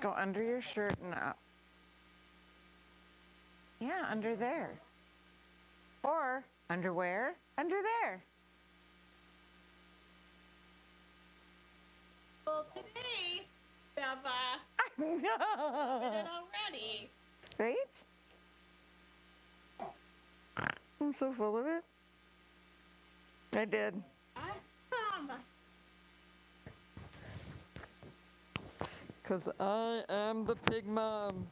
Go under your shirt and up. Yeah, under there. Or underwear, under there. Well, today, Beva, No. did it already. Right? I'm so full of it. I did. Awesome. Because I am the pig mom.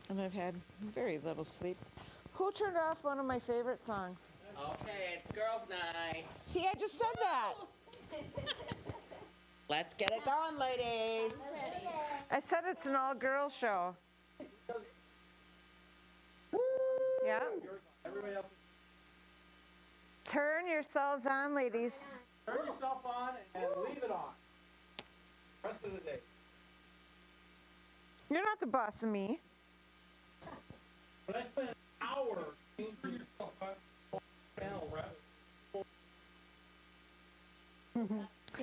And I've had very little sleep. Who turned off one of my favorite songs? Okay, it's girls' night. See, I just said that. Let's get it going, ladies. I said it's an all-girls show. Yeah? Everybody else, Turn yourselves on, ladies. turn yourself on and leave it on. Rest of the day. You're not the boss of me. But I spent an hour changing yourself on channel, right?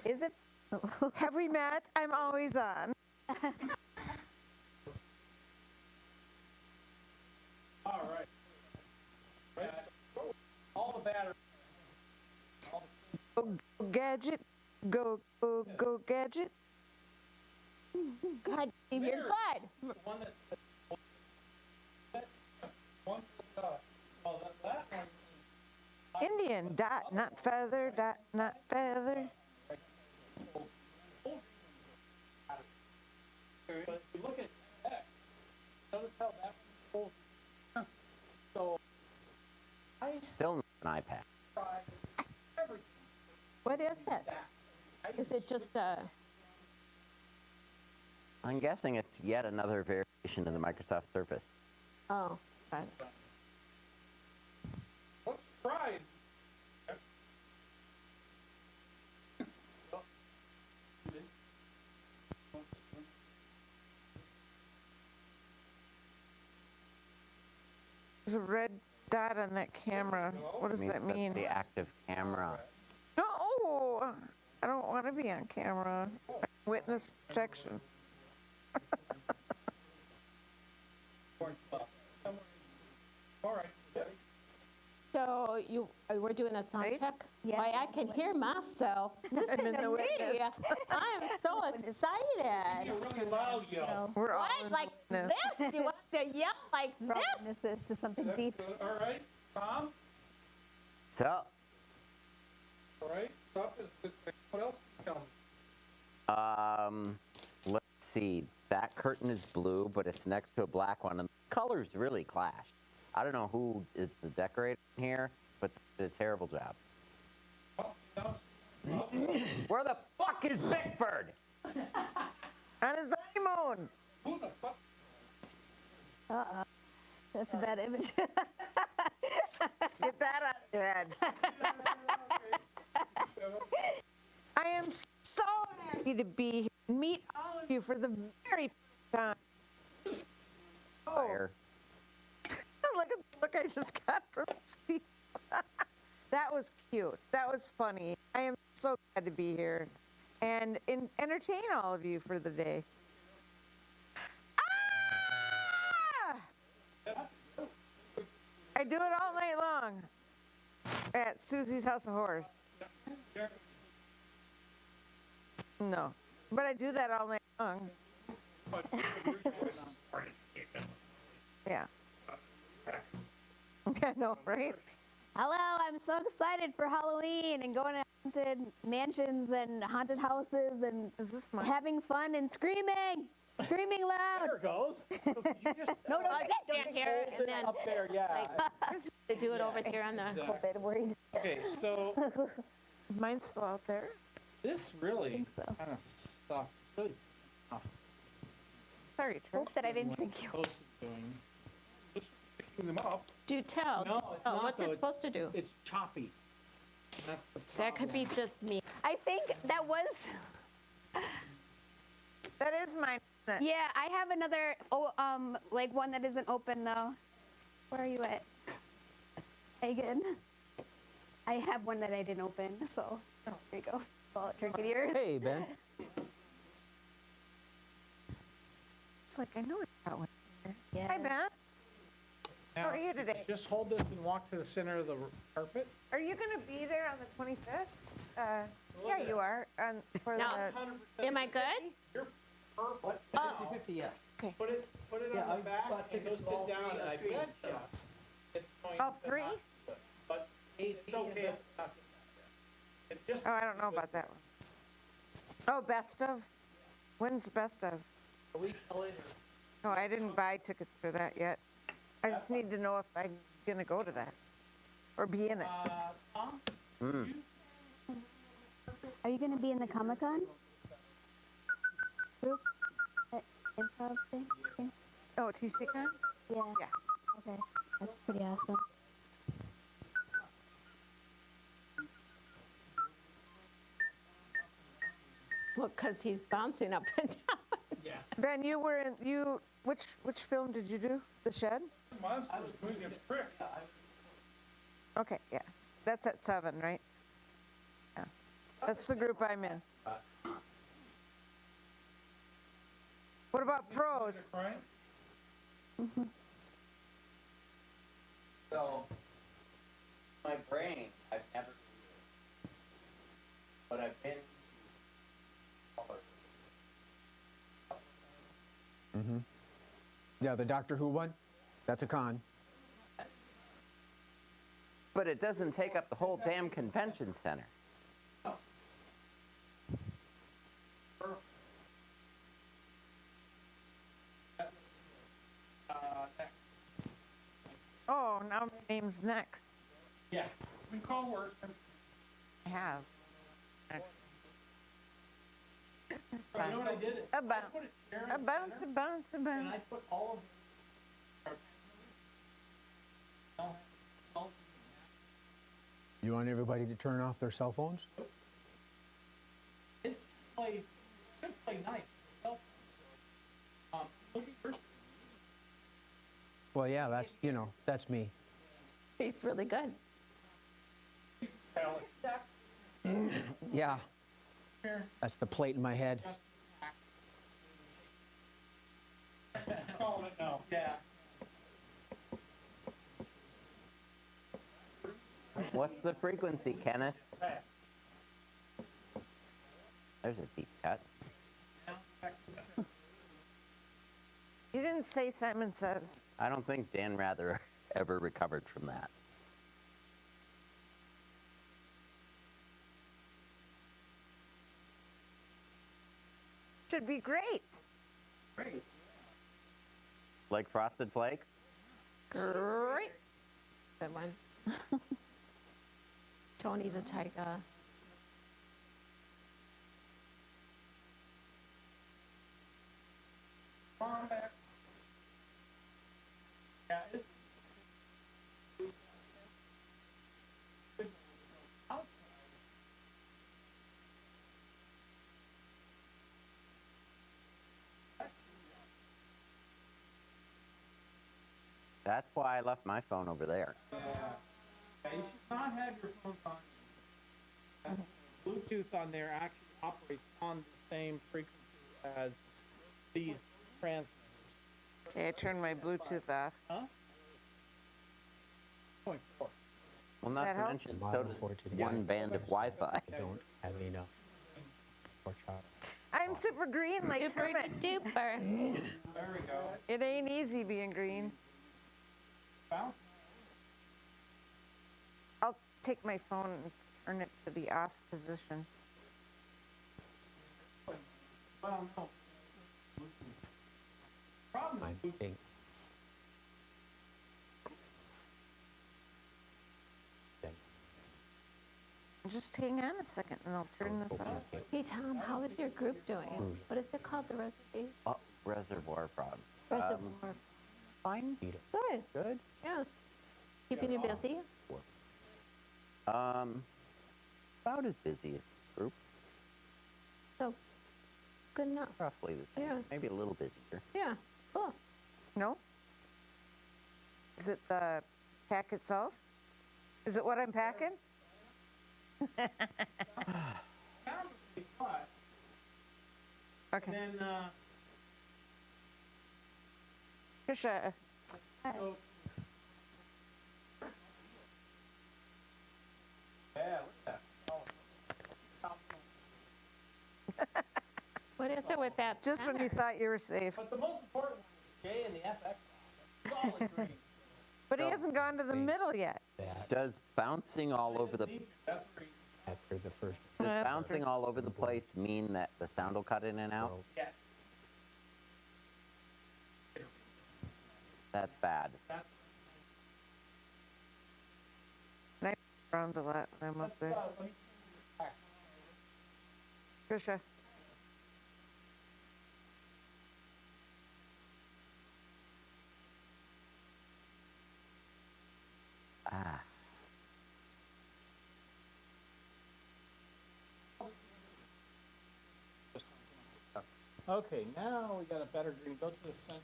Is it? Have we met? I'm always on. All right. Right. All the batteries. Go, go gadget. Go, go, go gadget. God, Dave, you're good. The one that one that one. Indian, dot, not feather, dot, not feather. But if you look at X, notice how that one's full. So I Still not an iPad. tried everything. What is it? Is it just a, I'm guessing it's yet another variation of the Microsoft Surface. oh, fine. Let's try it. There's a red dot on that camera. What does Means that that's mean? the active camera. No, I don't want to be on camera. Witness protection. All right. So we're doing a sound Right? check? Yeah. Why, I can hear myself. Listen in to the me. witness. I'm so excited. You're really loud, yell. We're all What, in like witness. this? You want to yell like this? This is something That's deep. good. All right, Tom. So, All right, stop this. What else can you tell me? let's see. That curtain is blue, but it's next to a black one, and the colors really clash. I don't know who is the decorator in here, but they did a terrible job. Oh, no. Where the fuck is Bickford? On his honeymoon. Who the fuck? That's a bad image. Get that out of your head. I am so happy to be here and meet all of you for the very first time. Fire. Look at the look I just got from Steve. That was cute. That was funny. I am so glad to be here and entertain all of you for the day. Ah! I do it all night long at Susie's House of Horrors. No, but I do that all night long. Yeah. I know, right? Hello, I'm so excited for Halloween and going to haunted mansions and haunted houses and Is this mine? having fun and screaming loud. There it goes. So could you just No, I'll just stand here hold and it then up there? Yeah. to do it over here on the. Exactly. Bit worried. Okay, so Mine's still out there. this really think so. kind of sucks. It's really Sorry, Trish. Hope that I didn't drink you. supposed to be doing. Just picking them up. Do tell. No, it's not, What's though. it It's- supposed to do? It's choppy. That's the That could problem. be just me. I think that was, That is mine. isn't it? yeah, I have another, like one that isn't open though. Where are you at? Megan? I have one that I didn't open, so there you go. Well, drink it yours. Hey, Ben. was like, I know it's got one here. Yeah. Hi, Ben. How Now, are you today? just hold this and walk to the center of the carpet. Are you going to be there on the 25th? Yeah, at you it. are. For No. the, Am I good? You're perfect. Oh. 50, yeah. Put it Yeah, on I the back bought and go tickets for all sit down, three and I of the bet screens, you it's going all to three? not be good. But it's okay if it's not good. It's just. Oh, I don't know about that one. Oh, best of? When's the best of? A week later. Oh, I didn't buy tickets for that yet. I just need to know if I'm going to go to that or be in it. Tom? Are you going to be in the Comic Con group? That improv thing? Oh, TCCon? Yeah. Yeah. Okay. That's pretty awesome. Well, because he's bouncing up and down. Yeah. Ben, you were in, which film did you do? The Shed? Monsters doing its trick. Okay, yeah. That's at 7, right? Yeah. That's the group I'm in. What about pros? Right? So, my brain, I've never, but I've been Yeah, the Doctor Who one, that's a con. But it doesn't take up the whole damn convention center. Next. Oh, now my name's next. Yeah. We can call worse. I have. You know what I did? A I bounce, put it here in a the bounce, center, a bounce, a and I bounce. put all of You want everybody to turn off their cell phones? it's play nice. Cell phone. Look at your Well, yeah, that's, that's me. He's really good. palette. Yeah, Here. that's the plate in my head. Calling it now. Yeah. What's the frequency, Kenneth? Back. There's a deep cut. Now, back to the center. You didn't say Simon Says. I don't think Dan Rather ever recovered from that. Should be great. Great. Like Frosted Flakes? Great. Good one. Tony the Tiger. Come on back. Yeah, it's. That's why I left my phone over there. Yeah, you should not have your phone on. Bluetooth on there actually operates on the same frequency as these transmitters. Okay, I turned my Bluetooth off. Huh? 0.4. Well, not that to help? mention, so Model does for today. one band of Wi-Fi. Don't have enough for child. I'm super green like Super Kermit. duper. There we go. It ain't easy being green. Bounce. I'll take my phone and turn it to the off position. Well, no. Problem I is Bluetooth. think. Just hang on a second and I'll turn this off. Hey, Tom, how is your group doing? What is it called? The reservation? Oh, Reservoir Frogs. Reservoir. Fine. Good. Good. Yeah. Keeping you busy? About as busy as this group. So, good enough. Roughly the same. Yeah. Maybe a little busier. Yeah. Cool. No? Is it the pack itself? Is it what I'm packing? Sound pretty flat. Okay. And then, Trisha, So, yeah, look at that. Solid. Top one. What is it with that just when you center? thought you were safe. But the most important one is Jay and the FX. Solid green. But he hasn't gone to the middle yet. That Does bouncing all over the That's green. after the first. does That's bouncing all over the place mean that the sound will cut in and out? Yes. That's bad. That's And I around a lot when I'm up let's, there. let me back. Trisha, Ah. Okay, now we got a better green. Go to the center.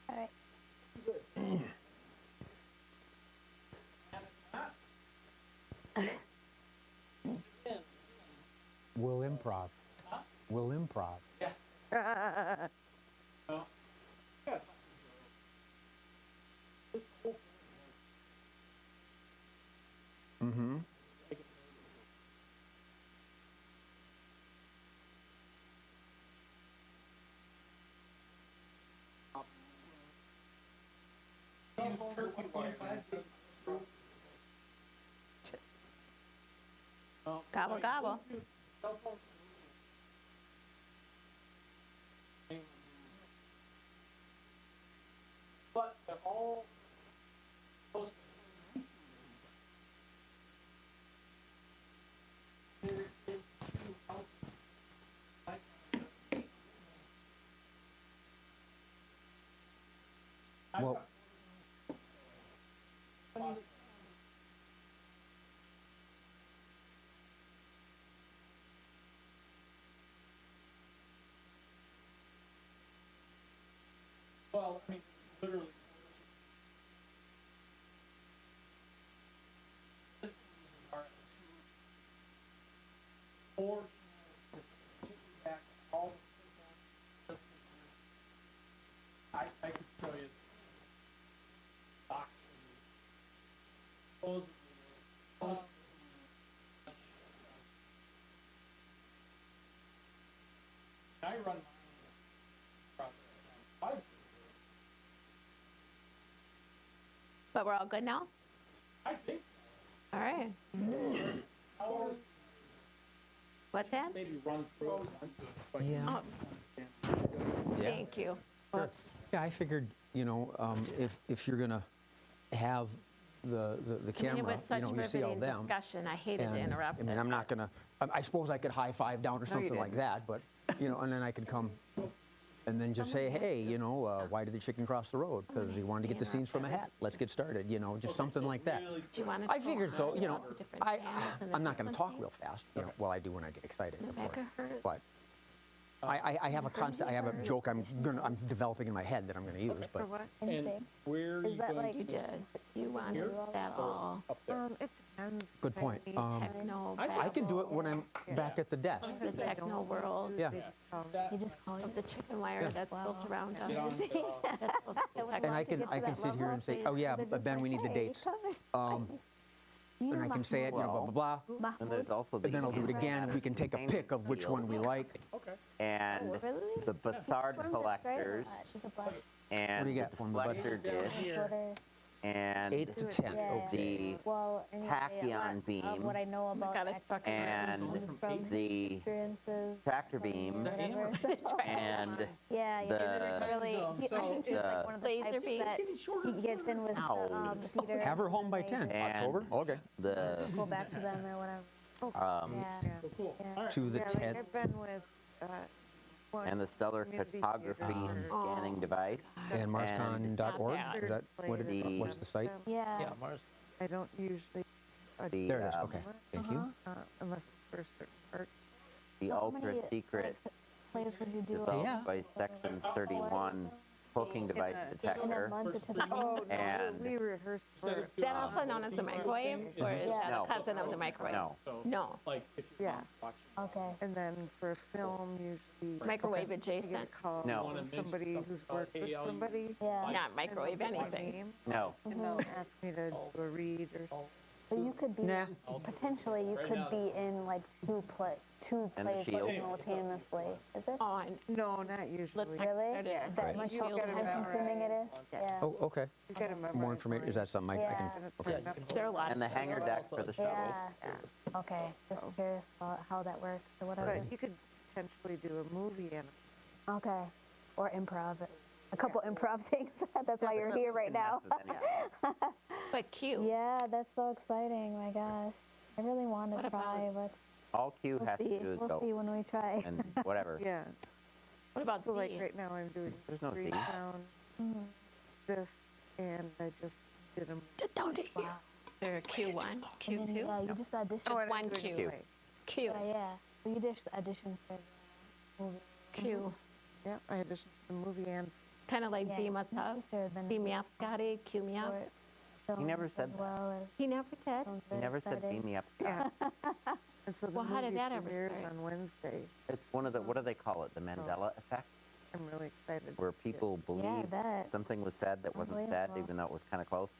All right. We'll improv. We'll improv. Yeah. No. Yeah. This whole Mm-hmm. use turkey wire. No, Gobble, like gobble. Bluetooth cell phone. But they're all supposed to Well, well, I mean, literally. This are two, four channels to back all the I could show you boxes. Supposedly, I run mine. But we're all good now? I think All right. so. What's that? Maybe run through it once. But yeah. Oh, Yeah. thank you. Whoops. Yeah, I figured, if you're gonna have the I mean, camera, it was such you see all riveting them. discussion. I hated to and, interrupt I mean, it. I'm not gonna. I suppose I could high five down or something like didn't. that, but and then I could come, and then just say, hey, why did the chicken cross the road? Because he wanted to get the scenes from a hat. Let's get started. Just something like that. Really Do you want to I figured so. different channels and the I'm not gonna talk frequencies? real fast. Well, I do when I get excited, of course. Rebecca hurt. But I have a concept. I have a joke I'm developing in my head that I'm gonna use. for But what? And where are you that going like- You to did. You wanted Here? that all up there? It depends. Good point. I need techno, I can do it when I'm back at the desk. the techno world Yeah. That, You just call it. of the chicken wire that's built around us. get on the, That's supposed to be And techno. I can sit here and say, oh yeah, but Ben, we need the dates. And I can say it, blah, blah, blah. And there's also the And then I'll do it again, and we can take a pick of which one we like. okay. and Really? the Bassard collectors She's a black and What do you the got for me, bud? deflector dish shorter. and 8 to 10. Yeah. the Well, anyway, tachyon beam what I know about God, I stuck in and is from the experiences. tractor beam Whatever. and Yeah, yeah. the really I think it's like one of the laser types beam. that he gets in with Ow. the theater. Have her home by and 10, they And- October? Okay. the Go back to them or whatever. Yeah. So cool. All right. To the Yeah, like 10th. I've been with one and the stellar community photography theater. scanning device. And marscon.org, bad. is that what The- what's the site? Yeah. I don't usually. The There it is, okay, thank you. Unless it's for a certain part. the How ultra many, secret plays would you do? developed Yeah. by Section 31 cooking device In that detector. month, it's a Oh, no, And- we rehearsed Instead for, of Is that also known as the microwave, or is that No. a cousin of the microwave? No. So, No, like, if you're Yeah. watching, Okay. and then for film, usually microwave I get a adjacent, call No. from somebody who's worked with somebody. Yeah. not microwave and they'll give me anything. a name, No. And they'll ask me to do a read or something. But you could be, Nah. potentially, you could be in like two And the plays Shield. simultaneously. Is it? On, No, not usually. let's Really? start it. That Right. much You time gotta consuming it is? Yeah. Oh, okay. You gotta memorize More information, is that something I can? Yeah. And it's Okay. written up. There are a lot And the of hanger deck for the shovels. Yeah. Okay. Just curious about how that works or whatever. But you could potentially do a movie in it. Okay. Or improv. A couple improv things. That's why you're here right now. Mess with any of it. but cute. Yeah, that's so exciting. My gosh. I really want What to about- try, but All Q we'll has to see. do is We'll see go when we try. and whatever. Yeah. What about So like Z? right now I'm doing There's no Three C. Town, this, and I just did a. Don't it here. They're a Q1, And then, Q2, yeah, you just auditioned. Just I didn't one do any Q. play. Q, Yeah, yeah. So you just auditioned for the movie. Q. Yeah, I auditioned for the movie and Kind of like Yeah, B must my have. sister had been B me up, Scotty. Q me up. for He never films said as that. well as He never did. sounds He very never said exciting. beam me up, yeah. Scott. And so the Well, how did movie that ever premieres start? on Wednesday. It's one of the, what do they call it? The Mandela effect? I'm really excited. Where people believe bet. something was said that wasn't said, Unbelievable. even though it was kind of close.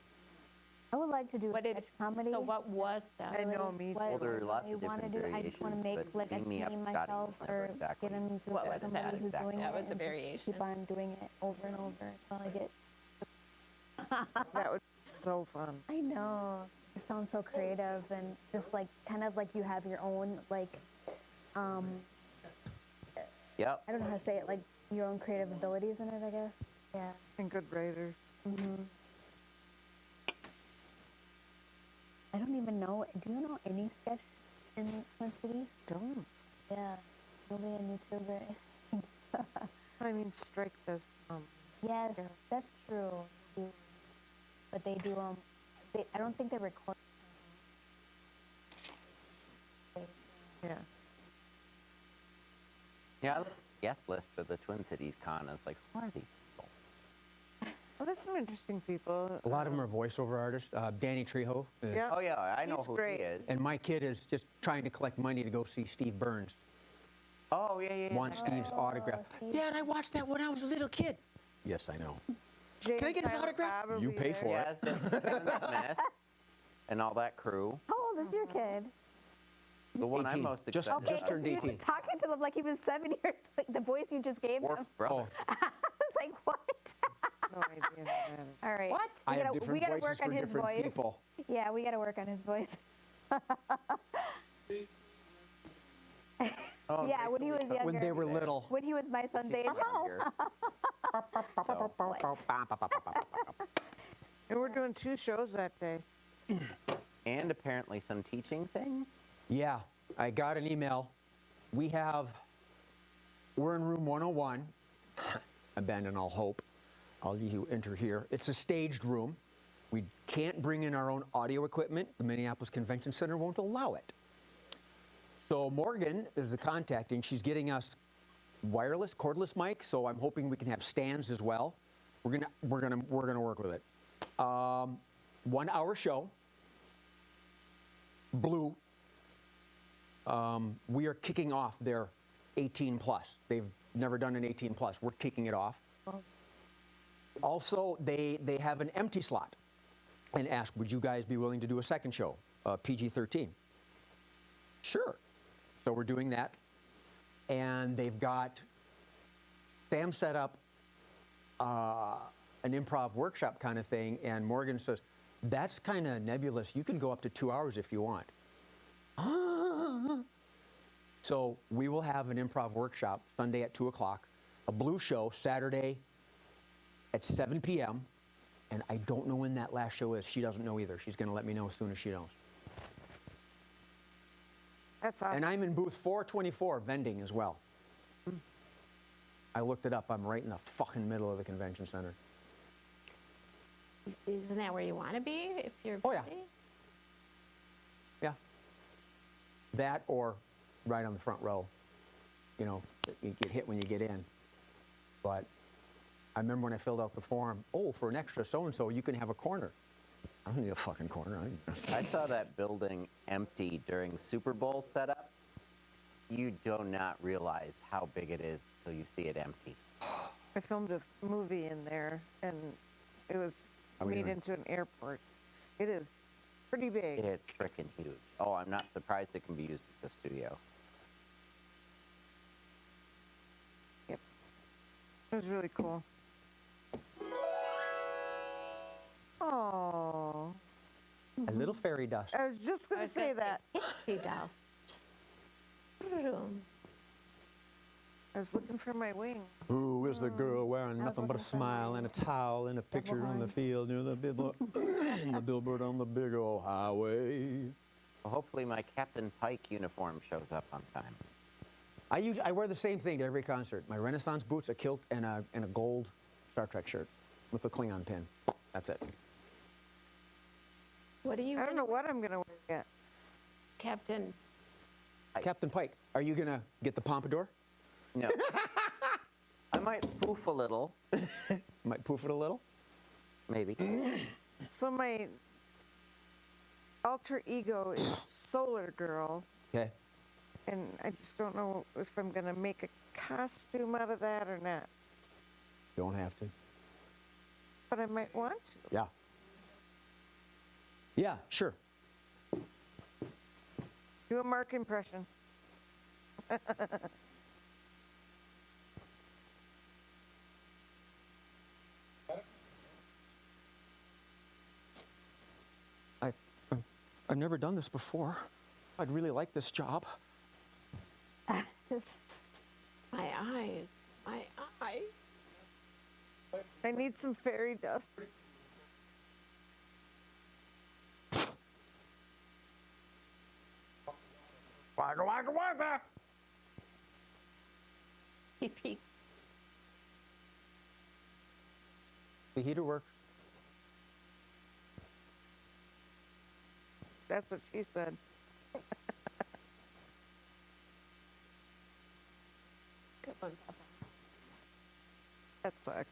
I would like to do a What did- sketch comedy. So what was that? I know, me What too. Well, there are lots I of wanna different do. I just want to variations, make but like a Beam Me Up, team Scotty myself was never or exactly get into What was somebody that who's exactly? doing That it was a and just variation. keep on doing it over and over until I get. That would be so fun. I know. It sounds so creative and just like kind of like you have your own like Yep. I don't know how to say it, like your own creative abilities in it, I guess. Yeah. And good writers. I don't even know. Do you know any sketch in Twin Cities? Don't. Yeah. Movie and YouTuber. I mean, Strike does. Yes, Yeah. that's true. But they do I don't think they record. Yeah. Yeah, I looked at the guest list for the Twin Cities Con. I was like, who are these people? Well, there's some interesting people. A lot of them are voiceover artists. Danny Trejo. is- Yeah. Oh, yeah, I know He's who great. he is. And my kid is just trying to collect money to go see Steve Burns. Oh, yeah. Wants Steve's autograph. Steve. Dad, I watched that when I was a little kid. Yes, I know. Jay Can I and get his Silent autograph? Bob will You be pay there. for it. Yeah, so Kevin Smith and all that crew. How old is your kid? The one I'm 18. most Just- excited just about. turned You're 18. talking to them like he was 7 years. Like the voice you just gave him. Worf's brother. I was like, what? No idea who that is. All right. What? I We have gotta, different we gotta voices work on for his different voice. people. Yeah, we gotta work on his voice. Oh, Yeah, when he was Rachel Lee younger. When they were little. When he was my son's age. Cook younger. And we're doing 2 shows that day. And apparently some teaching thing. Yeah, I got an email. We're in room 101. Abandon all hope. I'll let you enter here. It's a staged room. We can't bring in our own audio equipment. The Minneapolis Convention Center won't allow it. So Morgan is the contact, and she's getting us wireless, cordless mics. So I'm hoping we can have stands as well. We're gonna work with it. 1 hour show. Blue. We are kicking off their 18 plus. They've never done an 18 plus. We're kicking it off. Also, they have an empty slot and ask, would you guys be willing to do a second show, PG-13? Sure. So we're doing that. And they've got Sam set up an improv workshop kind of thing, and Morgan says, that's kind of nebulous. You can go up to 2 hours if you want. So we will have an improv workshop Sunday at 2 o'clock, a blue show Saturday at 7 p.m., and I don't know when that last show is. She doesn't know either. She's going to let me know as soon as she knows. That's awesome. And I'm in booth 424, vending as well. I looked it up. I'm right in the fucking middle of the convention center. Isn't that where you want to be if you're Oh, yeah. busy? Yeah. That or right on the front row. You know, you get hit when you get in. But I remember when I filled out the form, oh, for an extra so-and-so, you can have a corner. I don't need a fucking corner. I saw that building empty during Super Bowl setup. You do not realize how big it is until you see it empty. I filmed a movie in there, and it was How we made doing? into an airport. It is pretty big. It's freaking huge. Oh, I'm not surprised it can be used as a studio. Yep. It was really cool. Oh, A little fairy dust. I was just going to say that. Pixie dust. I was looking for my wing. Who is the girl wearing nothing but a smile and a towel and a picture on the field near the billboard, the billboard on the big old highway? Well, hopefully my Captain Pike uniform shows up on time. I wear the same thing to every concert. My Renaissance boots, a kilt, and a gold Star Trek shirt with a Klingon pin. That's it. What are you I don't gonna know what I'm going to wear yet. Captain? Captain Pike, are you gonna get the pompadour? No. I might poof a little, Might poof it a little. maybe. So my alter ego is Solar Girl, Okay. and I just don't know if I'm going to make a costume out of that or not. Don't have to. But I might want to. Yeah. Yeah, sure. Do a Mark impression. I've never done this before. I'd really like this job. My eyes. My eyes. I need some fairy dust. Waka waka waka. He peeked. The heater works. That's what she said. Good one, Papa. That sucked.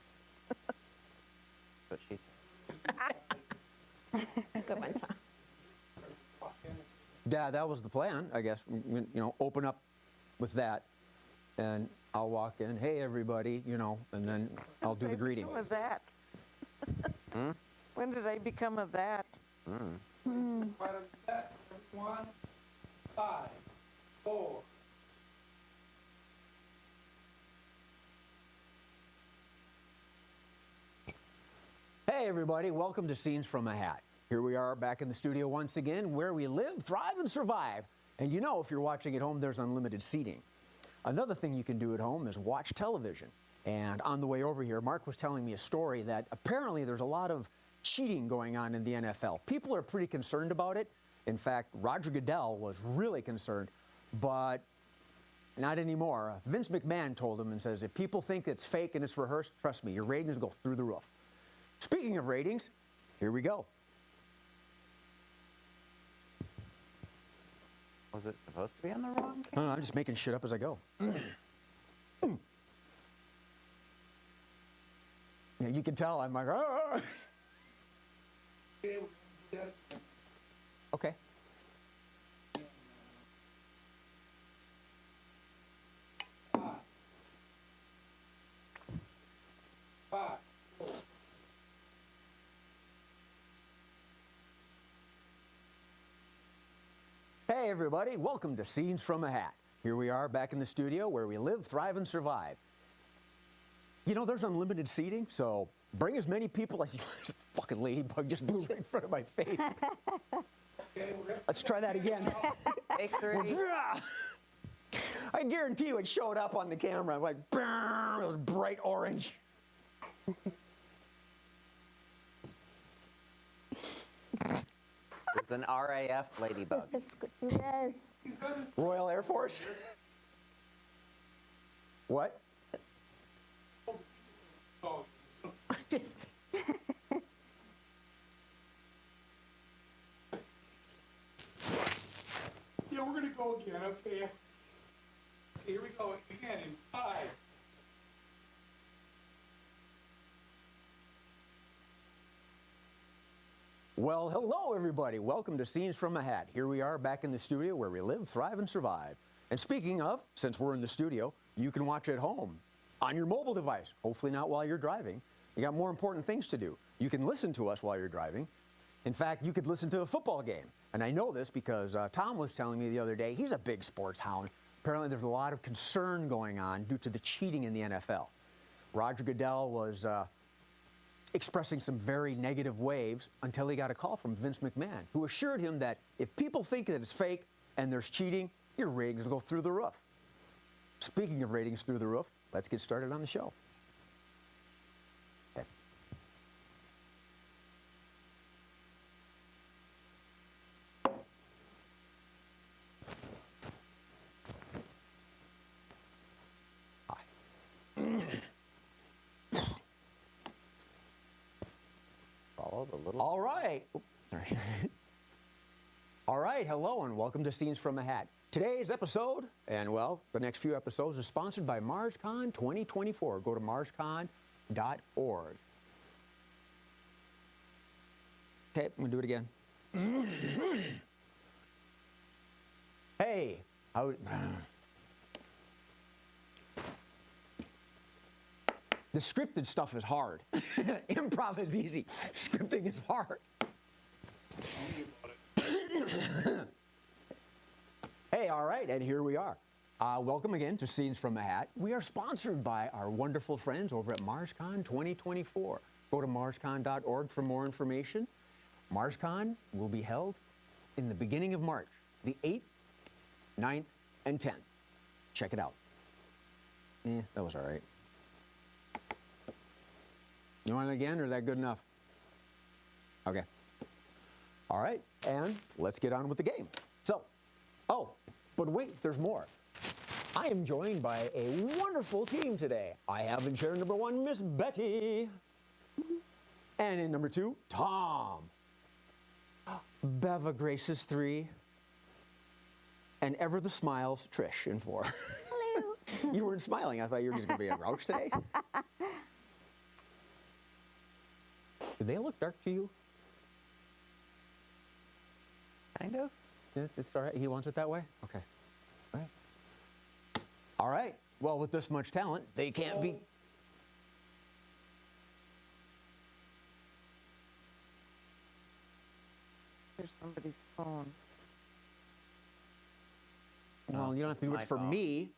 That's what she said. Good one, Tom. Yeah, that was the plan, I guess. Open up with that, and I'll walk in. Hey, everybody, and then I'll do the greeting. Become a that. When did I become a that? Right on set. 1, 5, 4. Hey, everybody, welcome to Scenes from a Hat. Here we are back in the studio once again, where we live, thrive, and survive. And if you're watching at home, there's unlimited seating. Another thing you can do at home is watch television. And on the way over here, Mark was telling me a story that apparently there's a lot of cheating going on in the NFL. People are pretty concerned about it. In fact, Roger Goodell was really concerned, but not anymore. Vince McMahon told him and says, if people think it's fake and it's rehearsed, trust me, your ratings go through the roof. Speaking of ratings, here we go. Was it supposed to be on the wrong No, I'm just making shit up as I go. Yeah, you can tell I'm like, ah. Okay. Hey everybody, welcome to Scenes from a Hat. Here we are back in the studio where we live, thrive, and survive. There's unlimited seating, so bring as many people as you want. Fucking ladybug just blew right in front of my face. Let's try that again. Take 3. I guarantee you it showed up on the camera. I'm like, it was bright orange. It's an RAF ladybug. Yes. Royal Air Force? What? Just. Yeah, we're gonna go again, okay? Here we go again in 5. Well, hello, everybody. Welcome to Scenes from a Hat. Here we are back in the studio where we live, thrive, and survive. And speaking of, since we're in the studio, you can watch at home on your mobile device. Hopefully not while you're driving. You got more important things to do. You can listen to us while you're driving. In fact, you could listen to a football game. And I know this because Tom was telling me the other day, he's a big sports hound. Apparently there's a lot of concern going on due to the cheating in the NFL. Roger Goodell was expressing some very negative waves until he got a call from Vince McMahon, who assured him that if people think that it's fake and there's cheating, your ratings will go through the roof. Speaking of ratings through the roof, let's get started on the show. Okay. Follow the little. All right. Oops, sorry. All right, hello and welcome to Scenes from a Hat. Today's episode, and well, the next few episodes, are sponsored by MarsCon 2024. Go to marscon.org. Okay, I'm gonna do it again. Hey, the scripted stuff is hard. Improv is easy. Scripting is hard. Hey, all right, and here we are. Welcome again to Scenes from a Hat. We are sponsored by our wonderful friends over at MarsCon 2024. Go to marscon.org for more information. MarsCon will be held in the beginning of March, the 8th, 9th, and 10th. Check it out. That was all right. You want it again, or is that good enough? Okay. All right, and let's get on with the game. So, oh, but wait, there's more. I am joined by a wonderful team today. I have in chair number 1, Miss Betty. And in number 2, Tom. Beva graces 3. And ever the smiles, Trish in 4. Hello. You weren't smiling. I thought you were just going to be a grouch today. Do they look dark to you? Kind of. It's all right. He wants it that way? Okay. All right. All right. Well, with this much talent, they can't be... Here's somebody's phone. Well, you don't have to do my it for phone. me.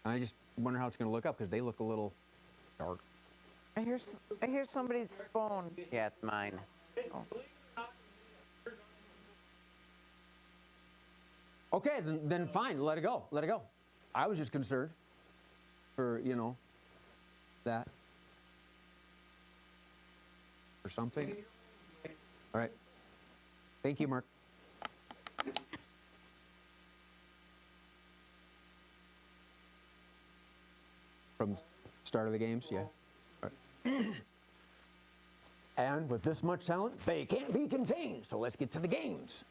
I just wonder how it's going to look up because they look a little dark. I hear somebody's phone. Yeah, it's mine. Okay, then fine. Let it go. Let it go. I was just concerned for, that. Or something. All right. Thank you, Mark. From the start of the games, yeah. All right. And with this much talent, they can't be contained. So let's get to the games.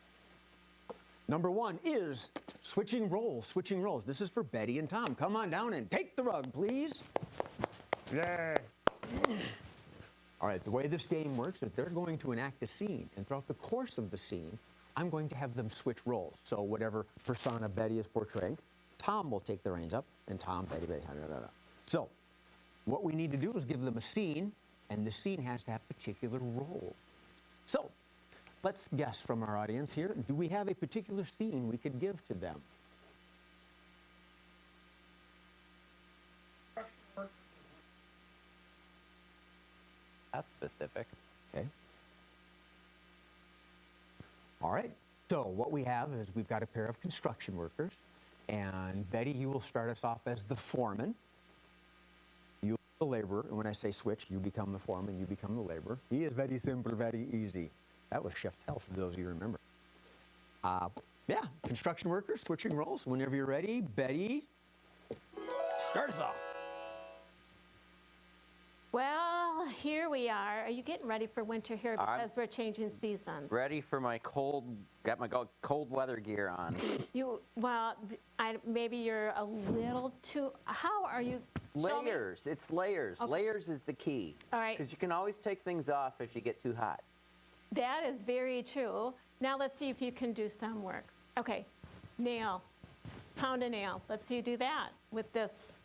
Number 1 is switching roles, switching roles. This is for Betty and Tom. Come on down and take the rug, please. Yay. All right, the way this game works is they're going to enact a scene, and throughout the course of the scene, I'm going to have them switch roles. So whatever persona Betty is portraying, Tom will take the reins up, and Tom, Betty, Betty, So what we need to do is give them a scene, and the scene has to have particular roles. So let's guess from our audience here, do we have a particular scene we could give to them? That's specific. Okay. All right. So what we have is we've got a pair of construction workers, and Betty, you will start us off as the foreman. You the laborer, and when I say switch, you become the foreman, you become the laborer. He is very simple, very easy. That was Chef Tell for those of you who remember. Yeah, construction workers, switching roles. Whenever you're ready, Betty, start us off. Well, here we are. Are you getting ready for winter here because we're changing seasons? Ready for my got my cold weather gear on. Maybe you're a little too, how are you? Show me. Layers, it's layers. Okay. Layers is the key. All right. Because you can always take things off if you get too hot. That is very true. Now let's see if you can do some work. Okay, nail, pound a nail. Let's see you do that with this.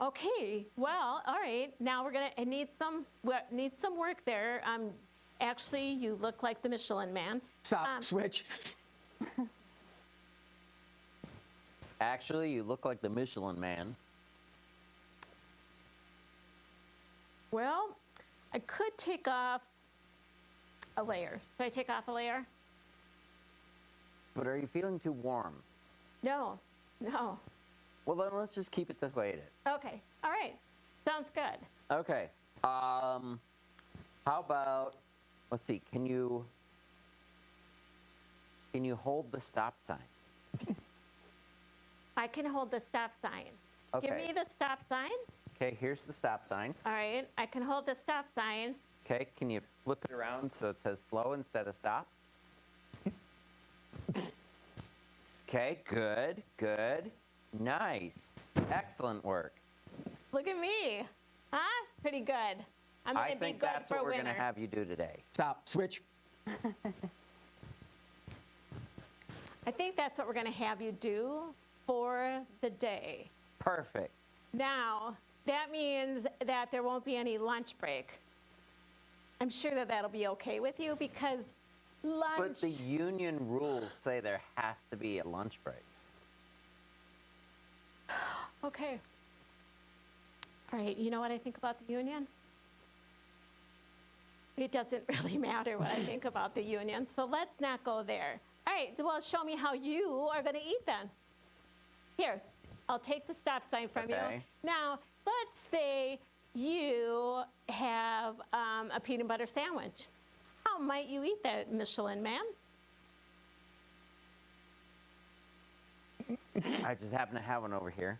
Okay, well, all right. Now we're gonna need some work there. Actually, you look like the Michelin Man. Stop, switch. Actually, you look like the Michelin Man. Well, I could take off a layer. Should I take off a layer? But are you feeling too warm? No, no. Well, then let's just keep it this way it is. Okay, all right. Sounds good. Okay. How about, let's see, can you hold the stop sign? I can hold the stop sign. Give Okay. me the stop sign. Okay, here's the stop sign. All right, I can hold the stop sign. Okay, can you flip it around so it says slow instead of stop? Okay, good, good. Nice. Excellent work. Look at me. Huh? Pretty good. I'm I gonna be think good that's for what a we're winner. going to have you do today. Stop, switch. I think that's what we're gonna have you do for the day. Perfect. Now, that means that there won't be any lunch break. I'm sure that that'll be okay with you because lunch. But the union rules say there has to be a lunch break. Okay. All right, you know what I think about the union? It doesn't really matter what I think about the union, so let's not go there. All right, well, show me how you are gonna eat then. Here, I'll take the stop sign from you. Okay. Now, let's say you have a peanut butter sandwich. How might you eat that, Michelin Man? I just happen to have one over here.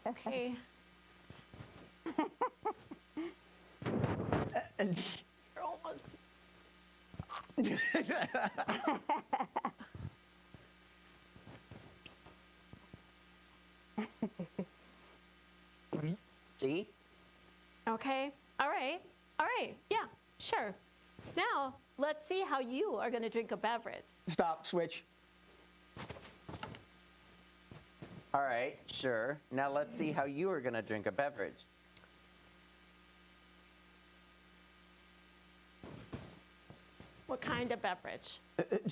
Okay. You're almost. See? Okay, all right, yeah, sure. Now, let's see how you are gonna drink a beverage. Stop, switch. All right, sure. Now let's see how you are going to drink a beverage. What kind of beverage?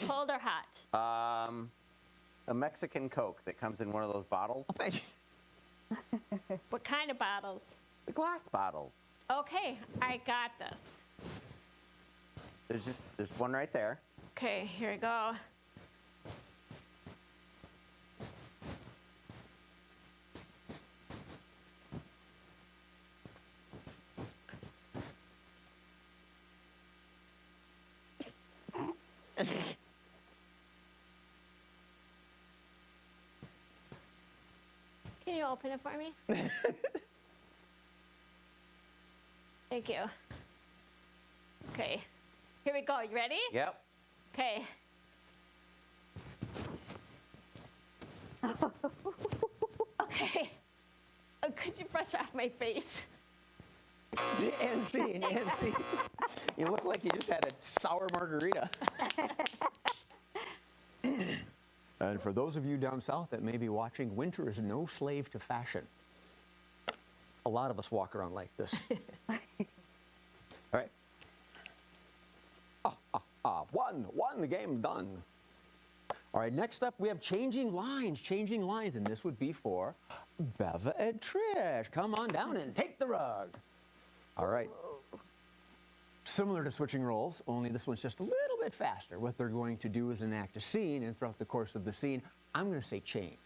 Cold or hot? A Mexican Coke that comes in one of those bottles. What kind of bottles? The glass bottles. Okay, I got this. There's one right there. Okay, here we go. Can you open it for me? Thank you. Okay, here we go. You ready? Yep. Okay. Okay. Could you brush off my face? And scene, and scene. You look like you just had a sour margarita. And for those of you down south that may be watching, winter is no slave to fashion. A lot of us walk around like this. All right. One, the game's done. All right, next up we have changing lines, and this would be for Beva and Trish. Come on down and take the rug. All right. Similar to switching roles, only this one's just a little bit faster. What they're going to do is enact a scene, and throughout the course of the scene, I'm going to say change.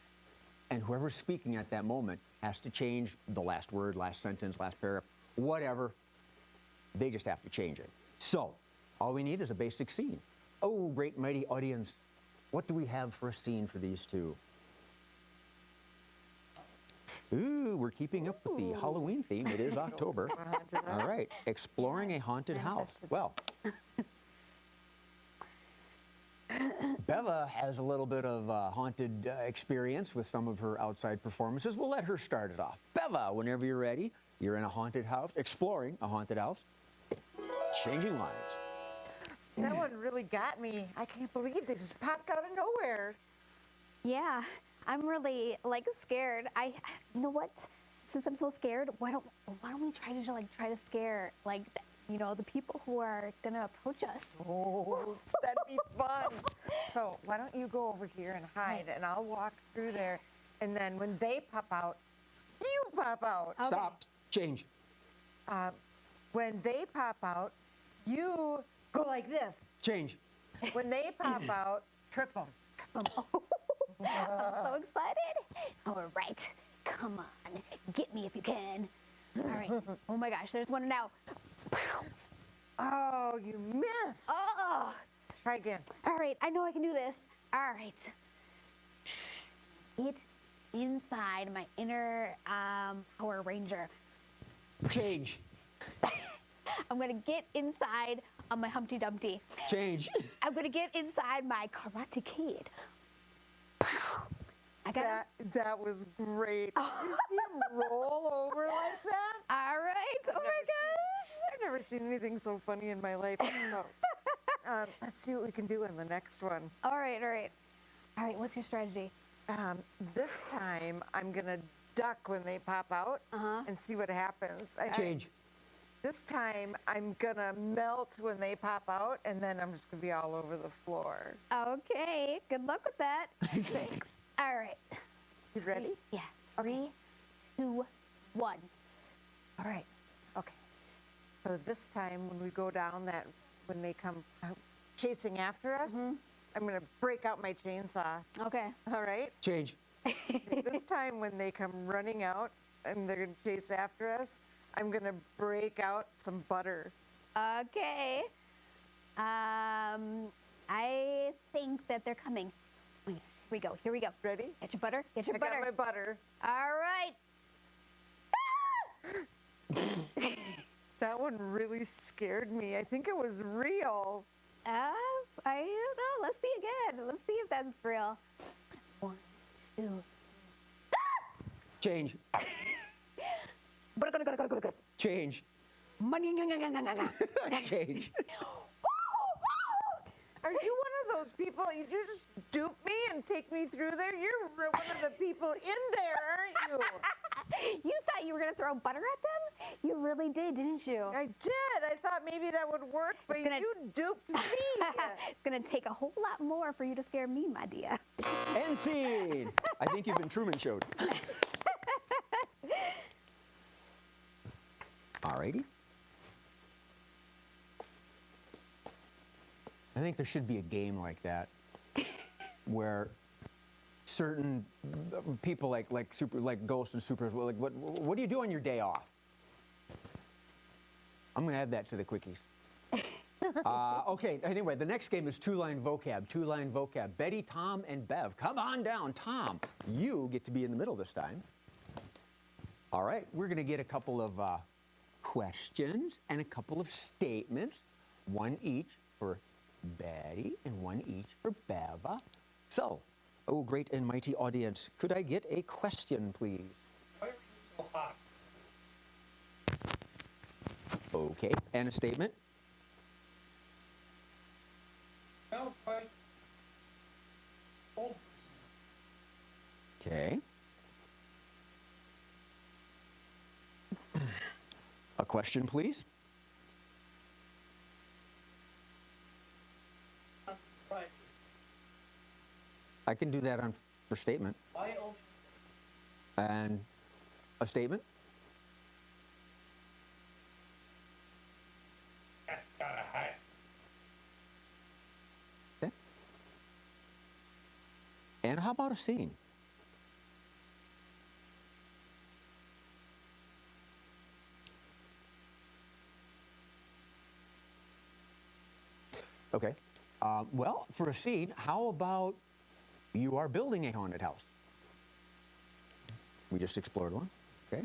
And whoever's speaking at that moment has to change the last word, last sentence, last paragraph, whatever. They just have to change it. So, all we need is a basic scene. Oh, great mighty audience, what do we have for a scene for these two? Ooh, we're keeping up with the Halloween theme. It is October. All right, exploring a haunted house. Well, Beva has a little bit of haunted experience with some of her outside performances. We'll let her start it off. Beva, whenever you're ready, you're in a haunted house, exploring a haunted house, changing lives. That one really got me. I can't believe they just popped out of nowhere. Yeah, I'm really like scared. You know what? Since I'm so scared, why don't we try to scare the people who are gonna approach us? Oh, that'd be fun. So why don't you go over here and hide, and I'll walk through there, and then when they pop out, you pop out. Okay. Stop. Change. When they pop out, you go like this. Change. When they pop out, trip them. I'm so excited. All right, come on, get me if you can. All right. Oh my gosh, there's one now. Oh, you missed. Oh. Try again. All right, I know I can do this. All right. Get inside my inner Power Ranger. Change. I'm gonna get inside my Humpty Dumpty. Change. I'm gonna get inside my Karate Kid. I got That was great. You see him roll over like that? All right. Oh my gosh. I've never seen anything so funny in my life. So, let's see what we can do in the next one. All right. All right. All right. What's your strategy? This time, I'm going to duck when they pop out and see what happens. Change. This time, I'm going to melt when they pop out, and then I'm just going to be all over the floor. Okay. Good luck with that. Thanks. All right. You ready? Yeah. 3, 2, 1. All right. Okay. So this time, when we go down when they come chasing after us, I'm going to break out my chainsaw. Okay. All right? Change. This time, when they come running out and they're going to chase after us, I'm going to break out some butter. Okay. I think that they're coming. Okay, here we go. Here we go. Ready? Get your butter. Get your I butter. got my butter. All right. That one really scared me. I think it was real. I don't know. Let's see again. Let's see if that's real. 1, 2. Change. Change. Change. Are you one of those people? You just dupe me and take me through there? You're one of the people in there, aren't you? You thought you were going to throw butter at them? You really did, didn't you? I did. I thought maybe that would work, but you duped me. It's going to take a whole lot more for you to scare me, my dear. End scene. I think you've been Truman Showed. Alrighty. I think there should be a game like that where certain people like ghosts and supers, like what do you do on your day off? I'm going to add that to the quickies. Okay, anyway, the next game is two-line vocab. Two-line vocab. Betty, Tom, and Bev. Come on down. Tom, you get to be in the middle this time. All right, we're going to get a couple of questions and a couple of statements, one each for Betty and one each for Beva. So, oh, great and mighty audience, could I get a question, please? Why are you so hot? Okay, and a statement? Smells like old. Okay. A question, please? Right. I can do that for statement. Why old? And a statement? That's gotta hide. Okay. And how about a scene? Okay. Well, for a scene, how about you are building a haunted house? We just explored one. Okay.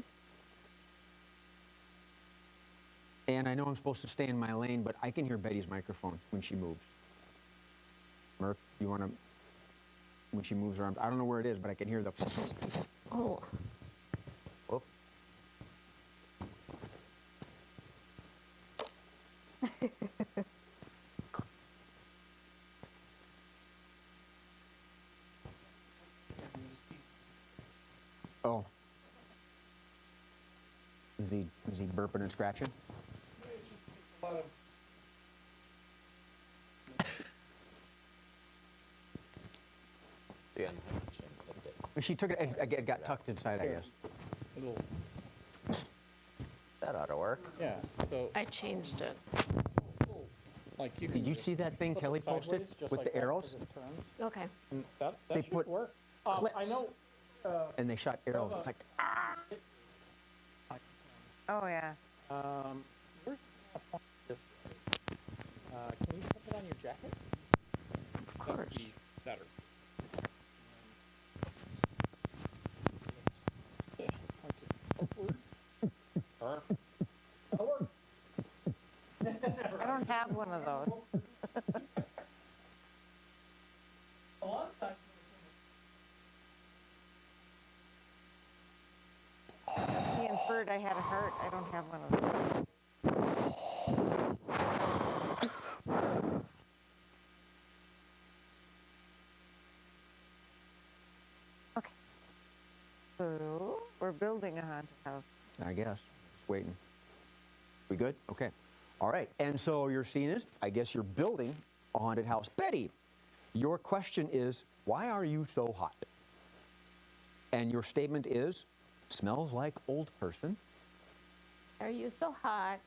And I know I'm supposed to stay in my lane, but I can hear Betty's microphone when she moves. Murph, you want to, when she moves her arms, I don't know where it is, but I can hear the. Oh. Whoop. Oh. Is he burping and scratching? A lot of Yeah. She took it and it got tucked inside, I guess. little, That ought to work. yeah, so, I changed it. like you can Did you just see that thing flip it Kelly posted sideways, just with like the that, arrows? 'cause it turns, Okay. and They that should put work. I clips. know, And they shot arrows. It's like, Oh, yeah. where's this way? Can you put it on your jacket? Of That would course. be better. I don't have one of those. He inferred I had a heart. I don't have one of those. Okay. So we're building a haunted house. I guess. Just waiting. We good? Okay. All right. And so your scene is, I guess you're building a haunted house. Betty, your question is, why are you so hot? And your statement is, smells like old person. Are you so hot?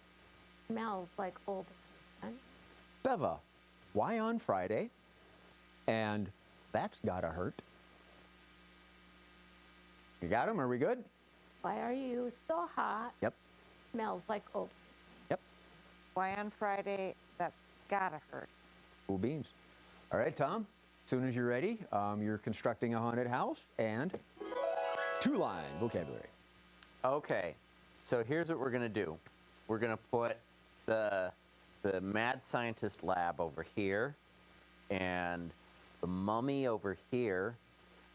Smells like old person. Beva, why on Friday? And that's gotta hurt. You got him? Are we good? Why are you so hot? Yep. Smells like old person. Yep. Why on Friday? That's gotta hurt. Cool beans. All right, Tom, as soon as you're ready, you're constructing a haunted house and two-line vocabulary. Okay, so here's what we're gonna do. We're gonna put the mad scientist lab over here, and the mummy over here,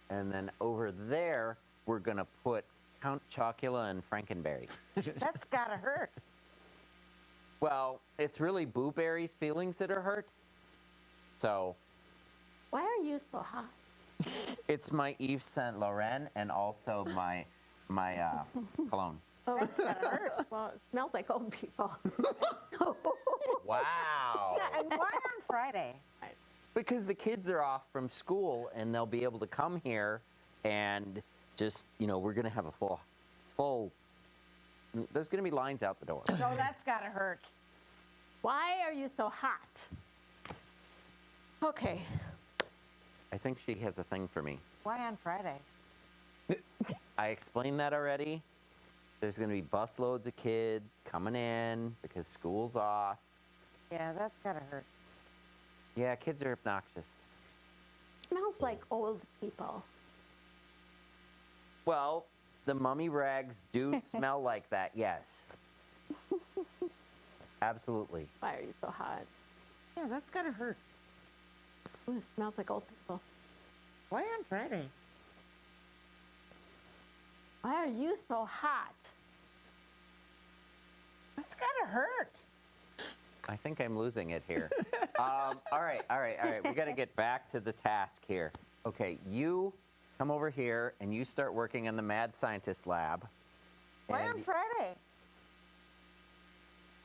and then over there we're gonna put Count Chocula and Frankenberry. That's gotta hurt. Well, it's really Boo Berry's feelings that are hurt. So Why are you so hot? it's my Yves Saint Laurent and also my cologne. Oh, it's gotta hurt. Well, it smells like old people. Wow. Yeah, and why on Friday? Because the kids are off from school and they'll be able to come here and just, we're going to have a full, there's going to be lines out the door. No, that's gotta hurt. Why are you so hot? Okay. I think she has a thing for me. Why on Friday? I explained that already. There's going to be busloads of kids coming in because school's off. Yeah, that's gotta hurt. Yeah, kids are obnoxious. Smells like old people. Well, the mummy rags do smell like that, yes. Absolutely. Why are you so hot? Yeah, that's gotta hurt. Ooh, it smells like old people. Why on Friday? Why are you so hot? That's gotta hurt. I think I'm losing it here. All right. We got to get back to the task here. Okay, you come over here and you start working in the mad scientist lab. Why on And- Friday?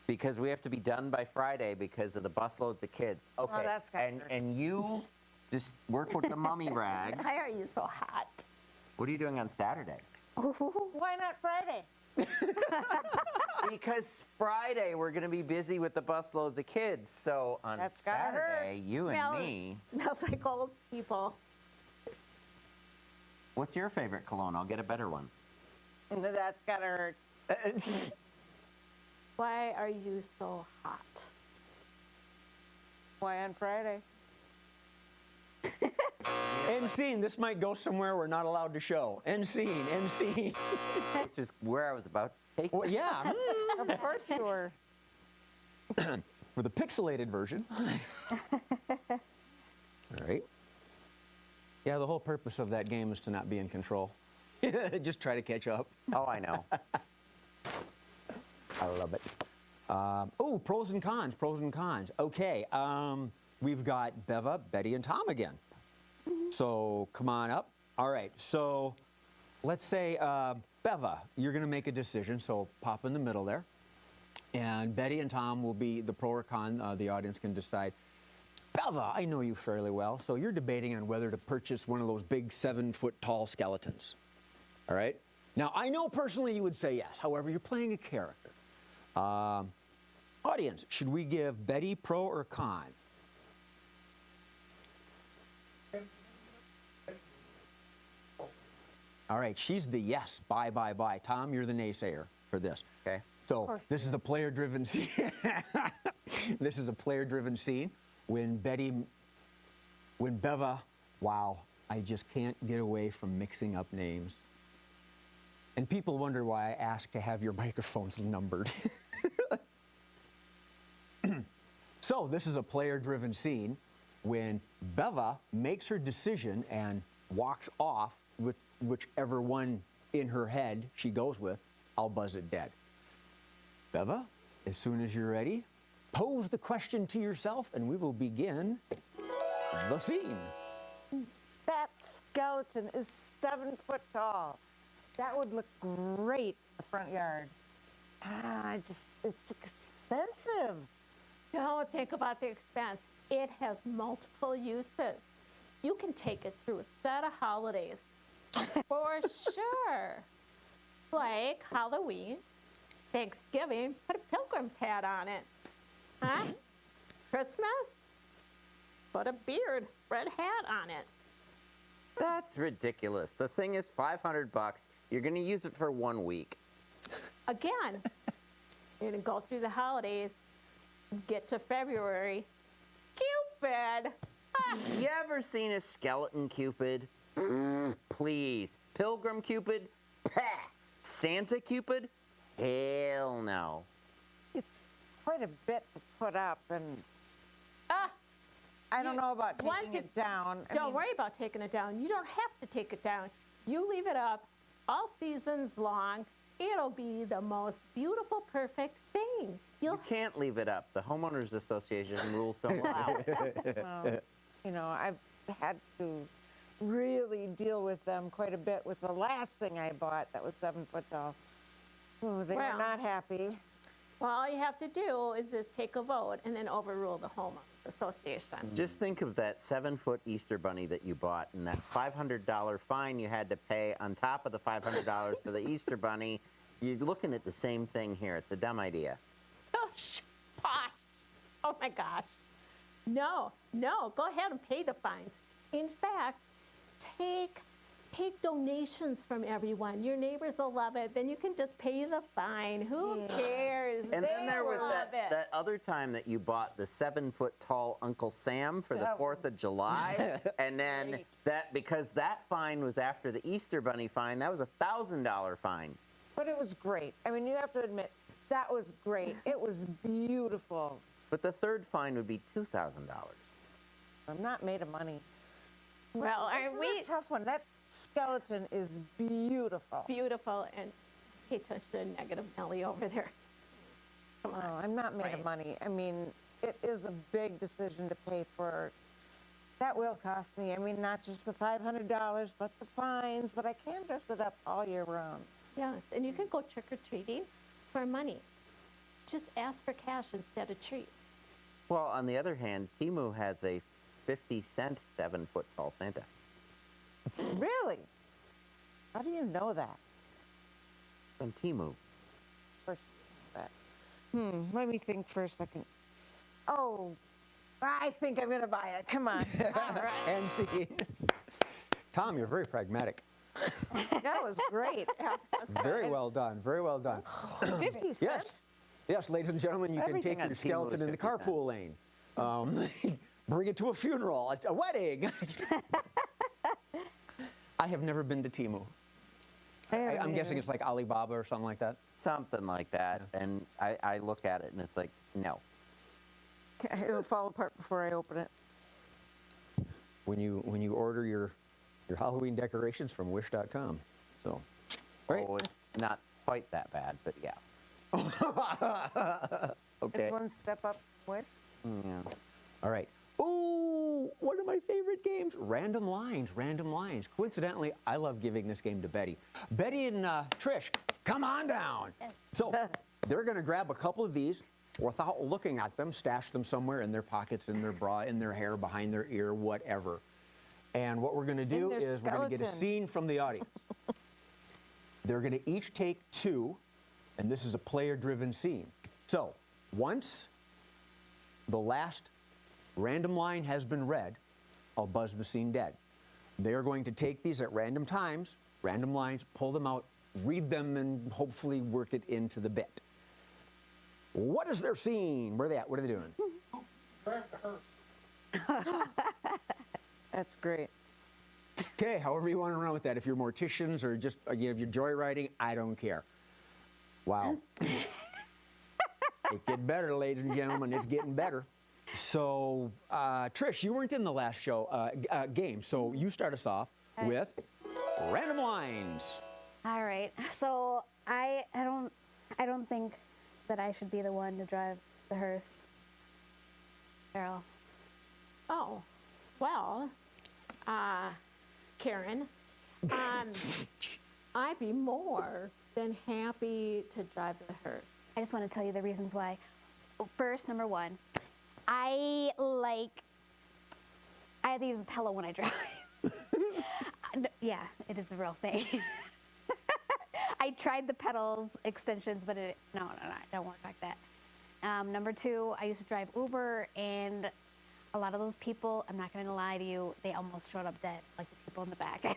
Because we have to be done by Friday because of the busloads of kids. Okay. that's gotta and hurt. and you just work with the mummy rags. Why are you so hot? What are you doing on Saturday? Why not Friday? Because Friday we're going to be busy with the busloads of kids. So on That's gotta hurt. Saturday, you Smells- and me. Smells like old people. What's your favorite cologne? I'll get a better one. That's gotta hurt. Why are you so hot? Why on Friday? End scene. This might go somewhere we're not allowed to show. End scene. End scene. Which is where I was about to take Well, that. yeah. Of course you were. For the pixelated version. All All right. Yeah, the whole purpose of that game is to not be in control. Just try to catch up. Oh, I know. I love it. Oh, pros and cons, pros and cons. Okay, we've got Beva, Betty, and Tom again. So come on up. All right, so let's say, Beva, you're going to make a decision, so pop in the middle there. And Betty and Tom will be the pro or con. The audience can decide. Beva, I know you fairly well, so you're debating on whether to purchase one of those big 7-foot-tall skeletons. All right? Now, I know personally you would say yes. However, you're playing a character. Audience, should we give Betty pro or con? All right, she's the yes. Buy, buy, buy. Tom, you're the naysayer for this. Okay. So this is a player-driven scene. This is a player-driven scene. When Beva, wow, I just can't get away from mixing up names. And people wonder why I ask to have your microphones numbered. So this is a player-driven scene. When Beva makes her decision and walks off with whichever one in her head she goes with, I'll buzz it dead. Beva, as soon as you're ready, pose the question to yourself and we will begin the scene. That skeleton is 7 foot tall. That would look great in the front yard. It's expensive. Don't think about the expense. It has multiple uses. You can take it through a set of holidays, for sure. Like Halloween, Thanksgiving, put a pilgrim's hat on it. Huh? Christmas, put a beard, red hat on it. That's ridiculous. The thing is $500. You're going to use it for 1 week. Again, you're gonna go through the holidays, get to February, Cupid. Ah, You ever seen a skeleton Cupid? Please. Pilgrim Cupid? Pah. Santa Cupid? Hell no. It's quite a bit to put up, and ah, I don't know about once taking it down. Don't worry about taking it down. You don't have to take it down. You leave it up all seasons long. It'll be the most beautiful, perfect thing. You can't leave it up. The homeowners association rules don't allow it. I've had to really deal with them quite a bit with the last thing I bought that was 7 foot tall. Oh, they Well, were not happy. Well, all you have to do is just take a vote and then overrule the homeowners association. Just think of that 7-foot Easter bunny that you bought and that $500 fine you had to pay on top of the $500 for the Easter bunny. You're looking at the same thing here. It's a dumb idea. Oh, posh. Oh my gosh. No, go ahead and pay the fines. In fact, take donations from everyone. Your neighbors will love it. Then you can just pay the fine. Who cares? And then there was love it. that other time that you bought the 7-foot tall Uncle Sam for the 4th of July. And then because that fine was after the Easter bunny fine, that was a $1,000 fine. But it was great. I mean, you have to admit, that was great. It was beautiful. But the third fine would be $2,000. I'm not made of money. Well, This is a tough one. That skeleton is beautiful. Beautiful, and pay attention to negative Nelly over there. Come on. Oh, I'm not made of money. I mean, it is a big decision to pay for. That will cost me. I mean, not just the $500, but the fines. But I can dress it up all year round. Yes, and you can go trick-or-treating for money. Just ask for cash instead of treats. Well, on the other hand, Temu has a 50-cent 7-foot tall Santa. Really? How do you know that? From Temu. First, let me think for a second. Oh, I think I'm going to buy it. Come on. All right. And see. Tom, you're very pragmatic. That was great. Very well done. Very well done. 50 cents? Yes. Yes, ladies and gentlemen, you can Everything take on your Temu skeleton is in the 50 cents. carpool lane. Bring it to a funeral, a wedding. I have never been to Temu. I'm guessing it's like Alibaba or something like that. Something like that. And I look at it and it's like, no. It'll fall apart before I open it. when you order your Halloween decorations from Wish.com. So, right? Oh, it's not quite that bad, but yeah. Okay. It's one step up. What? Yeah. All right. Ooh, one of my favorite games, Random Lines, Random Lines. Coincidentally, I love giving this game to Betty. Betty and Trish, come on down. So they're going to grab a couple of these without looking at them, stash them somewhere in their pockets, in their bra, in their hair, behind their ear, whatever. And what we're going to do their is we're going to get a skeleton. scene from the audience. They're going to each take 2, and this is a player-driven scene. So once the last random line has been read, I'll buzz the scene dead. They're going to take these at random times, random lines, pull them out, read them, and hopefully work it into the bit. What is their scene? Where are they at? What are they doing? Drive the hearse. That's great. Okay, however you want to run with that. If you're morticians or just, if you're joyriding, I don't care. Wow. It get better, ladies and gentlemen. It's getting better. So, Trish, you weren't in the last show game, so you start us off with random lines. All right. So I don't think that I should be the one to drive the hearse. Carol. Oh, well, Karen, I'd be more than happy to drive the hearse. I just want to tell you the reasons why. First, number one, I have to use a pillow when I drive. Yeah, it is a real thing. I tried the pedals extensions, but no, I don't want to track that. Number two, I used to drive Uber, and a lot of those people, I'm not going to lie to you, they almost showed up dead, like the people in the back.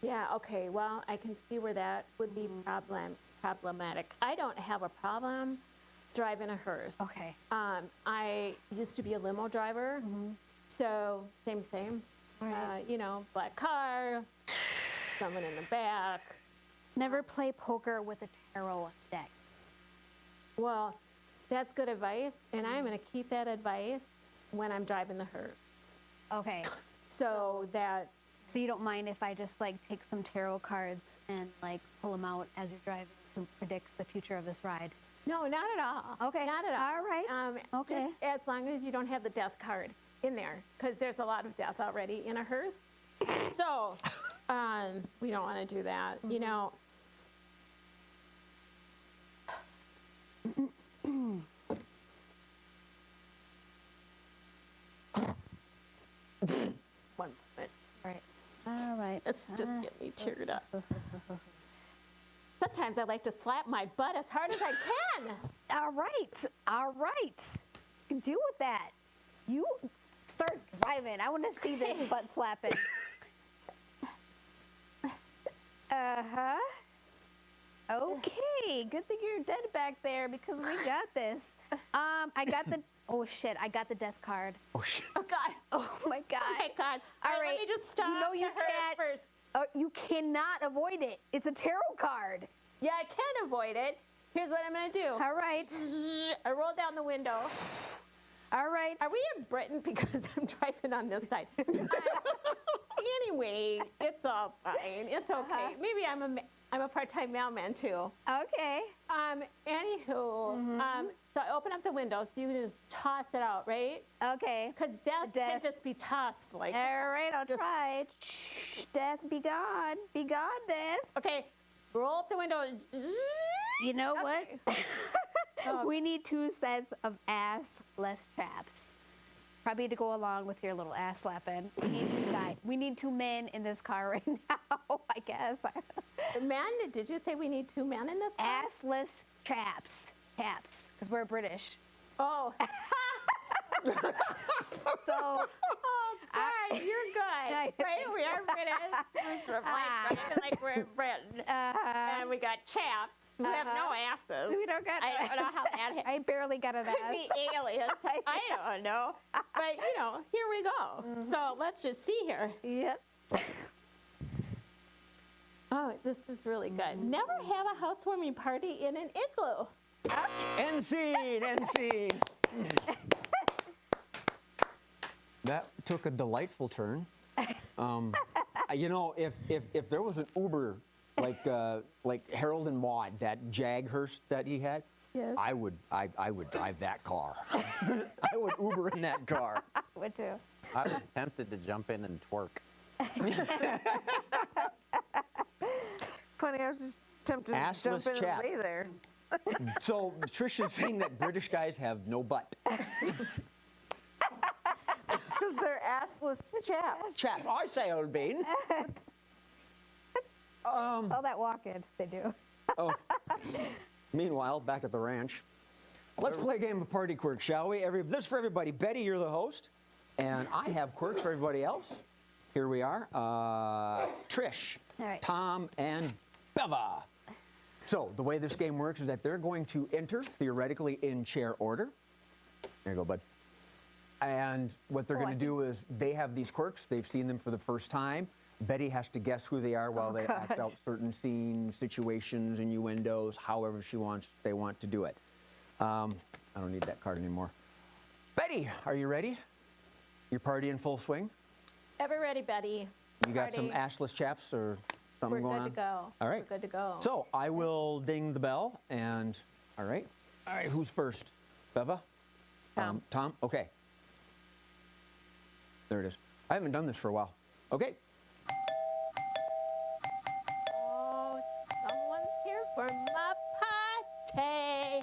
Yeah, okay, well, I can see where that would be problematic. I don't have a problem driving a hearse. Okay. I used to be a limo driver, so same. Right. Black car, someone in the back. Never play poker with a tarot deck. Well, that's good advice, and I'm going to keep that advice when I'm driving the hearse. Okay. So So you don't mind if I just take some tarot cards and pull them out as you're driving to predict the future of this ride? No, not at all. Okay. Not at all. All right. Okay. Just as long as you don't have the death card in there, because there's a lot of death already in a hearse. So we don't want to do that. One moment. All right. This is just getting me teared up. Sometimes I like to slap my butt as hard as I can. All right. All right. You can deal with that. You start driving. I want to see this butt slapping. Uh-huh. Okay. Good thing you're dead back there because we got this. I got the death card. Oh, shit. Oh, God. Oh, my God. Oh, my God. All right, let me just stop You know you the hearse can't. first. You cannot avoid it. It's a tarot card. Yeah, I can avoid it. Here's what I'm going to do. All right. I roll down the window. All right. Are we in Britain? Because I'm driving on this side. Anyway, it's all fine. It's okay. Maybe I'm a part-time mailman too. Okay. Anywho, so I open up the window so you can just toss it out, right? Okay. Because death can just be tossed like. All right, I'll try. Shh, death, be gone. Be gone, death. Okay, roll up the window. You know Okay. what? We need 2 sets of ass-less traps. Probably to go along with your little ass slapping. We need 2 men in this car right now, I guess. Men? Did you say we need 2 men in this car? Assless traps. Caps, because we're British. Oh. So, Oh, God, you're good. Right? We are British. We're like we're in Britain. And we got chaps who have no asses. we don't got. I don't know how that happened. I barely got an Could ass. be aliens. I don't know. But, here we go. So let's just see here. Yep. Oh, this is really good. Never have a housewarming party in an igloo. End scene, end scene. took a delightful turn. You know, if there was an Uber like Harold and Maude, that Jag hearse that he had, Yes. I would drive that car. I would Uber in that car. Would too. I was tempted to jump in and twerk. Funny, I was just tempted to jump Assless in chap. and lay there. So Trish is saying that British guys have no butt. Because they're assless chaps. Chaps, I say, old bean. All that walking, they do. Oh. Meanwhile, back at the ranch, let's play a game of party quirks, shall we? This is for everybody. Betty, you're the host, and I have quirks for everybody else. Here we are. Trish, All right. Tom, and Beva. So the way this game works is that they're going to enter, theoretically, in chair order. There you go, bud. And what they're going to do is they have these quirks. They've seen them for the first time. Betty has to guess who they are while they act out certain scenes, situations, innuendos, however they want to do it. I don't need that card anymore. Betty, are you ready? Your party in full swing? Ever ready, Betty? You got some Party. assless chaps or something We're going on? good to go. All right. We're good to go. So I will ding the bell and, all right. All right, who's first? Beva? Tom. Tom? Okay. There it is. I haven't done this for a while. Okay. Oh, someone's here for my party.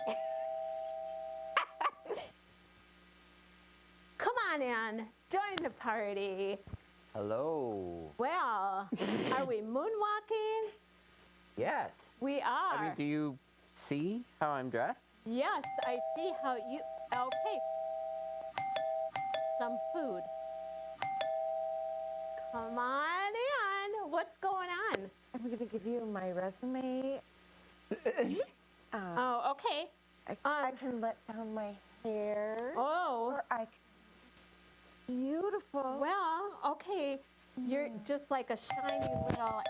Come on in. Join the party. Hello. Well, are we moonwalking? Yes. We are. I mean, do you see how I'm dressed? Yes, I see how you. Okay. Some food. Come on in. What's going on? I'm going to give you my resume. Oh, okay. I can let down my hair. Oh, Or I can. Beautiful. well, okay. You're just like a shiny little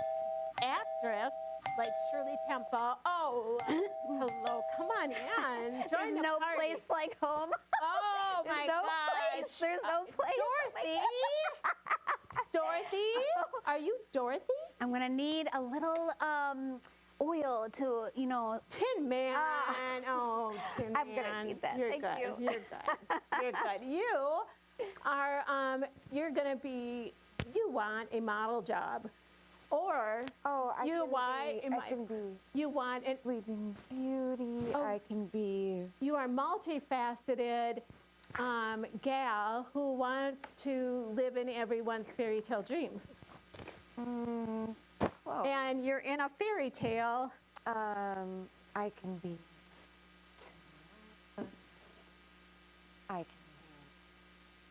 actress, like Shirley Temple. Oh, hello. Come on in. Join There's the no party. place like home. Oh There's my no gosh. place. There's no place. Dorothy. Dorothy, are you Dorothy? I'm gonna need a little oil to, Tin Man. Oh, Tin Man. I'm gonna need that. You're Thank good. you. You're good. You're good. You are. You're gonna be. You want a model job, or Oh, I you can want. be, I can be You want. An, Sleeping Beauty. Oh. I can be. you are multifaceted. Gal who wants to live in everyone's fairy tale dreams. Well, And you're in a fairy tale. I can be. I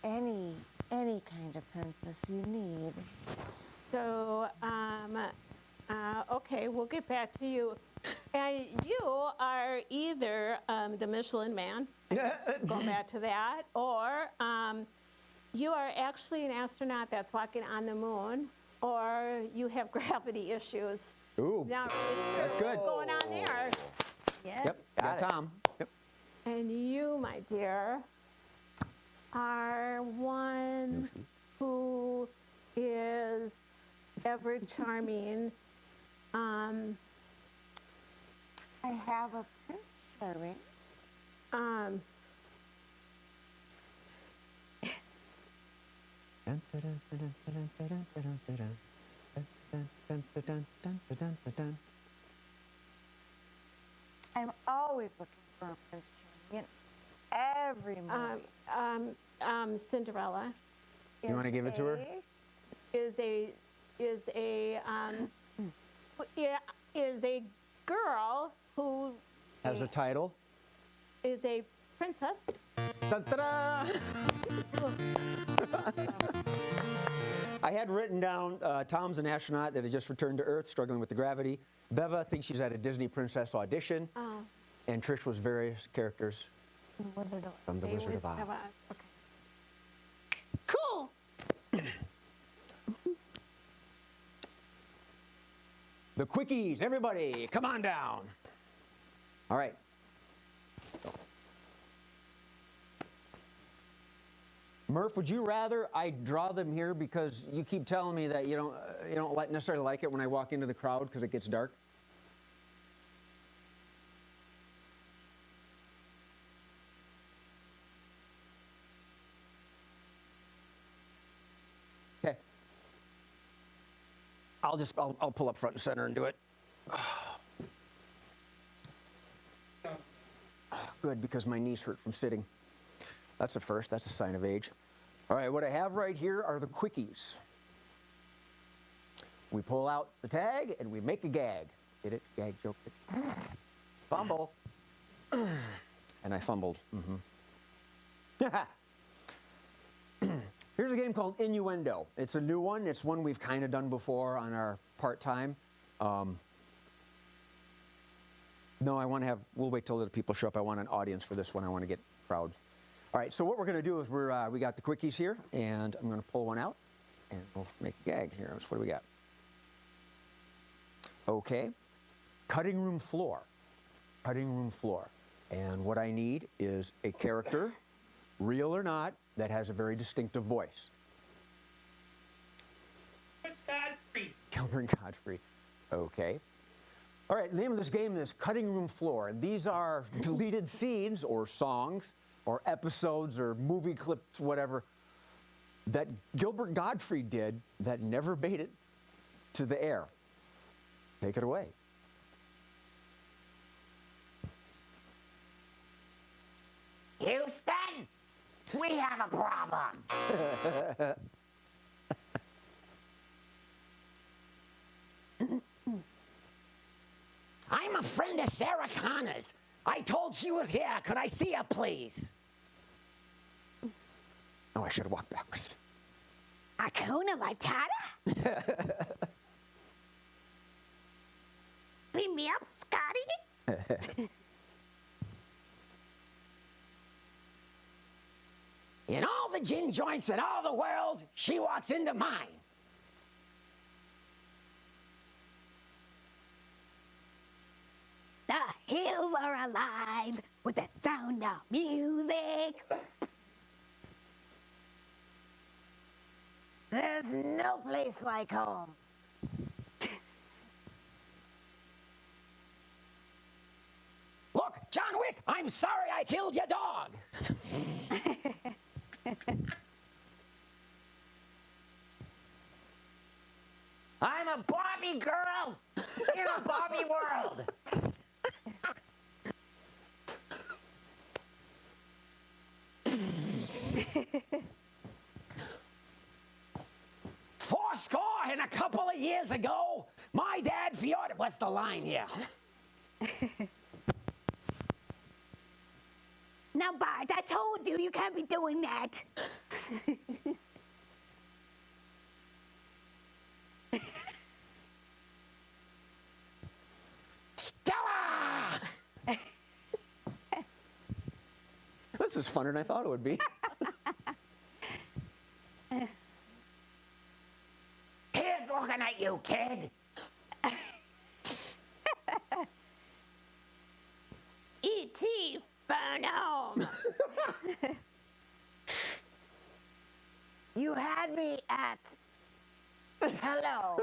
can be any kind of princess you need. So, okay, we'll get back to you. And you are either the Michelin Man, going back to that, or you are actually an astronaut that's walking on the moon, or you have gravity issues. Ooh, Not really sure That's good. what's going on there. yes. yep, got Got it. Tom. Yep. And you, my dear, are one who is ever charming. I have a Prince Charming. I'm always looking for a Prince Charming in every movie. Cinderella You want to give it to her? is a girl who Has a title. is a princess. Dun, ta-da! I had written down Tom's an astronaut that had just returned to Earth, struggling with the gravity. Beva thinks she's at a Disney princess audition. Oh. And Trish was various characters Wizard of Oz. from The Wizard of Oz. Okay. Cool! The quickies, everybody, come on down. All right. Murph, would you rather I draw them here because you keep telling me that you don't necessarily like it when I walk into the crowd because it gets dark? Okay. I'll pull up front and center and do it. Good, because my knees hurt from sitting. That's a first. That's a sign of age. All right, what I have right here are the quickies. We pull out the tag and we make a gag. Get it? Gag joke. Fumble. And I fumbled. Here's a game called Innuendo. It's a new one. It's one we've kind of done before on our part-time. No, we'll wait till the people show up. I want an audience for this one. I want to get crowd. All right, so what we're going to do is we got the quickies here, and I'm going to pull one out, and we'll make a gag here. So what do we got? Okay, cutting room floor. Cutting room floor. And what I need is a character, real or not, that has a very distinctive voice. Godfrey. Gilbert Godfrey. Okay. All right, the name of this game is Cutting Room Floor. These are deleted scenes or songs or episodes or movie clips, whatever, that Gilbert Godfrey did that never made it to the air. Take it away. Houston, we have a problem. I'm a friend of Sarah Connor's. I told she was here. Could I see her, please? Oh, I should have walked backwards. Hakuna Matata? Beam me up, Scotty. In all the gin joints in all the world, she walks into mine. The hills are alive with the sound of music. There's no place like home. Look, John Wick, I'm sorry I killed your dog. I'm a Barbie girl in a Barbie world. Fourscore and a couple of years ago, my dad Fjord. What's the line here? Now, Bart, I told you can't be doing that. Stella! This is funner than I thought it would be. Here's looking at you, kid. E.T. phone home. You had me at hello.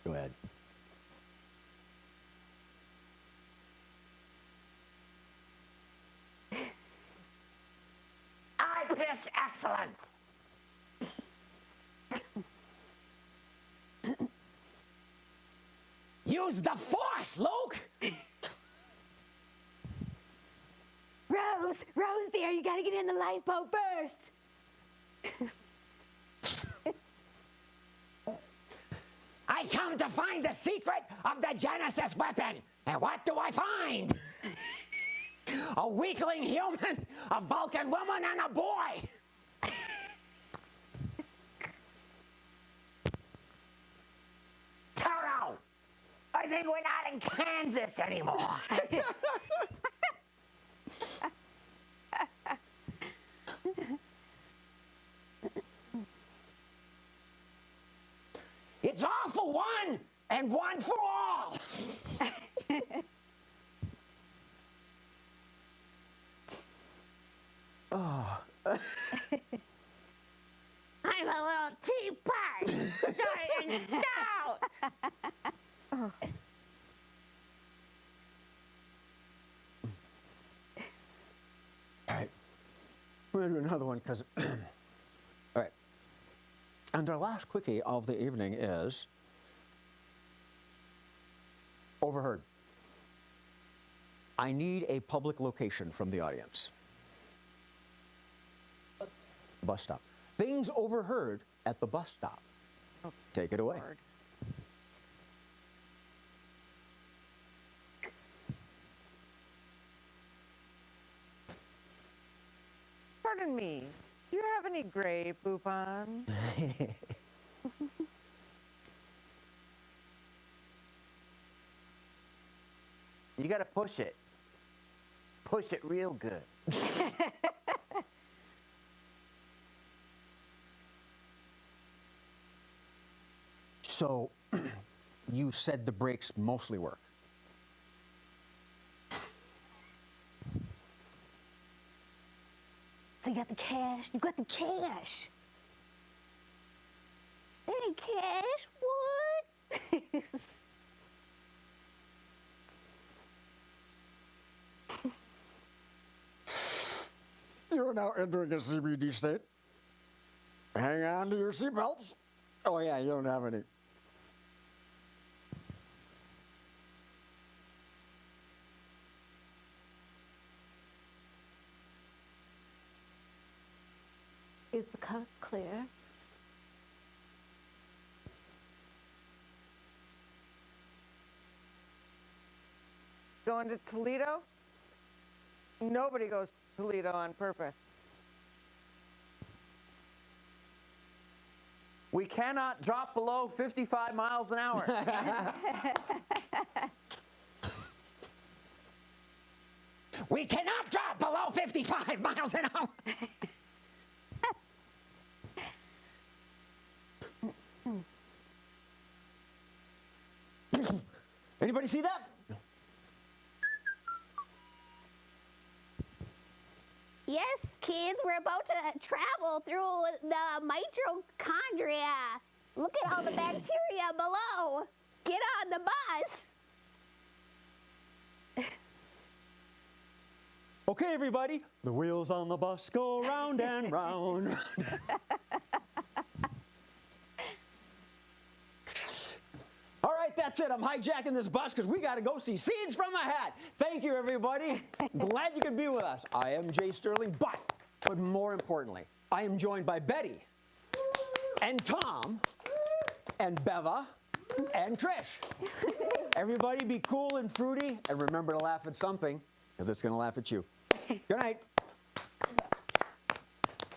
Go ahead. I piss excellence. Use the force, Luke. Rose dear, you gotta get in the lifeboat first. I come to find the secret of the Genesis weapon. And what do I find? A weakling human, a Vulcan woman, and a boy. Toto, I think we're not in Kansas anymore. It's all for one and one for all. I'm a little teapot, short and stout. All right. We're going to do another one because. All right. And our last quickie of the evening is overheard. I need a public location from the audience. Bus stop. Things overheard at the bus stop. Oh, Take it away. Lord. Pardon me. Do you have any gray poop on? You got to push it. Push it real good. So, you said the brakes mostly work. So you got the cash. You got the cash. Hey, cash. What? You're now entering a CBD state. Hang on to your seatbelts. Oh yeah, you don't have any. Is the coast clear? Going to Toledo? Nobody goes to Toledo on purpose. We cannot drop below 55 miles an hour. We cannot drop below 55 miles an hour. Anybody see that? Yes, kids, we're about to travel through the mitochondria. Look at all the bacteria below. Get on the bus. Okay, everybody, the wheels on the bus go round and round. All right, that's it. I'm hijacking this bus because we got to go see Seeds from a Hat. Thank you, everybody. Glad you could be with us. I am Jay Sterling, but more importantly, I am joined by Betty and Tom and Beva and Trish. Everybody be cool and fruity and remember to laugh at something because it's going to laugh at you. Good night.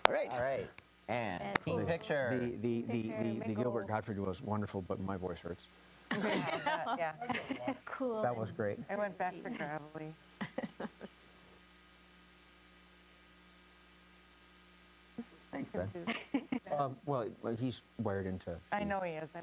All right. All right. And team picture. The Gilbert Gottfried was wonderful, but my voice hurts. Yeah, Cool. That was great. I went back to gravelly. Thanks, Good Ben. too. Well, he's wired into. I know he is.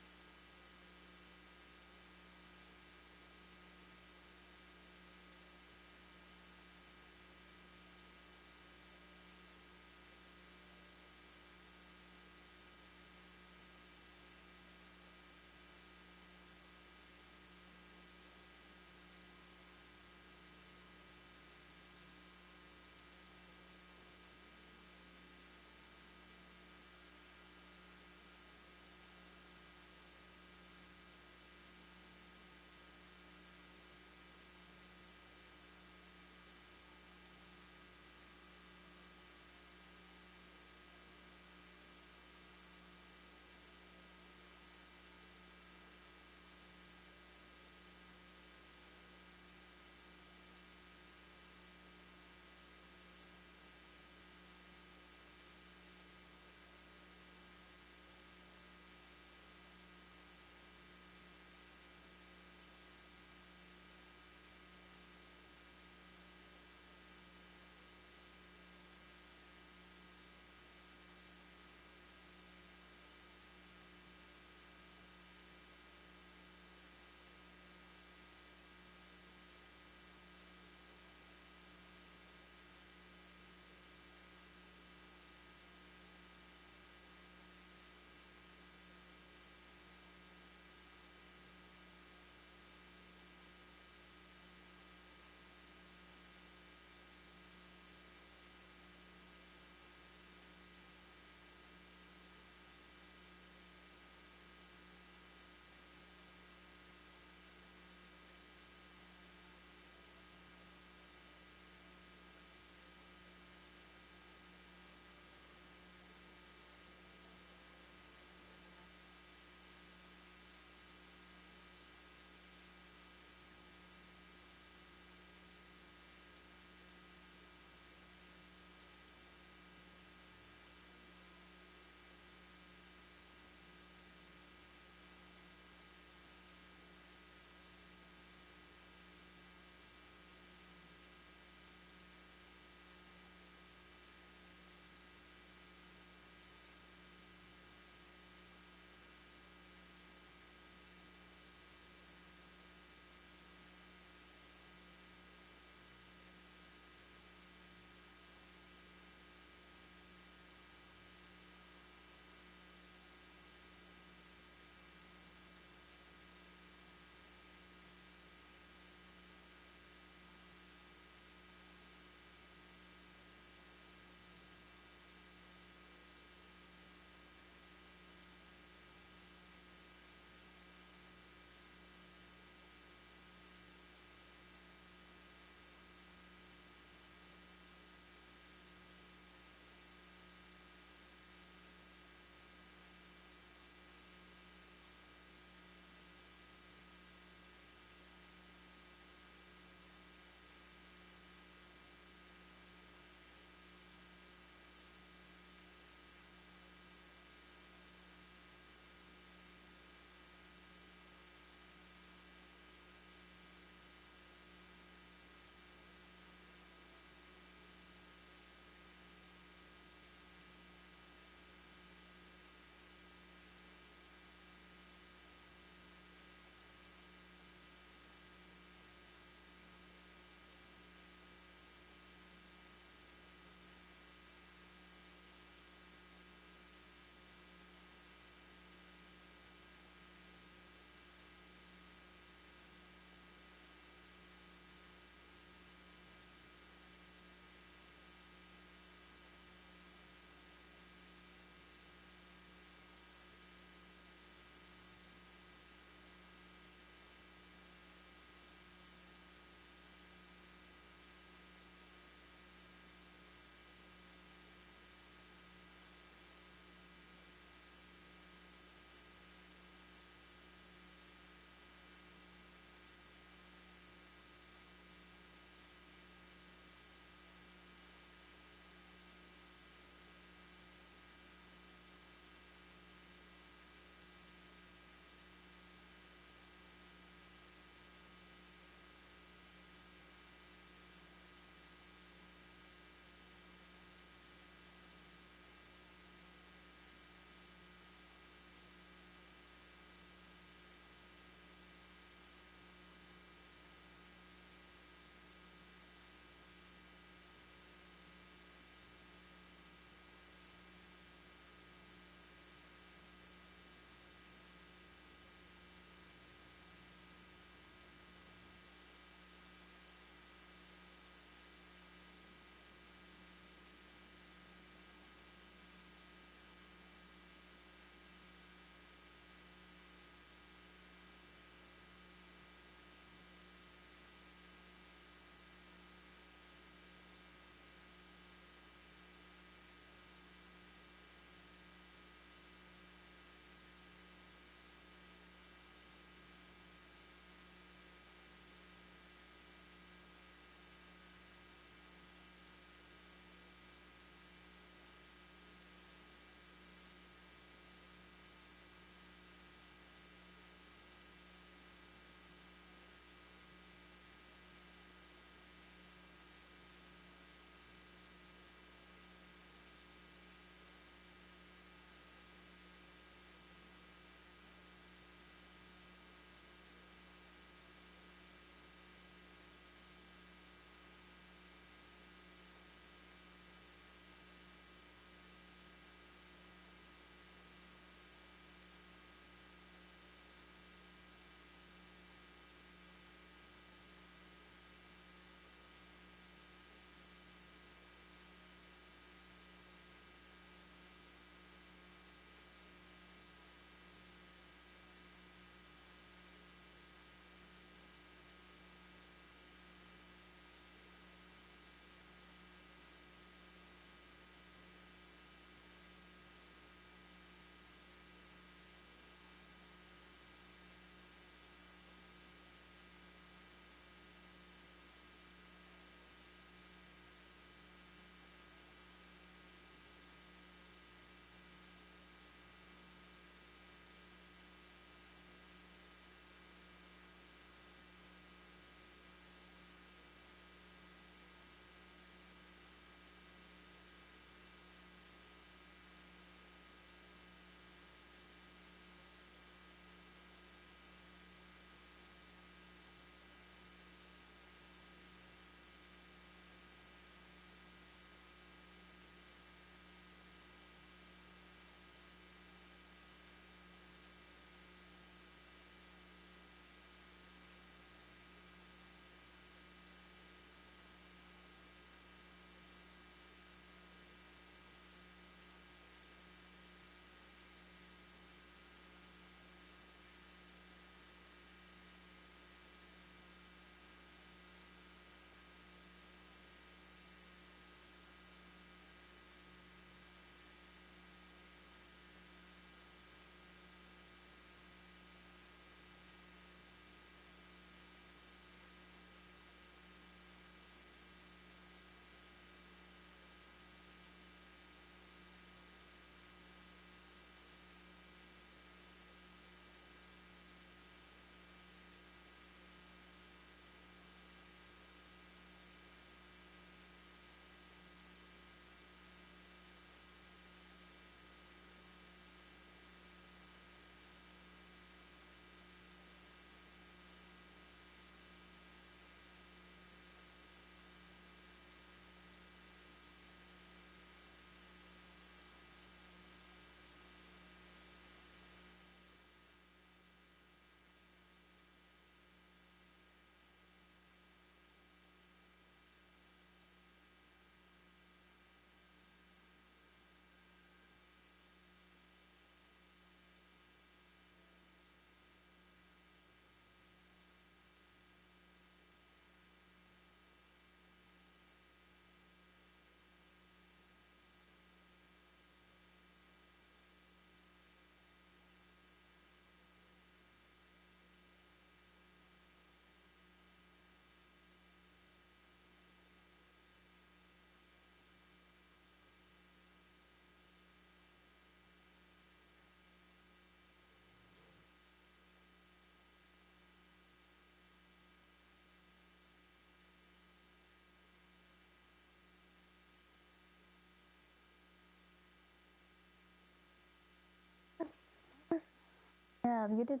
Yeah, you did.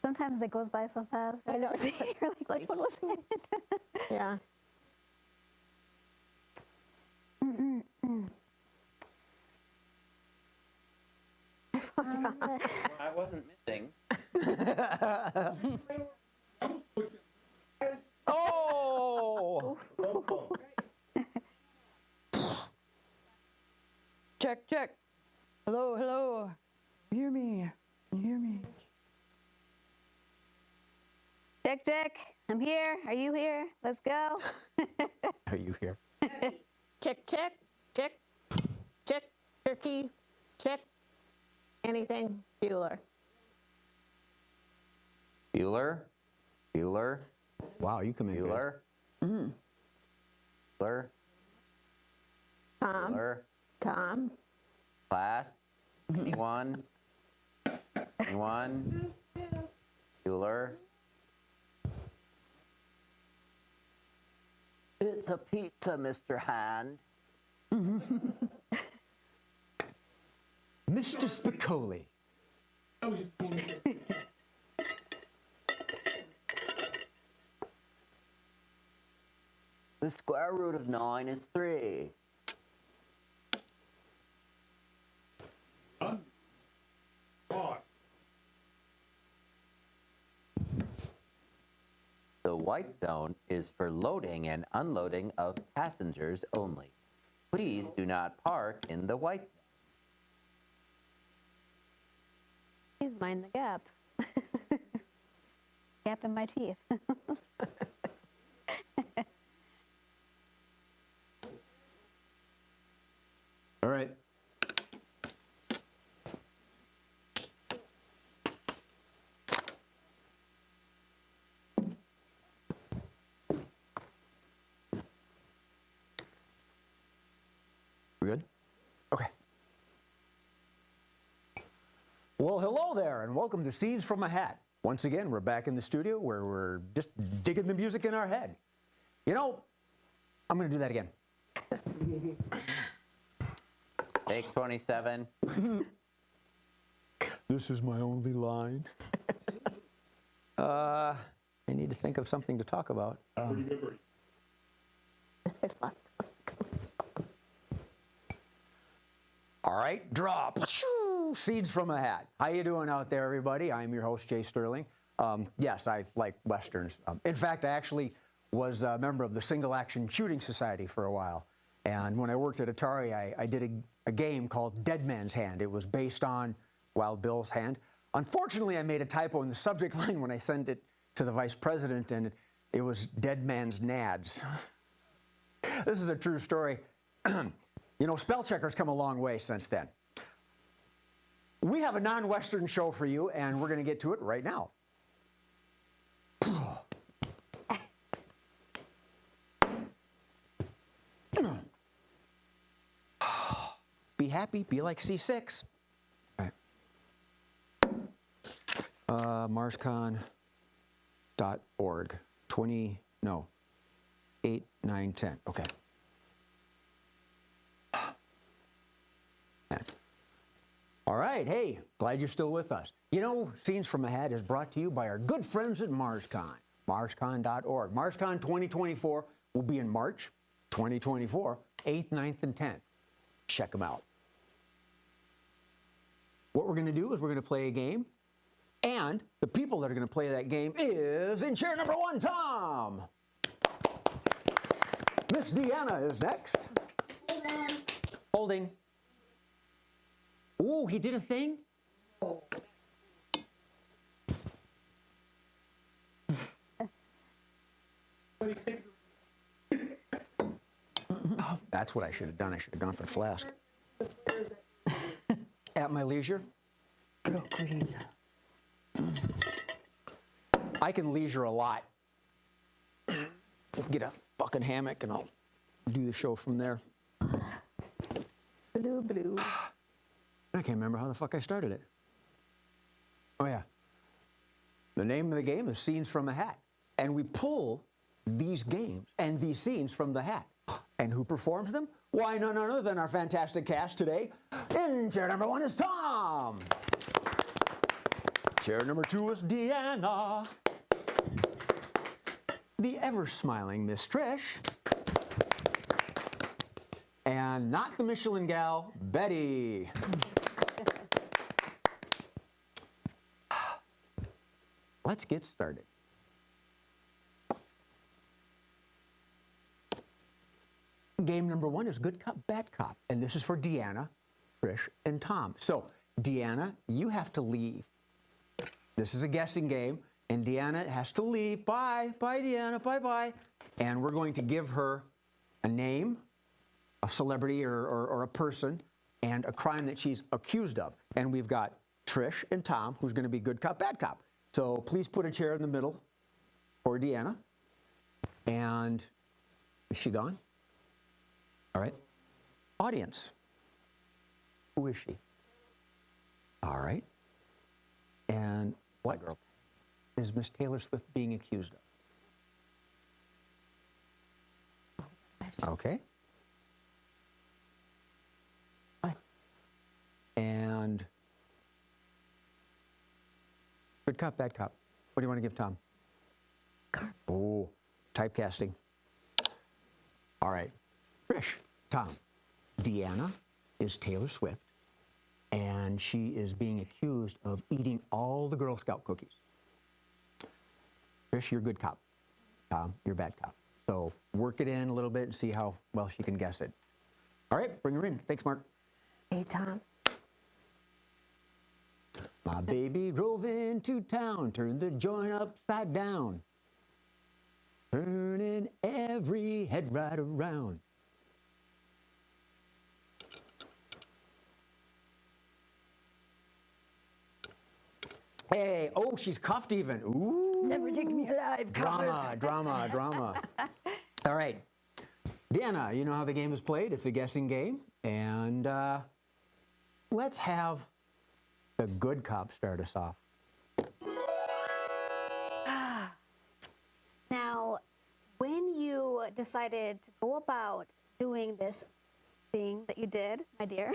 Sometimes it goes by so fast. I know. You're like, which one was it? Yeah. I wasn't missing. Oh! Check, check. Hello, hello. You hear me? You hear me? Check, check. I'm here. Are you here? Let's go. Are you here? Check, check, check, check, turkey, check, anything, Bueller. Bueller? Bueller? Wow, you come in good. Bueller? Bueller? Tom, Bueller? Tom, Class? Anyone? Anyone? Bueller? It's a pizza, Mr. Hand. Mr. Spicoli. The square root of 9 is 3. The white zone is for loading and unloading of passengers only. Please do not park in the white zone. Please mind the gap. Gap in my teeth. All right. We good? Okay. Well, hello there, and welcome to Scenes from a Hat. Once again, we're back in the studio where we're just digging the music in our head. You know, I'm going to do that again. Take 27. This is my only line. I need to think of something to talk about. All right, drop. Seeds from a hat. How you doing out there, everybody? I'm your host, Jay Sterling. Yes, I like Westerns. In fact, I actually was a member of the Single Action Shooting Society for a while. And when I worked at Atari, I did a game called Dead Man's Hand. It was based on Wild Bill's hand. Unfortunately, I made a typo in the subject line when I sent it to the vice president, and it was Dead Man's Nads. This is a true story. You know, spell checker's come a long way since then. We have a non-Western show for you, and we're going to get to it right now. Be happy, be like C6. All right. MarsCon.org. 8, 9, 10. Okay. All right, hey, glad you're still with us. You know, Scenes from a Hat is brought to you by our good friends at MarsCon, marscon.org. MarsCon 2024 will be in March 2024, 8th, 9th, and 10th. Check them out. What we're going to do is we're going to play a game, and the people that are going to play that game is in chair number 1, Tom. Miss Deanna is next. Holding. Ooh, he did a thing? Oh, that's what I should have done. I should have gone for the flask. At my leisure. I can leisure a lot. Get a fucking hammock and I'll do the show from there. blue, blue. I can't remember how the fuck I started it. Oh, yeah. The name of the game is Scenes from a Hat. And we pull these games and these scenes from the hat. And who performs them? Why, none other than our fantastic cast today. In chair number 1 is Tom. Chair number 2 is Deanna. The ever-smiling Miss Trish. And not the Michelin gal, Betty. Let's get started. Game number 1 is Good Cop, Bad Cop. And this is for Deanna, Trish, and Tom. So, Deanna, you have to leave. This is a guessing game, and Deanna has to leave. Bye. Bye, Deanna. Bye-bye. And we're going to give her a name, a celebrity or a person, and a crime that she's accused of. And we've got Trish and Tom, who's going to be Good Cop, Bad Cop. So please put a chair in the middle for Deanna. And is she gone? All right. Audience. Who is she? All right. And what is Miss Taylor Swift being accused of? Okay. And Good Cop, Bad Cop. What do you want to give Tom? Oh, typecasting. All right. Trish, Tom, Deanna is Taylor Swift, and she is being accused of eating all the Girl Scout cookies. Trish, you're Good Cop. Tom, you're Bad Cop. So work it in a little bit and see how well she can guess it. All right, bring her in. Thanks, Mark. Hey, Tom. My baby drove into town, turned the joint upside down, turning every head right around. Hey, oh, she's cuffed even. Ooh. Never take me alive, Drama, drama, drama. All right. Deanna, you know how the game is played. It's a guessing game. And let's have the Good Cop start us off. Now, when you decided to go about doing this thing that you did, my dear,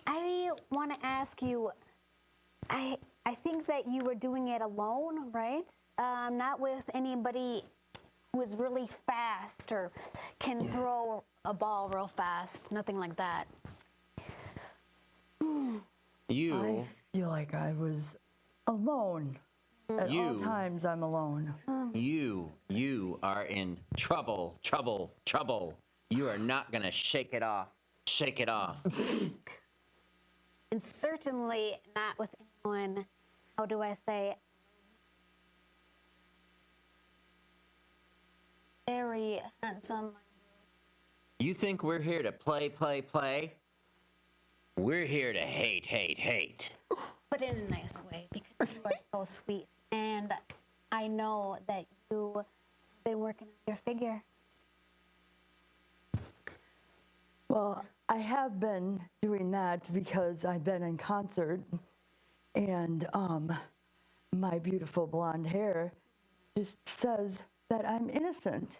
I want to ask you, I think that you were doing it alone, right? Not with anybody who is really fast or can throw a ball real fast, nothing like that. You, I feel like I was alone. At all times, I'm alone. you are in trouble, trouble, trouble. You are not gonna shake it off. Shake it off. And certainly not with anyone, how do I say, very handsome. You think we're here to play, play, play? We're here to hate, hate, hate. But in a nice way, because you are so sweet. And I know that you've been working on your figure. Well, I have been doing that because I've been in concert, and my beautiful blonde hair just says that I'm innocent.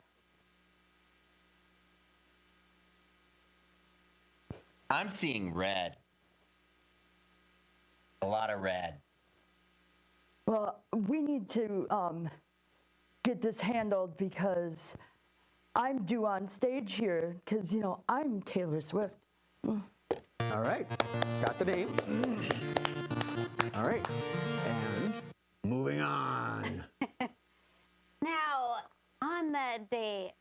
I'm seeing red. A lot of red. Well, we need to get this handled because I'm due on stage here because, you know, I'm Taylor Swift. All right, got the name. All right, and moving on. Now, on that day,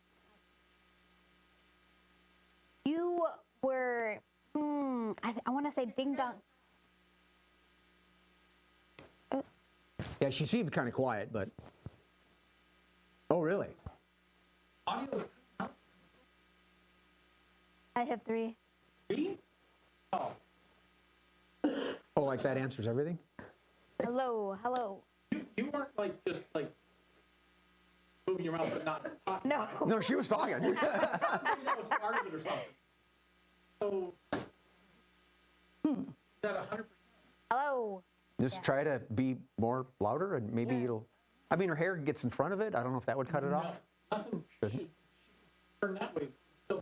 you were, I want to say ding dong. Yeah, she seemed kind of quiet, but. Oh, really? Audio is I have 3. free? Oh, Oh, like that answers everything? Hello, hello. you weren't like just like moving your mouth but not talking. No. No, she was talking. Maybe that was part of it or something. So, is that 100%? Hello. Just try to be more louder and maybe it'll. I mean, her hair gets in front of it. I don't know if that would cut it off. Nothing should turn that way. Still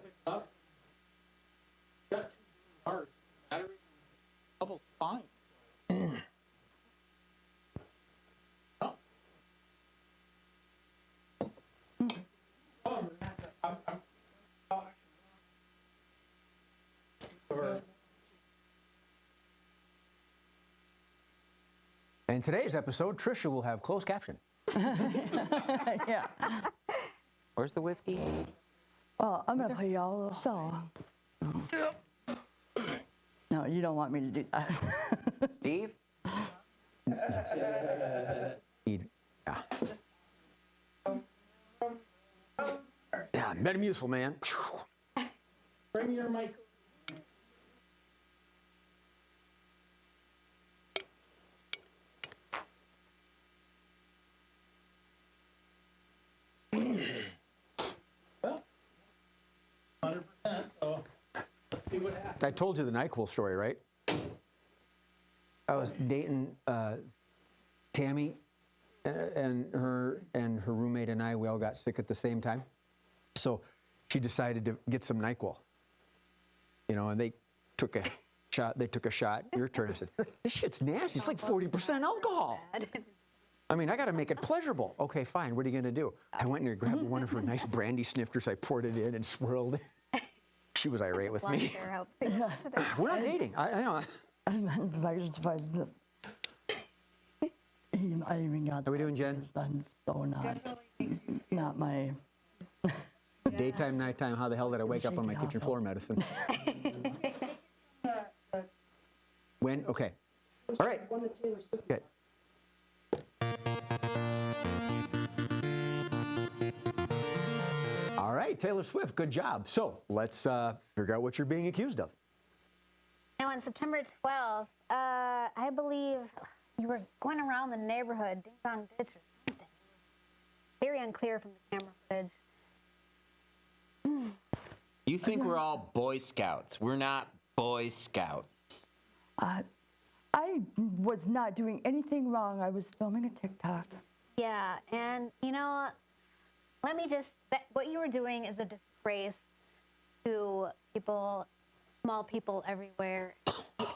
Or In today's episode, Trisha will have closed caption. Yeah. Where's the whiskey? Well, I'm gonna play y'all a little song. No, you don't want me to do that. Steve? Yeah. Yeah, Metamucil, man. bring your mic. Well, 100%. So let's see what happens. I told you the NyQuil story, right? I was dating Tammy, and her roommate and I, we all got sick at the same time. So she decided to get some NyQuil. You know, and they took a shot. Your turn. I said, this shit's nasty. It's like 40% alcohol. I mean, I got to make it pleasurable. Okay, fine. What are you going to do? I went and grabbed one of her nice brandy snifters. I poured it in and swirled it. She was irate with me. We're not dating. I know. I'm actually surprised that I even got. How we doing, Jen? I'm so not my. Daytime, nighttime, how the hell did I wake up on my kitchen floor medicine? When? Okay. All right. Okay. All right, Taylor Swift, good job. So let's figure out what you're being accused of. Now, on September 12th, I believe you were going around the neighborhood, Ding Dong Ditch or something. Very unclear from the camera footage. You think we're all Boy Scouts. We're not Boy Scouts. I was not doing anything wrong. I was filming a TikTok. Yeah, and you know, let me just, what you were doing is a disgrace to people, small people everywhere,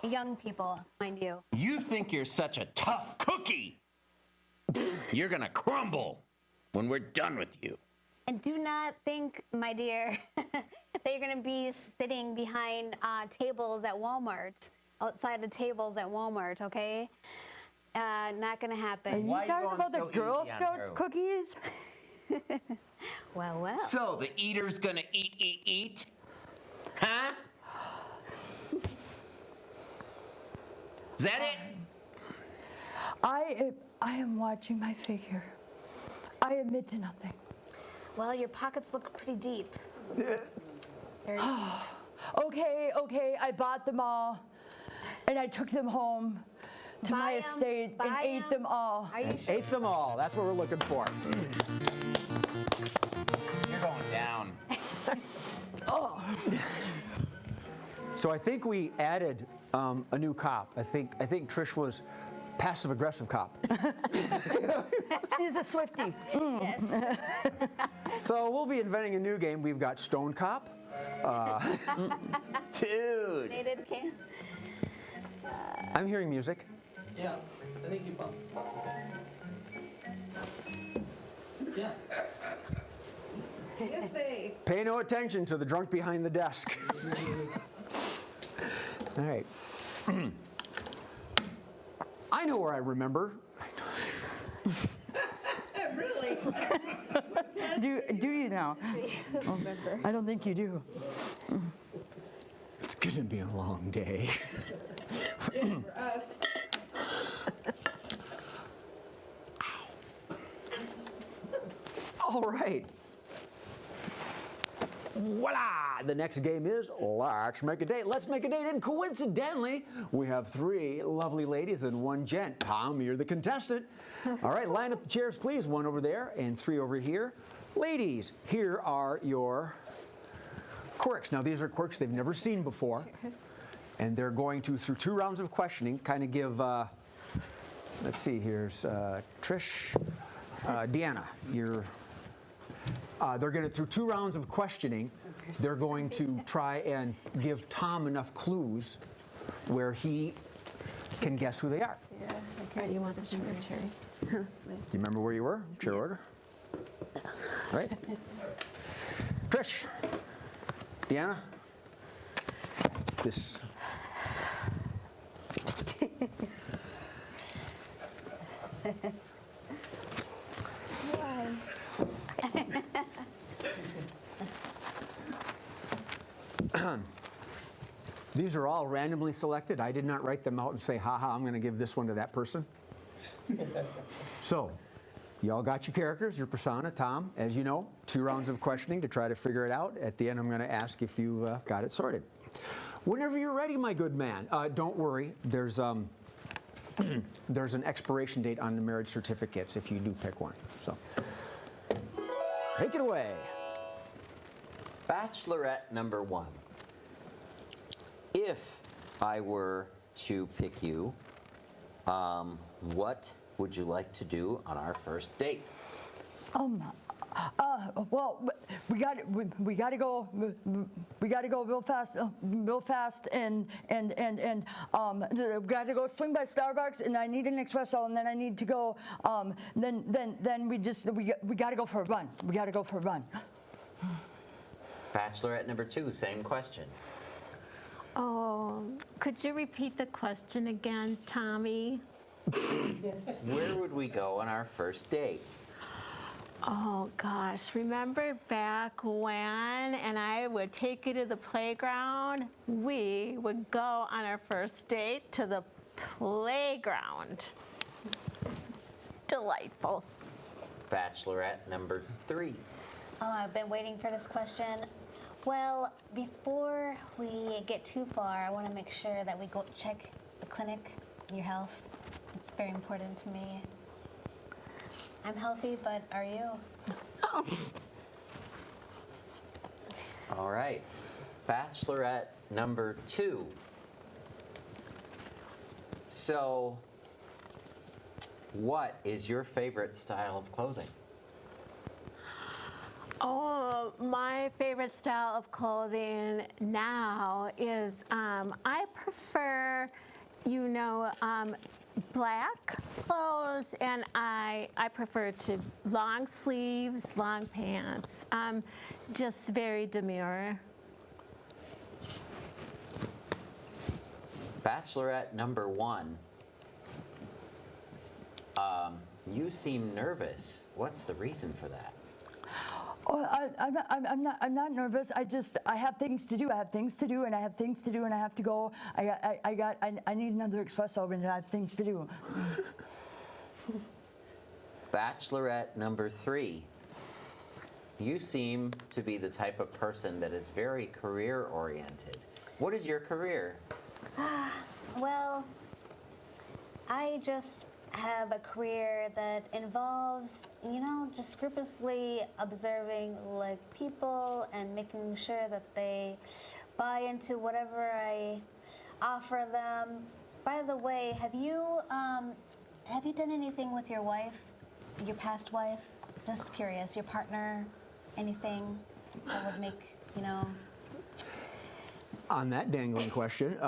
young people, mind you. You think you're such a tough cookie. You're gonna crumble when we're done with you. And do not think, my dear, that you're going to be sitting behind tables at Walmart, outside of tables at Walmart, okay? Not going to Are happen. you talking about the Girl Scout cookies? Well. So the eater's gonna eat? Huh? Is that it? I am watching my figure. I admit to nothing. Well, your pockets look pretty deep. Very deep. Okay, I bought them all, and I took them home to my estate and ate them all. Are you sure? Ate them all. That's what we're looking for. You're going down. So I think we added a new cop. I think Trish was passive-aggressive cop. She's a Swiftie. Yes. So we'll be inventing a new game. We've got Stone Cop. Dude. Donated can. I'm hearing music. Yeah, I think you bumped. Yeah. Pay no attention to the drunk behind the desk. All right. I know where I remember. Really? Do you now? I don't think you do. It's gonna be a long day. For us. All right. Voila! The next game is Let's Make a Date. Let's make a date, and coincidentally, we have 3 lovely ladies and 1 gent. Tom, you're the contestant. All right, line up the chairs, please. 1 over there and 3 over here. Ladies, here are your quirks. Now, these are quirks they've never seen before, and they're going to, through 2 rounds of questioning, kind of give, let's see, here's Trish, Deanna, you're... they're going to, through 2 rounds of questioning, they're going to try and give Tom enough clues where he can guess who they are. Yeah. Okay, you want the chair chairs? You remember where you were? Chair order? Right? Trish? Deanna? this. These are all randomly selected. I did not write them out and say, haha, I'm going to give this one to that person. So, y'all got your characters, your persona. Tom, as you know, 2 rounds of questioning to try to figure it out. At the end, I'm going to ask if you got it sorted. Whenever you're ready, my good man, don't worry. There's an expiration date on the marriage certificates if you do pick one. So, take it away. Bachelorette number 1. If I were to pick you, what would you like to do on our first date? Well, we got to go real fast, and we got to go swing by Starbucks, and I need an espresso, and then I need to go. Then we got to go for a run. We got to go for a run. Bachelorette number 2, same question. Oh, could you repeat the question again, Tommy? Where would we go on our first date? Oh gosh, remember back when, and I would take you to the playground? We would go on our first date to the playground. Delightful. Bachelorette number 3. Oh, I've been waiting for this question. Well, before we get too far, I want to make sure that we go check the clinic, your health. It's very important to me. I'm healthy, but are you? All right. Bachelorette number 2. So, what is your favorite style of clothing? Oh, my favorite style of clothing now is I prefer, black clothes, and I prefer to long sleeves, long pants. Just very demure. Bachelorette number 1. You seem nervous. What's the reason for that? Oh, I'm not nervous. I have things to do. I have things to do, and I have things to do, and I have to go. I need another espresso, and I have things to do. Bachelorette number 3. You seem to be the type of person that is very career-oriented. What is your career? Well, I just have a career that involves, just scrupulously observing people and making sure that they buy into whatever I offer them. By the way, have you done anything with your wife, your past wife? Just curious, your partner, anything that would make, On that dangling question,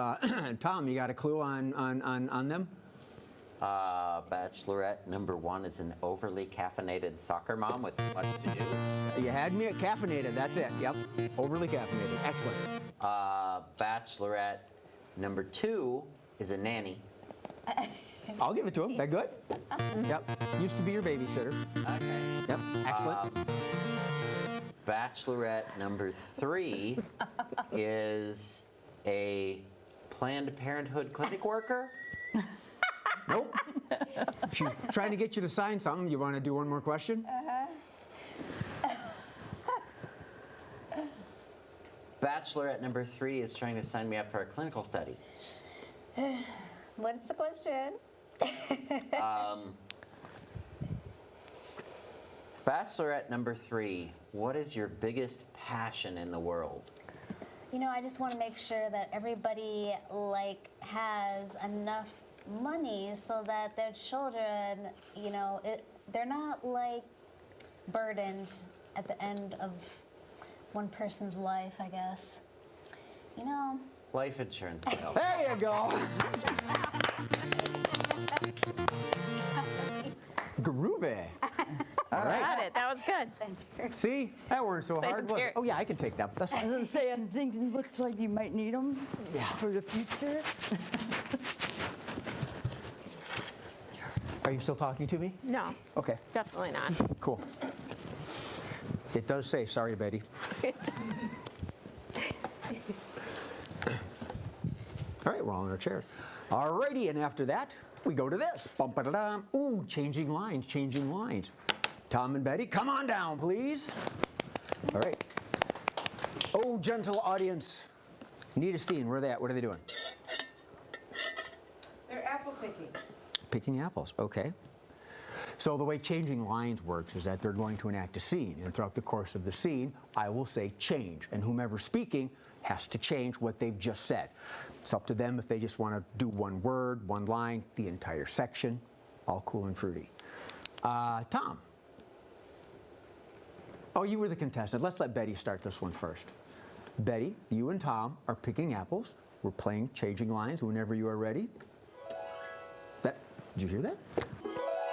Tom, you got a clue on them? Bachelorette number 1 is an overly caffeinated soccer mom with much to do. You had me at caffeinated. That's it. Yep. Overly caffeinated. Excellent. Bachelorette number 2 is a nanny. I'll give it to him. That good? Yep. Used to be your babysitter. Okay. Yep. Excellent. Bachelorette number 3 is a Planned Parenthood clinic worker. Nope. She's trying to get you to sign something. You want to do one more question? Bachelorette number 3 is trying to sign me up for a clinical study. What's the question? Bachelorette number 3, what is your biggest passion in the world? I just want to make sure that everybody has enough money so that their children, they're not burdened at the end of one person's life, I guess. Life insurance. There you go. Groovy. All right. Got it. That was good. See, that weren't so hard, was you. it? Oh yeah, I can take that. That's I fine. was gonna say, I'm thinking, looks like you might need them for the future. Are you still talking to me? No, Okay, definitely not. cool. It does say, sorry, Betty. All right, we're all in our chairs. All righty, and after that, we go to this. Bum-ba-da-dum. Ooh, changing lines, changing lines. Tom and Betty, come on down, please. All right. Oh, gentle audience. Need a scene. Where are they at? What are they doing? They're apple picking. Picking apples, okay. So the way changing lines works is that they're going to enact a scene, and throughout the course of the scene, I will say change, and whomever's speaking has to change what they've just said. It's up to them if they just want to do one word, one line, the entire section, all cool and fruity. Tom. Oh, you were the contestant. Let's let Betty start this one first. Betty, you and Tom are picking apples. We're playing changing lines whenever you are ready. Did you hear that?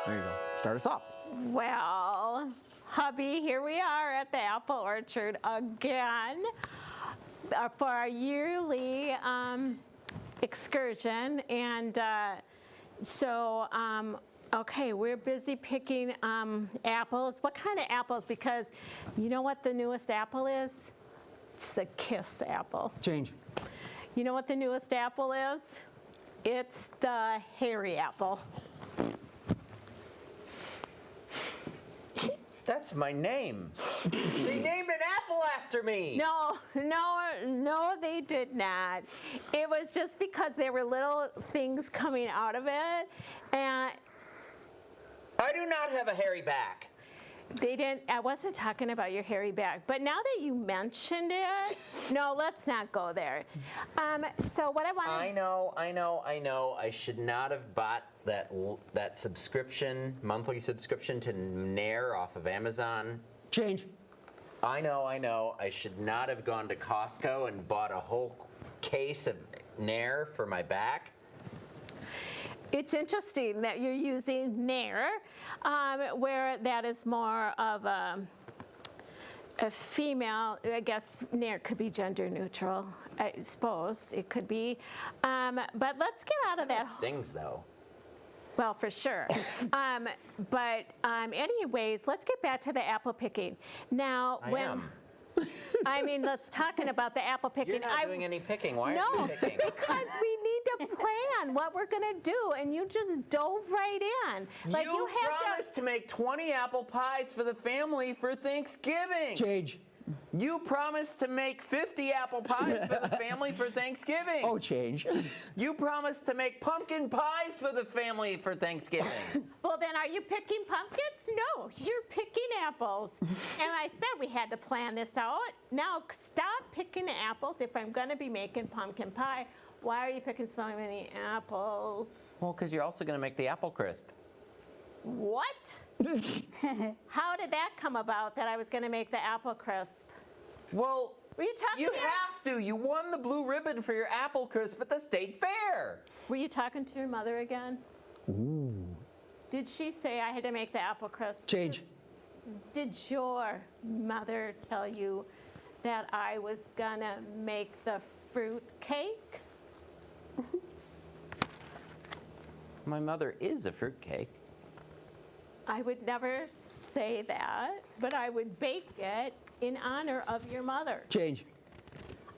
There you go. Start us off. Well, hubby, here we are at the apple orchard again for our yearly excursion. And okay, we're busy picking apples. What kind of apples? Because you know what the newest apple is? It's the Kiss apple. Change. You know what the newest apple is? It's the hairy apple. That's my name. They named an apple after me. No, they did not. It was just because there were little things coming out of it, and I do not have a hairy back. they didn't. I wasn't talking about your hairy back, but now that you mentioned it, no, let's not go there. So what I want. I know. I should not have bought that subscription, monthly subscription to Nair off of Amazon. Change. I know. I should not have gone to Costco and bought a whole case of Nair for my back. It's interesting that you're using Nair, where that is more of a female. I guess Nair could be gender neutral. I suppose it could be. But let's get out of that. It stings though. Well, for sure. Anyways, let's get back to the apple picking. Now, I mean, let's talking about the apple picking. You're not doing any picking. Why aren't you picking? Because we need to plan what we're going to do, and you just dove right in. Like you promised to make 20 apple pies for the family for Thanksgiving. Change. You promised to make 50 apple pies for the family for Thanksgiving. Oh, change. You promised to make pumpkin pies for the family for Thanksgiving. Well, then are you picking pumpkins? No, you're picking apples. And I said we had to plan this out. Now stop picking apples if I'm going to be making pumpkin pie. Why are you picking so many apples? Well, because you're also going to make the apple crisp. What? How did that come about that I was going to make the apple crisp? Well, Were you talking you to have to. You won the blue ribbon for your apple crisp at the state fair. Were you talking to your mother again? Ooh. Did she say I had to make the apple crisp? Change. Did your mother tell you that I was gonna make the fruit cake? My mother is a fruitcake. I would never say that, but I would bake it in honor of your mother. Change.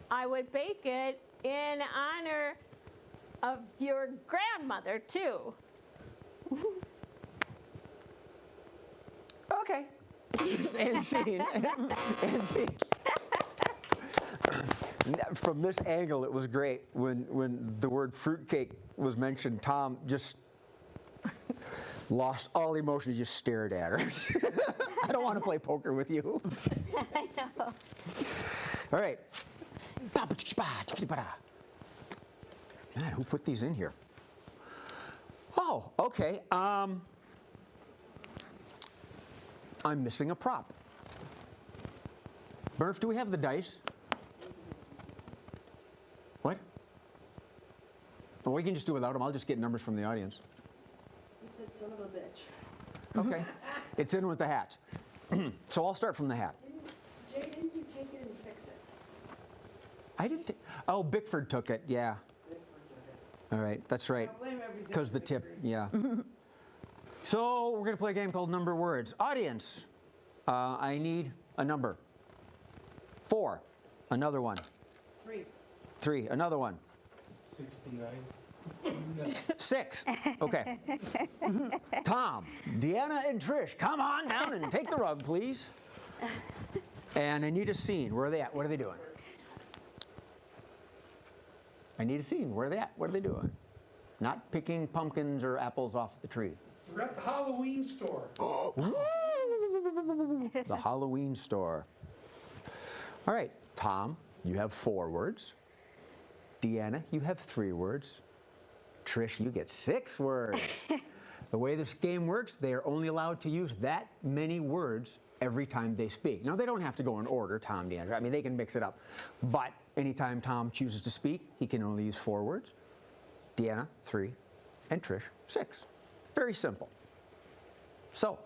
I would bake it in honor of your grandmother, too. Okay. And scene. And scene. From this angle, it was great. When the word fruitcake was mentioned, Tom just lost all emotion. He just stared at her. I don't want to play poker with you. I know. All right. Man, who put these in here? Oh, okay. I'm missing a prop. Murph, do we have the dice? What? Well, we can just do without them. I'll just get numbers from the audience. He said, son of a bitch. Okay. It's in with the hat. So I'll start from the hat. Jay, didn't you take it and fix it? I didn't. Oh, Bickford took it. Yeah. All right. That's right. Because the tip. Yeah. So we're gonna play a game called Number Words. Audience, I need a number. 4. Another one. 3. 3. Another one. 69. 6. Okay. Tom, Deanna, and Trish, come on down and take the rug, please. And I need a scene. Where are they at? What are they doing? I need a scene. Where are they at? What are they doing? Not picking pumpkins or apples off the tree. We're at the Halloween store. The Halloween store. All right, Tom, you have 4 words. Deanna, you have 3 words. Trish, you get 6 words. The way this game works, they are only allowed to use that many words every time they speak. Now, they don't have to go in order, Tom, Deanna. I mean, they can mix it up. But anytime Tom chooses to speak, he can only use 4 words. Deanna, 3, and Trish, 6. Very simple. So,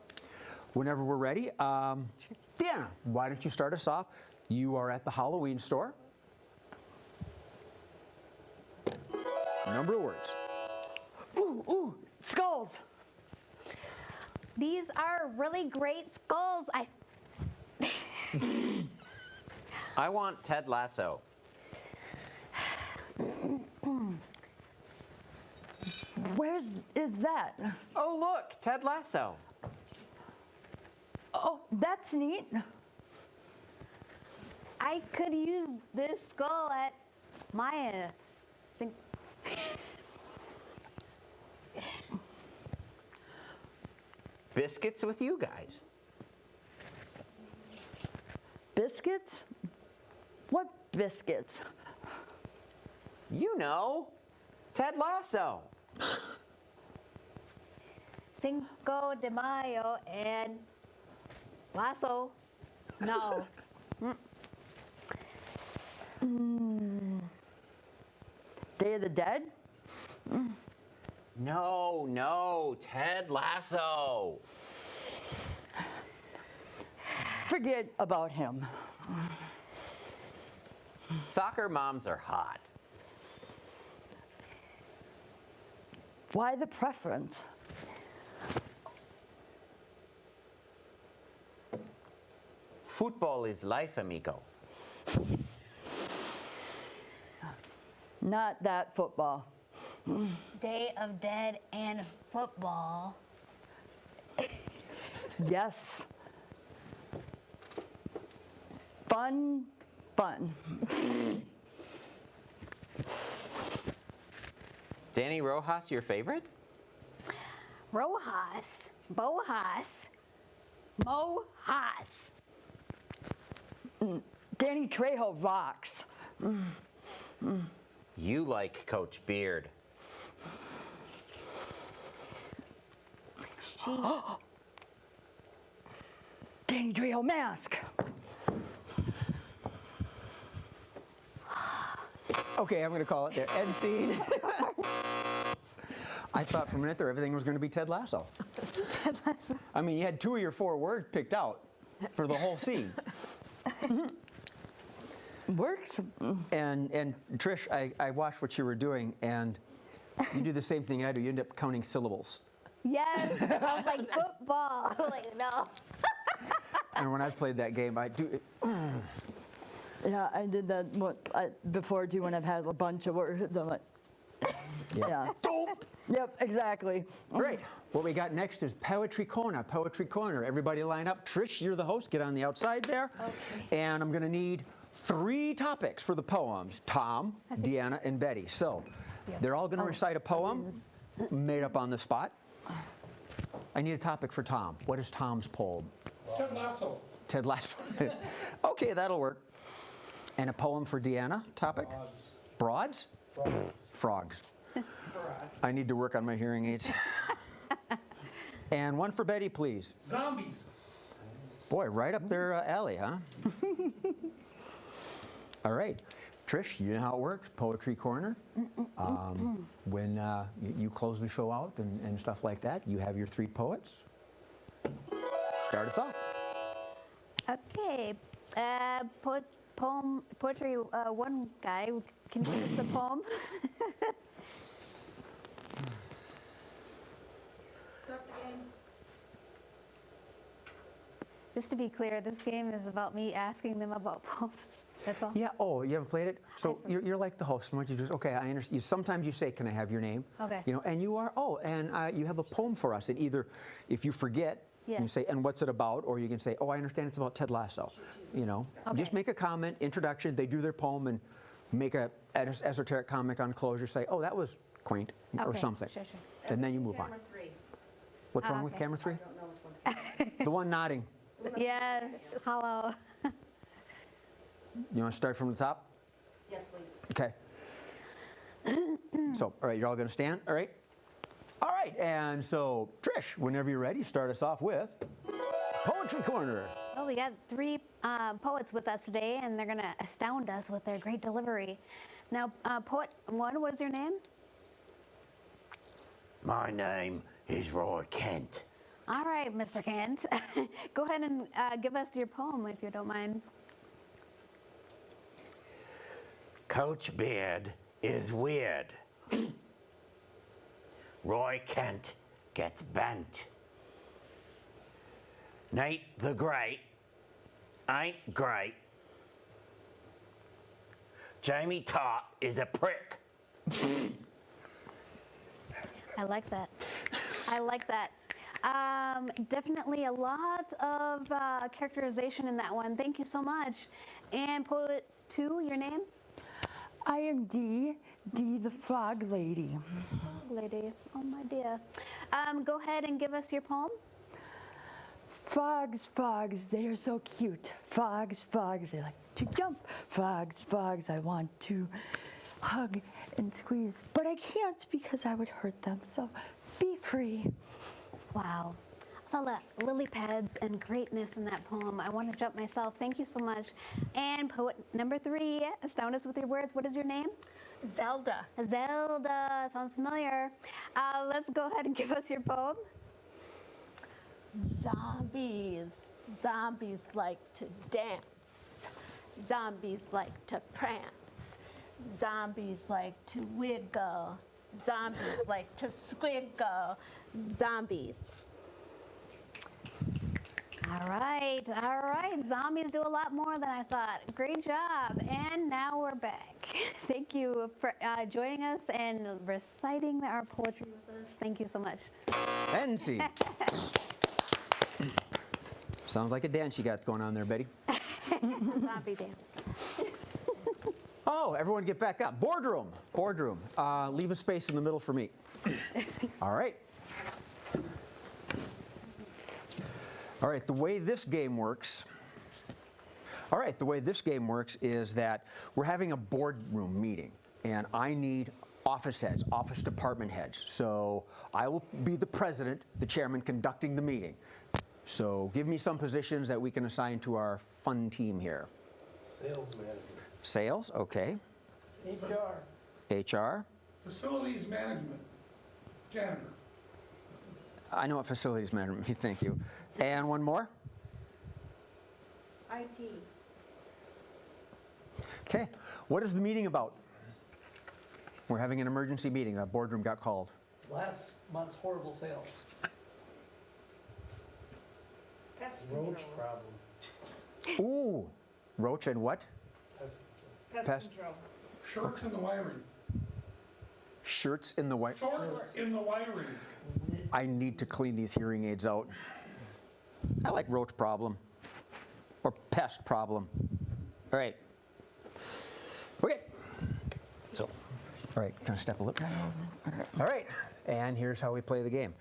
whenever we're ready, Deanna, why don't you start us off? You are at the Halloween store. Number of words. Ooh, skulls. These are really great skulls. I want Ted Lasso. Is that? Oh, look, Ted Lasso. Oh, that's neat. I could use this skull at my Biscuits with you guys. Biscuits? What biscuits? You know, Ted Lasso. Cinco de Mayo and lasso. No. Day of the Dead? No, Ted Lasso. Forget about him. Soccer moms are hot. Why the preference? Football is life, amigo. Not that football. Day of Dead and football. Yes. Fun. Danny Rojas, your favorite? Rojas. Bojas. Mojas. Danny Trejo rocks. You like Coach Beard. Danny Trejo mask. Okay, I'm going to call it there. End scene. I thought for a minute there everything was going to be Ted Lasso. Ted Lasso. I mean, you had 2 of your 4 words picked out for the whole scene. Works. And Trish, I watched what you were doing, and you do the same thing I do. You end up counting syllables. Yes. I was like, football. I was like, no. And when I played that game, I do. Yeah, I did that before too when I've had a bunch of words. I'm like, yeah. Yep, exactly. Great. What we got next is Poetry Corner. Poetry Corner. Everybody line up. Trish, you're the host. Get on the outside there. Okay. And I'm going to need 3 topics for the poems. Tom, Deanna, and Betty. So they're all going to recite a poem made up on the spot. I need a topic for Tom. What is Tom's poem? Ted Lasso. Ted Lasso. Okay, that'll work. And a poem for Deanna. Topic? Broads? Frogs. I need to work on my hearing aids. And one for Betty, please. Zombies. Boy, right up their alley, huh? All right. Trish, you know how it works. Poetry Corner. When you close the show out and stuff like that, you have your 3 poets. start us off. Okay. Poetry one guy, can you use the poem? Start the game. Just to be clear, this game is about me asking them about poems. That's all. Yeah, oh, you haven't played it? So you're like the host, and what you do is, okay, I understand. Sometimes you say, can I have your name? Okay. You know, and you are, you have a poem for us. And either, if you forget, Yeah. you say, and what's it about? Or you can say, oh, I understand it's about Ted Lasso. You know, just Okay. make a comment, introduction, they do their poem, and make a esoteric comment on closure, say, oh, that was quaint, or Okay, something. sure. And then you move on. Camera 3. What's wrong with okay. camera 3? I don't know which one's camera. The one nodding. Yes, hello. You want to start from the top? Yes, please. Okay. So, all right, you're all going to stand? All right? All right, and so, Trish, whenever you're ready, start us off with Poetry Corner. Well, we got 3 poets with us today, and they're going to astound us with their great delivery. Now, poet 1, what is your name? My name is Roy Kent. All right, Mr. Kent. Go ahead and give us your poem, if you don't mind. Coach Beard is weird. Roy Kent gets bent. Nate the Great ain't great. Jamie Tartt is a prick. I like that. I like that. Definitely a lot of characterization in that one. Thank you so much. And poet 2, your name? I am Dee the Frog Lady. Lady. Oh, my dear. Go ahead and give us your poem. Frogs, frogs, they are so cute. Frogs, frogs, they like to jump. Frogs, frogs, I want to hug and squeeze, but I can't because I would hurt them, so be free. Wow. A lot of lily pads and greatness in that poem. I want to jump myself. Thank you so much. And poet number 3, astound us with your words. What is your name? Zelda. Zelda. Sounds familiar. Let's go ahead and give us your poem. Zombies. Zombies like to dance. Zombies like to prance. Zombies like to wiggle. Zombies like to squiggle. Zombies. All right, all right. Zombies do a lot more than I thought. Great job. And now we're back. Thank you for joining us and reciting our poetry with us. Thank you so much. And scene. Sounds like a dance you got going on there, Betty. Zombie dance. Oh, everyone get back up. Boardroom. Boardroom. Leave a space in the middle for me. All right. All right, the way this game works is that we're having a boardroom meeting, and I need office heads, office department heads. So I will be the president, the chairman, conducting the meeting. So give me some positions that we can assign to our fun team here. Sales management. Sales, okay. HR. HR. Facilities management, janitor. I know what facilities management means, thank you. And one more? IT. Okay, what is the meeting about? We're having an emergency meeting, the boardroom got called. Last month's horrible sales. Pest Roach control. problem. Ooh, roach and what? Pest Pest. control. Shorts in the wiring. Shirts in the white. Shorts in the wiring. I need to clean these hearing aids out. I like roach problem or pest problem. All right. Okay. So, all right, can I step a little? All right, and here's how we play the game.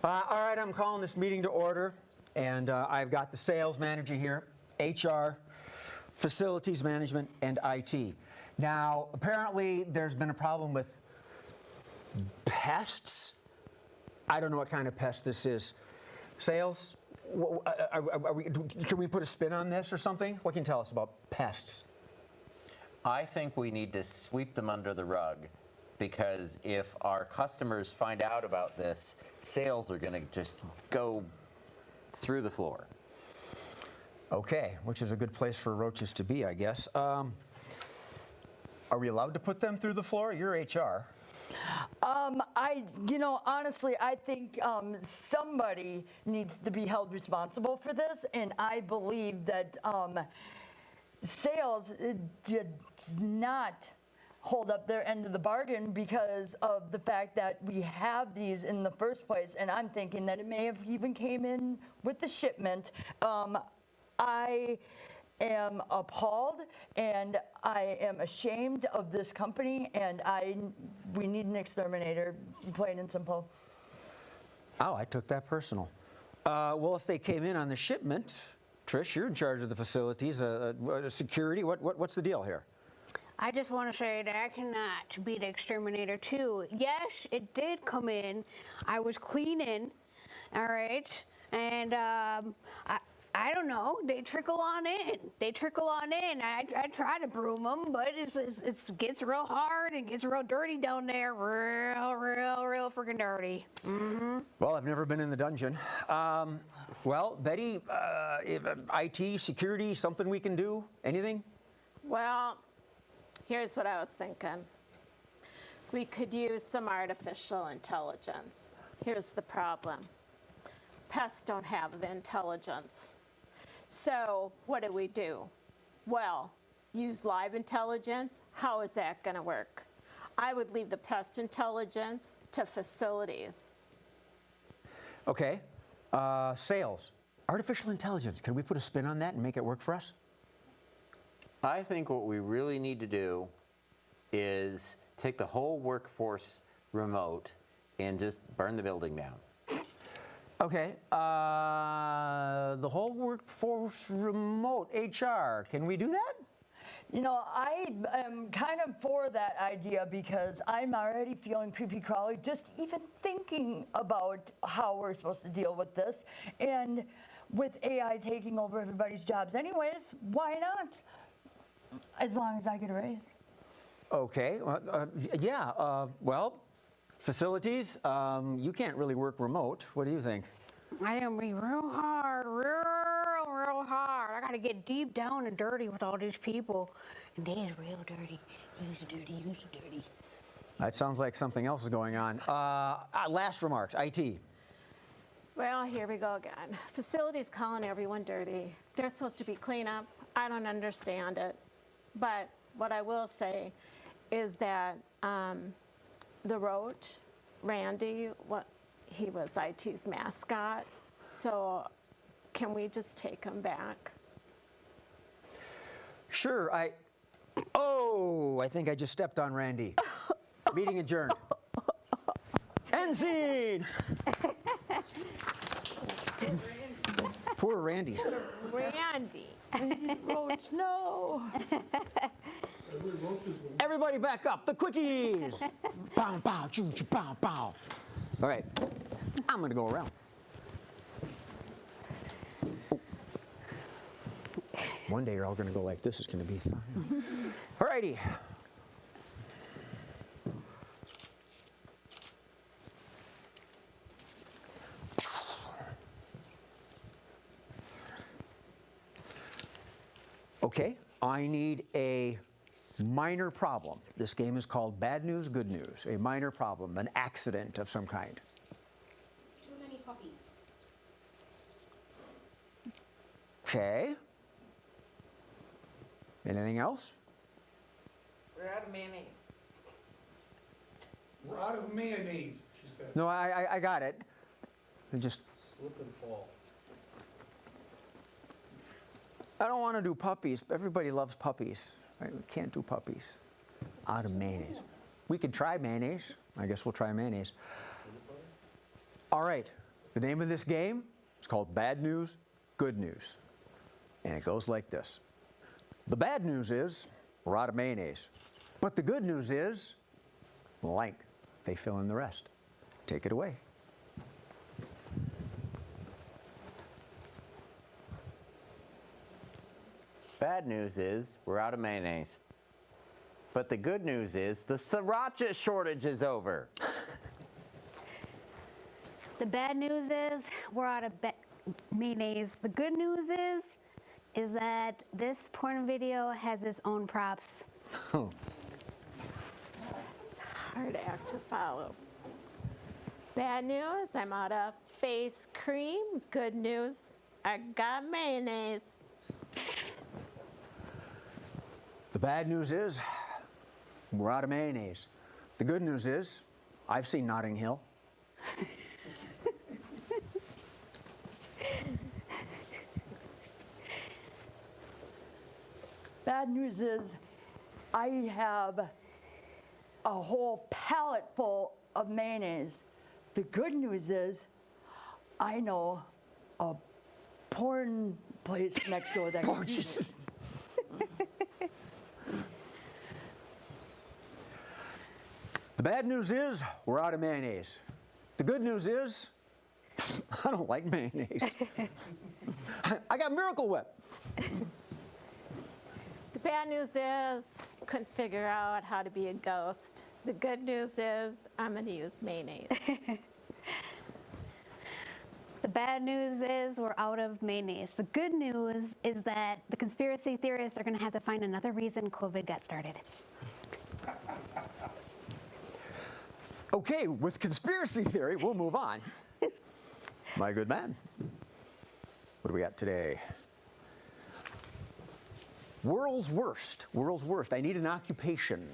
All right, I'm calling this meeting to order, and I've got the sales manager here, HR, facilities management, and IT. Now, apparently, there's been a problem with pests. I don't know what kind of pest this is. Sales? Can we put a spin on this or something? What can you tell us about pests? I think we need to sweep them under the rug, because if our customers find out about this, sales are going to just go through the floor. Okay, which is a good place for roaches to be, I guess. Are we allowed to put them through the floor? You're HR. Honestly, I think somebody needs to be held responsible for this, and I believe that sales did not hold up their end of the bargain because of the fact that we have these in the first place, and I'm thinking that it may have even came in with the shipment. I am appalled, and I am ashamed of this company, and we need an exterminator, plain and simple. Oh, I took that personal. Well, if they came in on the shipment, Trish, you're in charge of the facilities, security. What's the deal here? I just want to say that I cannot be the exterminator too. Yes, it did come in. I was cleaning, all right, and I don't know. They trickle on in. I try to broom them, but it gets real hard and gets real dirty down there. Real freaking dirty. Mm-hmm. Well, I've never been in the dungeon. Well, Betty, IT, security, something we can do? Anything? Well, here's what I was thinking. We could use some artificial intelligence. Here's the problem. Pests don't have the intelligence. So what do? Well, use live intelligence. How is that going to work? I would leave the pest intelligence to facilities. Okay. Sales. Artificial intelligence. Can we put a spin on that and make it work for us? I think what we really need to do is take the whole workforce remote and just burn the building down. Okay. The whole workforce remote, HR. Can we do that? I am kind of for that idea because I'm already feeling creepy crawly just even thinking about how we're supposed to deal with this. And with AI taking over everybody's jobs anyways, why not? As long as I get a raise. Okay. Well, facilities, you can't really work remote. What do you think? I am real hard. I got to get deep down and dirty with all these people. And they is real dirty. Use dirty. That sounds like something else is going on. Last remarks, IT. Well, here we go again. Facilities calling everyone dirty. They're supposed to be cleanup. I don't understand it. But what I will say is that the roach, Randy, he was IT's mascot. So can we just take him back? Sure. I think I just stepped on Randy. Meeting adjourned. End scene. Poor Randy. Randy. Roach, no. Everybody back up. The quickies. Bow, bow, choo, choo, bow, bow. All right. I'm going to go around. Oh. One day you're all going to go like this. It's going to be fun. All righty. Okay, I need a minor problem. This game is called Bad News, Good News. A minor problem, an accident of some kind. Too many puppies. Okay. Anything else? We're out of mayonnaise. We're out of mayonnaise, she said. No, I got it. Just Slip and fall. I don't want to do puppies. Everybody loves puppies. Right? We can't do puppies. Out of mayonnaise. We could try mayonnaise. I guess we'll try mayonnaise. All right. The name of this game is called Bad News, Good News. And it goes like this. The bad news is we're out of mayonnaise. But the good news is blank. They fill in the rest. Take it away. Bad news is we're out of mayonnaise. But the good news is the sriracha shortage is over. The bad news is we're out of mayonnaise. The good news is is that this porn video has its own props. Hard act to follow. Bad news, I'm out of face cream. Good news, I got mayonnaise. The bad news is we're out of mayonnaise. The good news is I've seen Notting Hill. Bad news is I have a whole pallet full of mayonnaise. The good news is I know a porn place next door that Oh, can use Jesus. it. The bad news is we're out of mayonnaise. The good news is I don't like mayonnaise. I got Miracle Whip. The bad news is couldn't figure out how to be a ghost. The good news is I'm gonna use mayonnaise. The bad news is we're out of mayonnaise. The good news is that the conspiracy theorists are going to have to find another reason COVID got started. Okay, with conspiracy theory, we'll move on. My good man. What do we got today? World's worst. World's worst. I need an occupation.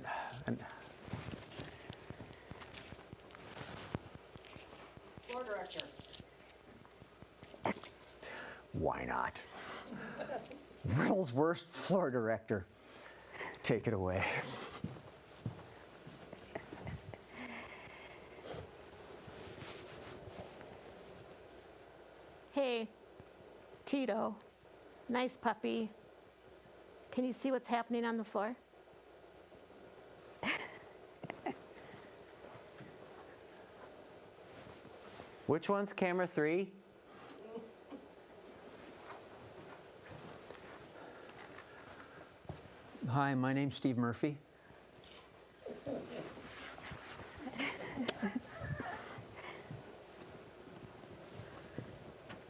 Floor director. Why not? World's worst floor director. Take it away. Hey, Tito, nice puppy. Can you see what's happening on the floor? Which one's camera 3? Hi, my name's Steve Murphy.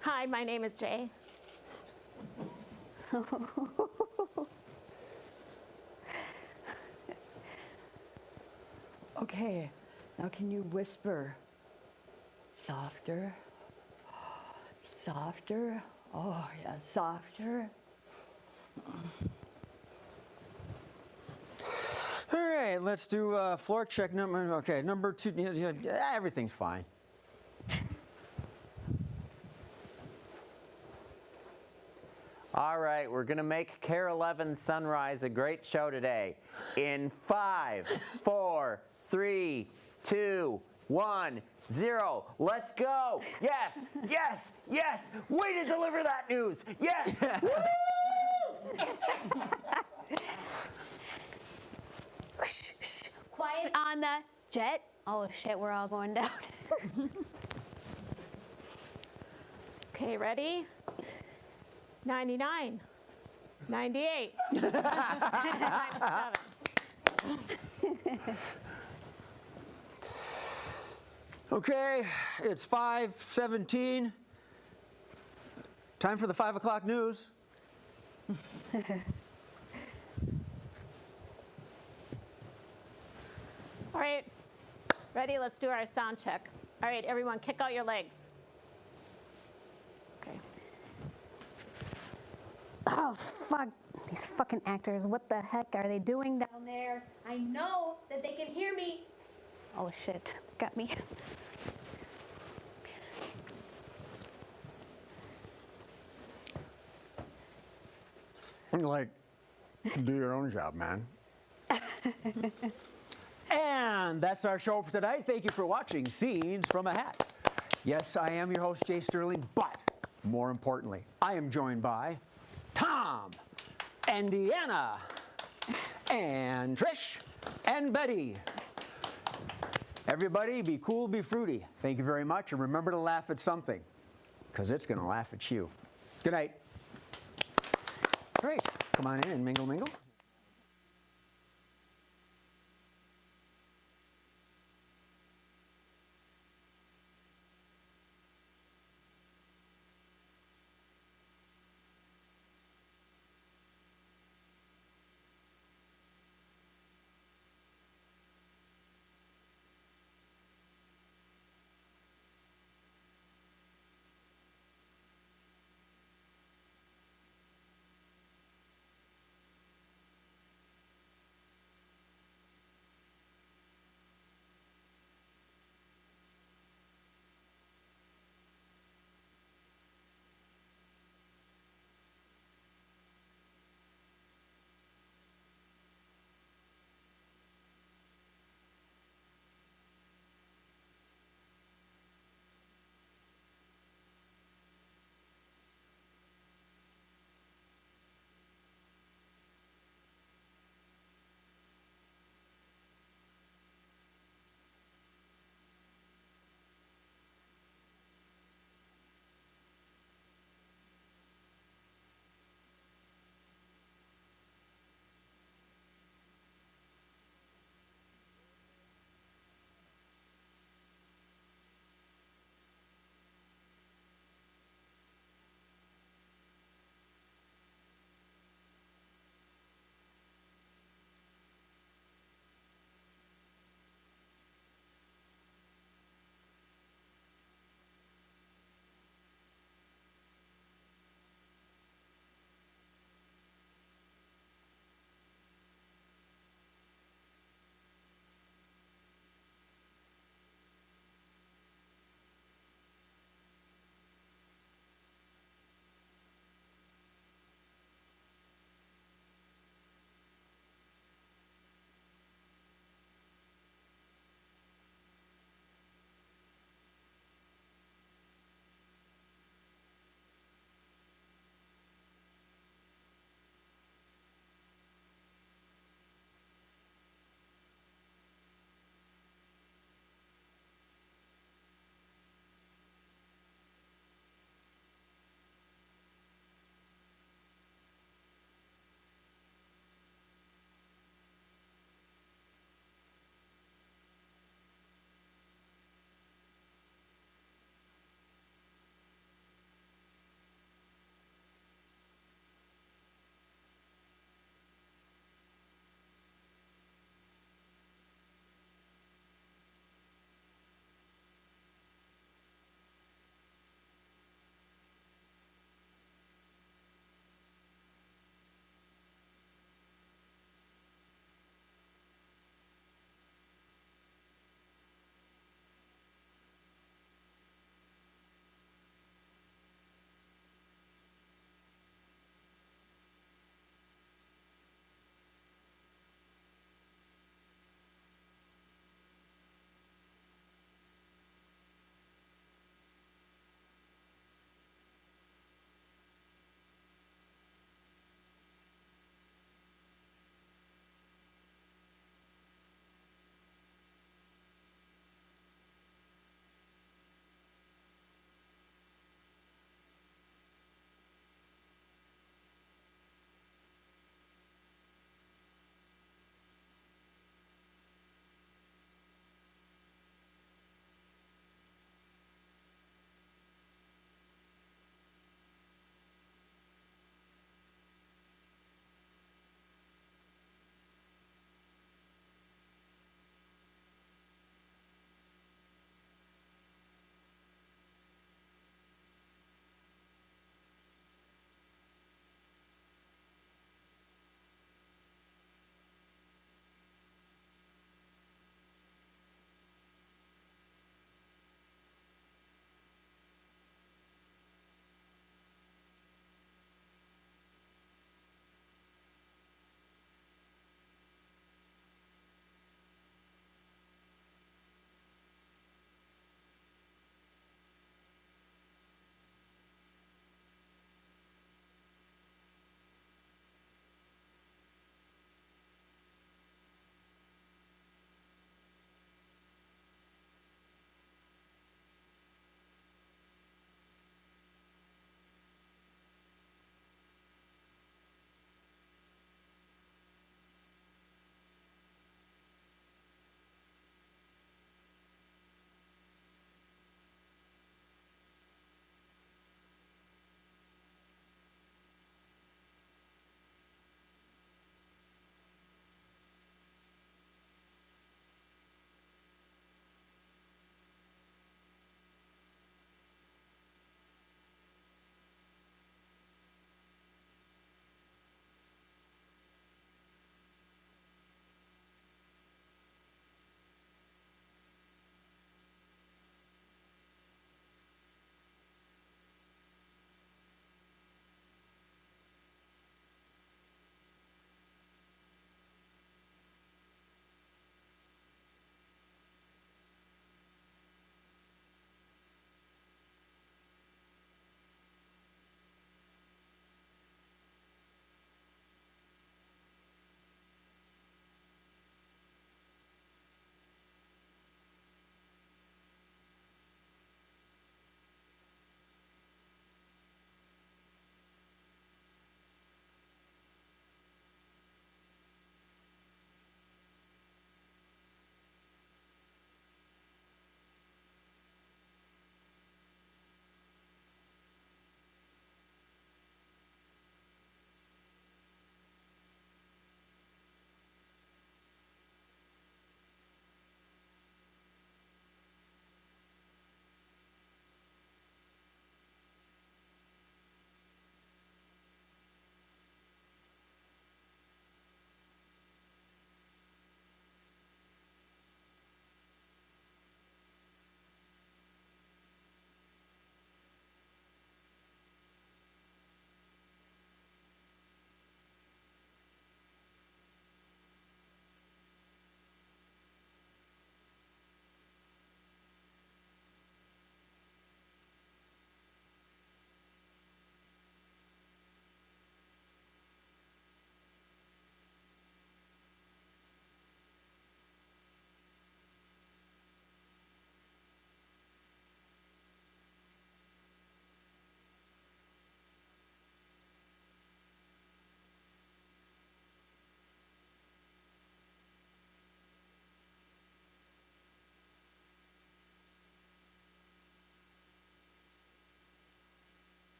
Hi, my name is Jay. Okay, now can you whisper softer? Softer? Oh, yeah, softer. All right, let's do floor check number. Okay, number 2. Yeah, everything's fine. All right, we're gonna make Care 11 Sunrise a great show today. In 5, 4, 3, 2, 1, 0. Let's go! Yes, yes, yes! Way to deliver that news! Yes! Woo! Quiet on the jet. Oh shit, we're all going down. Okay, ready? 99, 98, 97. Okay, it's 5:17. Time for the 5 o'clock news. All right, ready? Let's do our sound check. All right, everyone, kick out your legs. Okay. Oh, fuck. These fucking actors. What the heck are they doing down there? I know that they can hear me. Oh, shit. Got me. Like, do your own job, man. And that's our show for tonight. Thank you for watching Scenes from a Hat. Yes, I am your host, Jay Sterling, but more importantly, I am joined by Tom, and Deanna, and Trish, and Betty. Everybody, be cool, be fruity. Thank you very much, and remember to laugh at something, because it's going to laugh at you. Good night. Great. Come on in and mingle, mingle.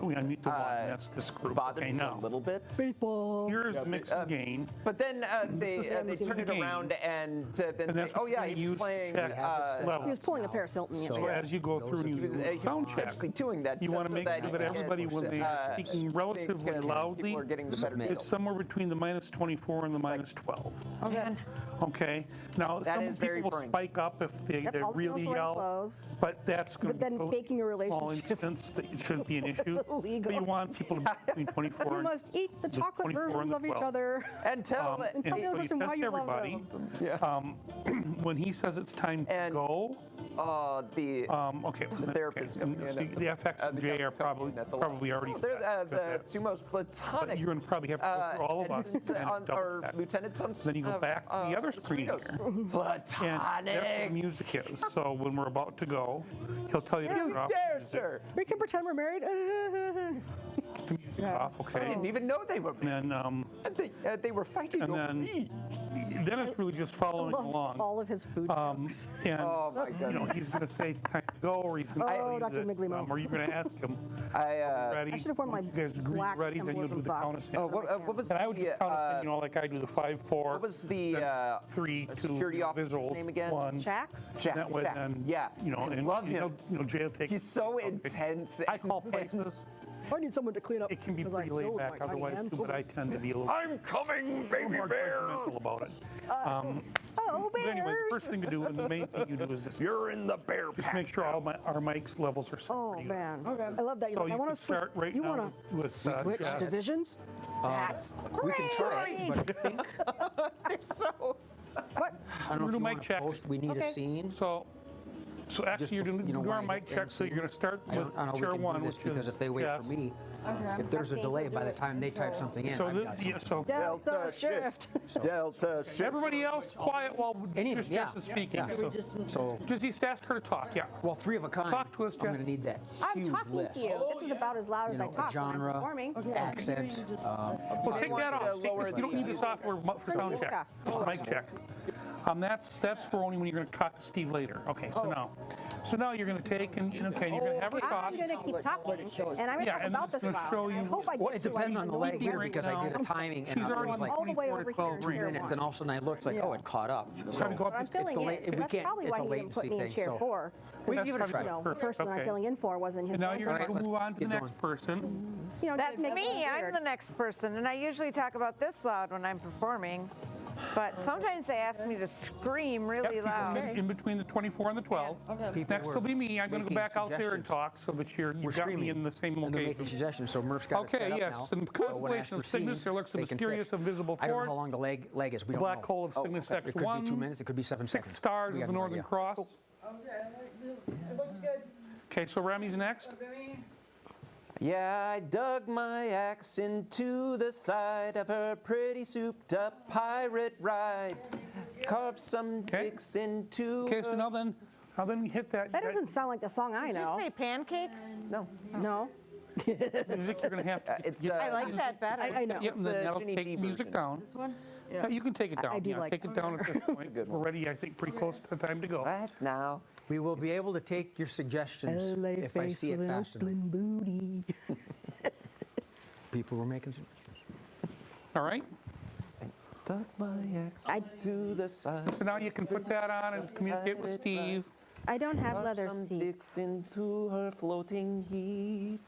we unmute the volume. That's this group. bothered Okay, me now. a little bit. Here's mix and gain. But then they turn it game. around and then And say, that's oh what yeah, you're gonna he's use to playing. check levels. He was pulling a Paris Hilton. So yesterday. as you go through and you sound check, actually doing that. you just want to so make that sure he that can everybody, get, when they're speaking relatively people loudly, are getting the better it's somewhere between the -24 and the -12. Okay. Okay. Now, That some is very people will French. spike up if they I'll really throw yell, clothes. but that's going But then to be faking a small relationship. instance that it shouldn't be an issue. Illegal. But you want people to be between 24 You and must eat the chocolate 24 and versions the of each 12. other. And tell and tell the so other you person why test you love everybody. them. When he says it's time to And- go, the okay, therapist. and the FX and J are probably already they're set. the two most But platonic. you're going to probably have to go through all of us and double Or check. lieutenants on. Then you go back to the other screen here. And that's what Platonic. music is. So when we're about to go, he'll tell you to You turn off dare, the music. sir! We can pretend we're married. The music off, I okay? didn't even know they were. And then, They were fighting and over then, me. then it's really just following Love along. all of his food. And Oh my you know, goodness. he's going to say it's time to go, or he's going to Oh, tell you Dr. that, Miglimo. or you're going to ask him, I ready? I should have worn Once my you guys agree black ready, then you'll do the embolism count of socks. Sam. what was And I would the just count of 10, you know, like I do the 5, 4. what was the then 3, 2, security officer's visuals, name again? 1. Jax? Jack? That way, Jack. then, Yeah. you know, and love him. he'll, you know, Jay will take. He's so intense. I call places. I need someone to clean up. It can be because I pretty laid spilled back my tiny otherwise, hand. too, but I tend to be a little I'm coming, baby more bear. judgmental about it. Oh, But anyway, the bears. first thing to do, and the main thing you do is just You're in the bear just pack. make sure all our mics levels are set. Oh, pretty good. man. I love that. You're So like, you I want can to switch. start right You now want with switch Jeff. divisions? That's We can try it, but I think, what? I don't know We're if gonna you mic want to check. post, we need a Okay. scene. So actually, you're doing you know, our when I mic hit check, so you're going to start I with don't know chair we can one, do this which because is if they wait Jeff. for me, if there's a delay by the time they type something in, So, I've got something. so Delta shift. Delta shift. everybody else quiet while Anything, just yeah, Jess is speaking. yeah. So So, just ask her to talk, yeah. well, 3 of a kind, Talk to us, I'm going Jeff. to need that I'm huge talking list. to you. This is about as loud You as I know, talk when I'm genre, performing. accent, Well, take that off. lower You don't need the software for sound check. Mic check. That's for only when you're going to talk to Steve later. Okay, so now you're going to take and you're going to have her talk. I'm going to keep talking, and I'm going to Yeah, talk and about it's this gonna loud. show I you- hope I Well, get it to depends on the leg here right because I did now. a timing and She's I already was like all the way 24 over to 12 here in 3 chair rings. minutes, and all of a sudden I looked like, oh, it caught up. Try to go up I'm just filling the in. late- we That's can't- probably it's why a he didn't latency put me in thing, chair so- 4. We can give it a That's try. You know, the Perfect, person I'm okay. filling in for wasn't his. And now you're going All to right, move let's on to the get next person. You know, That's make it me. I'm weird. the next person, and I usually talk about this loud when I'm performing. But sometimes they ask me to scream really Yep, loud. in between the 24 and the 12. People Next were will be me. I'm going to go making back out there and suggestions. talk so that We're you got me screaming, in the same and they're making location. suggestions, so Murph's got it Okay, set up yes. now. In So when the I ask constellation for of Cygnus, scenes, there lurks a they can mysterious, pick. invisible I don't know how force. long the leg is. We The don't black know. hole of Cygnus It could be 2 X1. minutes, it could be 7 seconds. 6 stars We of got the no Northern idea. Cross. It looks good. Okay, so Rami's next. Yeah, I dug my axe into the side of her pretty souped-up pirate ride. Carved some Okay. dicks into Okay, so her- now then we hit that. That doesn't sound like the song I Did you know. say pancakes? No. No. music you're going to have to. It's, I like that better. I know. Yep, and then the that'll Ginny take D music version. down. This one? Yeah, you can take it down. I do yeah, like take it down at this point. Good We're one. ready, I think, pretty close to the time to go. Right now. We will be able to take your suggestions if I see it fast enough. booty. People were making suggestions. All right. Dug my axe to the side. So now you can put that on and communicate with Steve. I don't have Carved leather some seats. dicks into her floating heap.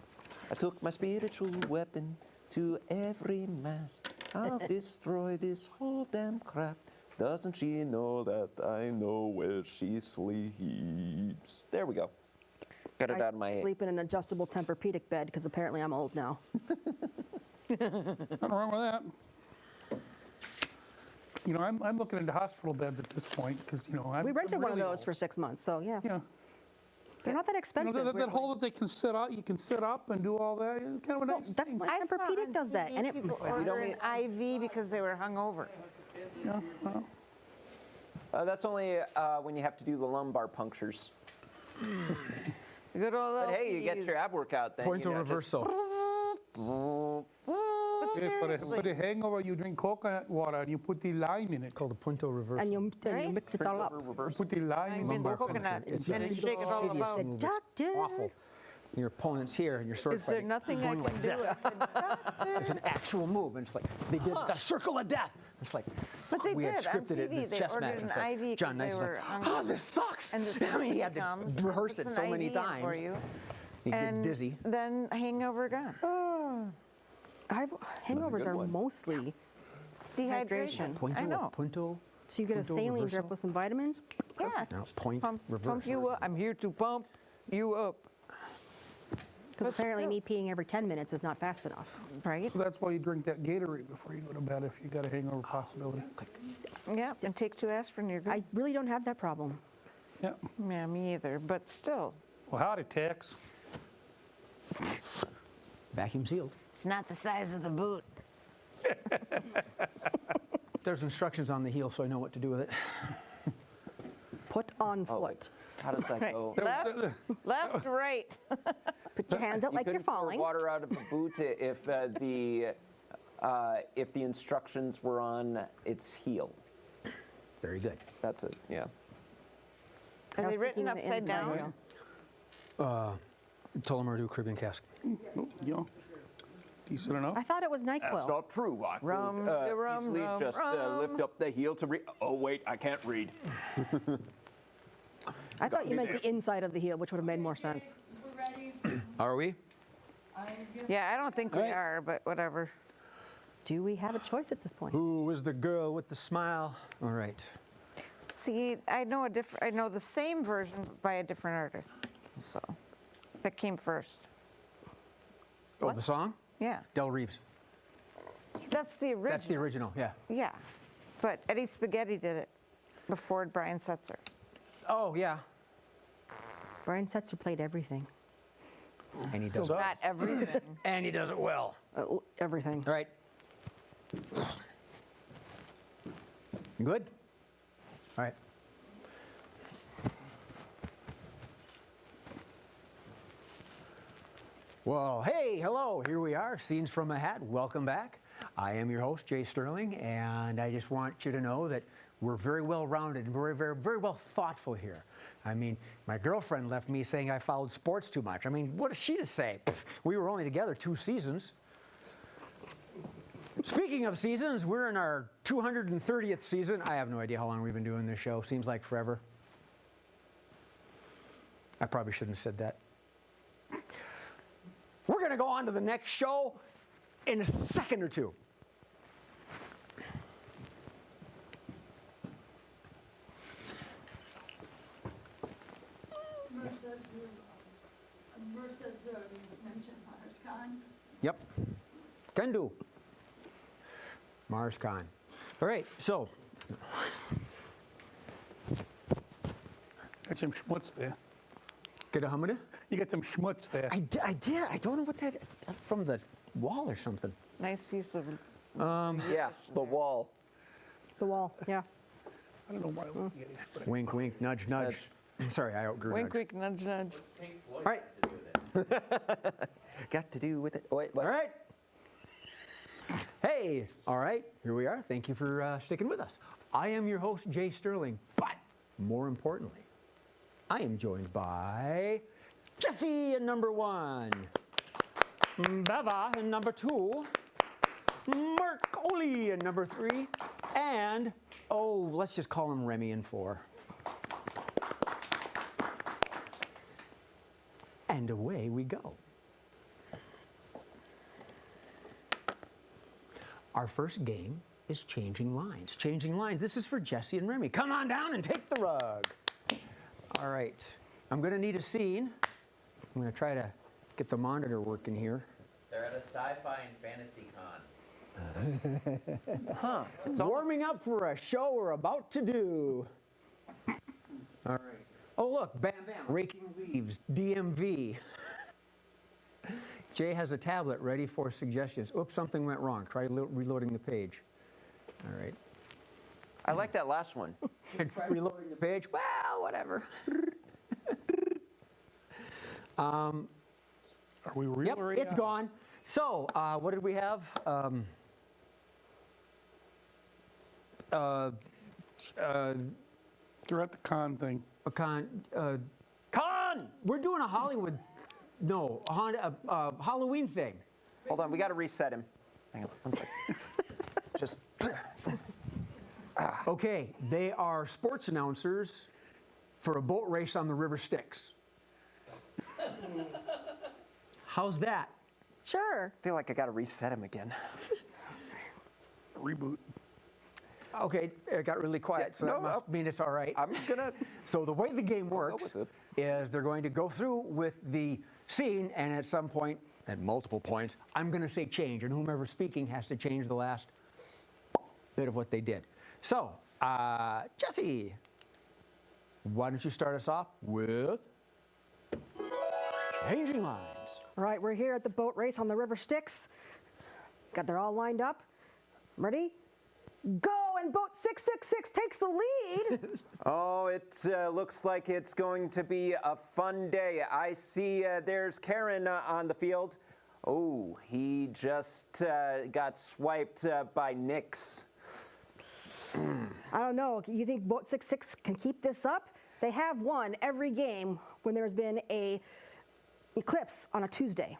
I took my spiritual weapon to every mast. I'll destroy this whole damn craft. Doesn't she know that I know where she sleeps? There we go. Got it out of my I head. sleep in an adjustable Tempur-Pedic bed because apparently I'm old now. Nothing wrong with that. You know, I'm looking into hospital beds at this point because, you know, We rented I'm one of really those old. for 6 months, so yeah. Yeah. They're not that You know, expensive. that really. hole that they can sit up, you can sit up and do all that. It's kind of a nice That's thing. my I saw Tempur-Pedic on does that, TV and it people massages. order an IV because they were hungover. Yeah, well, That's only when you have to do the lumbar punctures. Good old But hey, you get your ab workout then. Point you of know, just- reversal. But for seriously, the hangover, you drink coconut water and you put the lime in it. Called the punto reversal. And you Right? mix it all up. Reversal. Put the lime I'm in in the the coconut It's and a shake it all hideous about. move. It's Doctor. awful. Your opponent's here, and you're sword Is there fighting. nothing I going can like do? this. I said, "Got this." It's an actual move, and it's like they did the circle of death. It's like But they we had did on scripted it in TV. the They chess match. ordered and it's an like, IV 'cause John Nice they is like, were oh, this sucks. And the I mean, he had to comes and rehearse puts it so an many IV in times. for you, You get and dizzy. then hangover gone. Hangovers are mostly Dehydration. Punto, I know. punto. so you get a Punto saline reversal. drip with some vitamins. Yeah. No, point, Pump reverse. you up. I'm here to pump you up. Because apparently me peeing every 10 minutes is not fast enough. Right? So that's why you drink that Gatorade before you go to bed if you got a hangover possibility. Yeah. And take 2 aspirin. You're good. I really don't have that problem. Yeah. Yeah, me either. But still, Well, howdy, Tex. Vacuum sealed. it's not the size of the boot. There's instructions on the heel, so I know what to do with it. Put on foot. How does that Right. go? Left, right. Put your hands out like you're couldn't pour falling. water out of the boot if the instructions were on its heel. Very good. That's it. Yeah. Are I they was written thinking the upside inside down? rail. Tullamore Caribbean cask. You know, decent enough. I thought it was NyQuil. not true. I Rum, the rum, easily rum, just rum. lift up the heel to read. Oh wait, I can't read. I thought you meant the inside of the heel, which would have made more sense. Are we? Yeah, I don't think we Right. are, but whatever. Do we have a choice at this point? Who is the girl with the smile? All right. See, I know I know the same version by a different artist. So that came first. Oh, the song? Yeah. Del Reeves. That's the original. That's the original, yeah. Yeah. But Eddie Spaghetti did it before Brian Setzer. Oh, yeah. Brian Setzer played everything. And he does it. Not everything. And he does it well. Everything. All right. Good? All right. Well, hey, hello, here we are, Scenes from a Hat. Welcome back. I am your host, Jay Sterling, and I just want you to know that we're very well-rounded and very well thoughtful here. I mean, my girlfriend left me saying I followed sports too much. I mean, what is she to say? Pff, we were only together 2 seasons. Speaking of seasons, we're in our 230th season. I have no idea how long we've been doing this show. Seems like forever. I probably shouldn't have said that. We're going to go on to the next show in a second or two. Yep. Can do. Mars Khan. All right, so. Got some schmutz there. Get a humana? You got some schmutz there. I did. I don't know what that is. From the wall or something. Nice use of. Yeah, the wall. The wall, yeah. I don't know why I'm looking at it. But Wink, wink, nudge, nudge. Sorry, I outgrew Wink, nudge. wink, nudge, nudge. All right. Got to do with it. Wait, what? All right. Hey, all right, here we are. Thank you for sticking with us. I am your host, Jay Sterling, but more importantly, I am joined by Jesse in number 1, Beva in number 2, Mark Oli in number 3, and, oh, let's just call him Remy in 4. And away we go. Our first game is Changing Lines. Changing Lines. This is for Jesse and Remy. Come on down and take the rug. All right. I'm going to need a scene. I'm going to try to get the monitor working here. They're at a sci-fi and fantasy con. Huh. Warming up for a show we're about to do. All right. Oh, look. Bam, bam. Raking leaves. DMV. Jay has a tablet ready for suggestions. Oops, something went wrong. Try reloading the page. All right. I like that last one. Reloading the page. Well, whatever. Are we real Yep, already? it's gone. So, what did we have? They're at the con thing. A con. Con! We're doing a Hollywood no, a Halloween thing. Hold on, we got to reset him. Hang on, one second. Just. Okay, they are sports announcers for a boat race on the River Styx. How's that? Sure. I feel like I got to reset him again. Reboot. Okay, it got really quiet, so that must mean it's all right. I'm gonna. So the way the game works is they're going to go through with the scene, and at some point, at multiple points, I'm going to say change, and whomever's speaking has to change the last bit of what they did. So, Jesse, why don't you start us off with changing lines? All right, we're here at the boat race on the River Styx. They're all lined up. Ready? Go, and boat 666 takes the lead. Oh, it looks like it's going to be a fun day. I see there's Karen on the field. Oh, he just got swiped by Nix. I don't know. You think boat 66 can keep this up? They have won every game when there's been a eclipse on a Tuesday.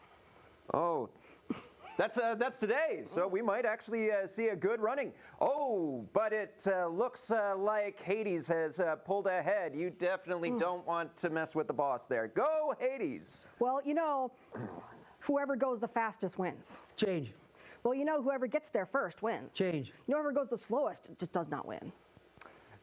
Oh, that's today, so we might actually see a good running. Oh, but it looks like Hades has pulled ahead. You definitely don't want to mess with the boss there. Go, Hades! Well, you know, whoever goes the fastest wins. Change. Well, you know, whoever gets there first wins. Change. You know, whoever goes the slowest just does not win.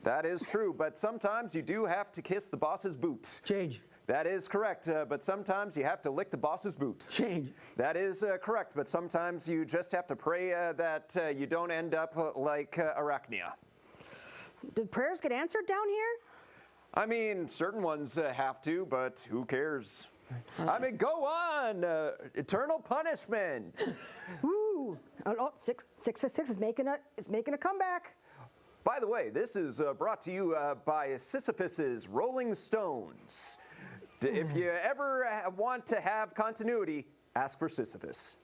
That is true, but sometimes you do have to kiss the boss's boot. Change. That is correct, but sometimes you have to lick the boss's boot. Change. That is correct, but sometimes you just have to pray that you don't end up like Arachnia. Did prayers get answered down here? I mean, certain ones have to, but who cares? I mean, go on! Eternal punishment! Ooh! Oh, 666 is making a comeback. By the way, this is brought to you by Sisyphus's Rolling Stones. If you ever want to have continuity, ask for Sisyphus.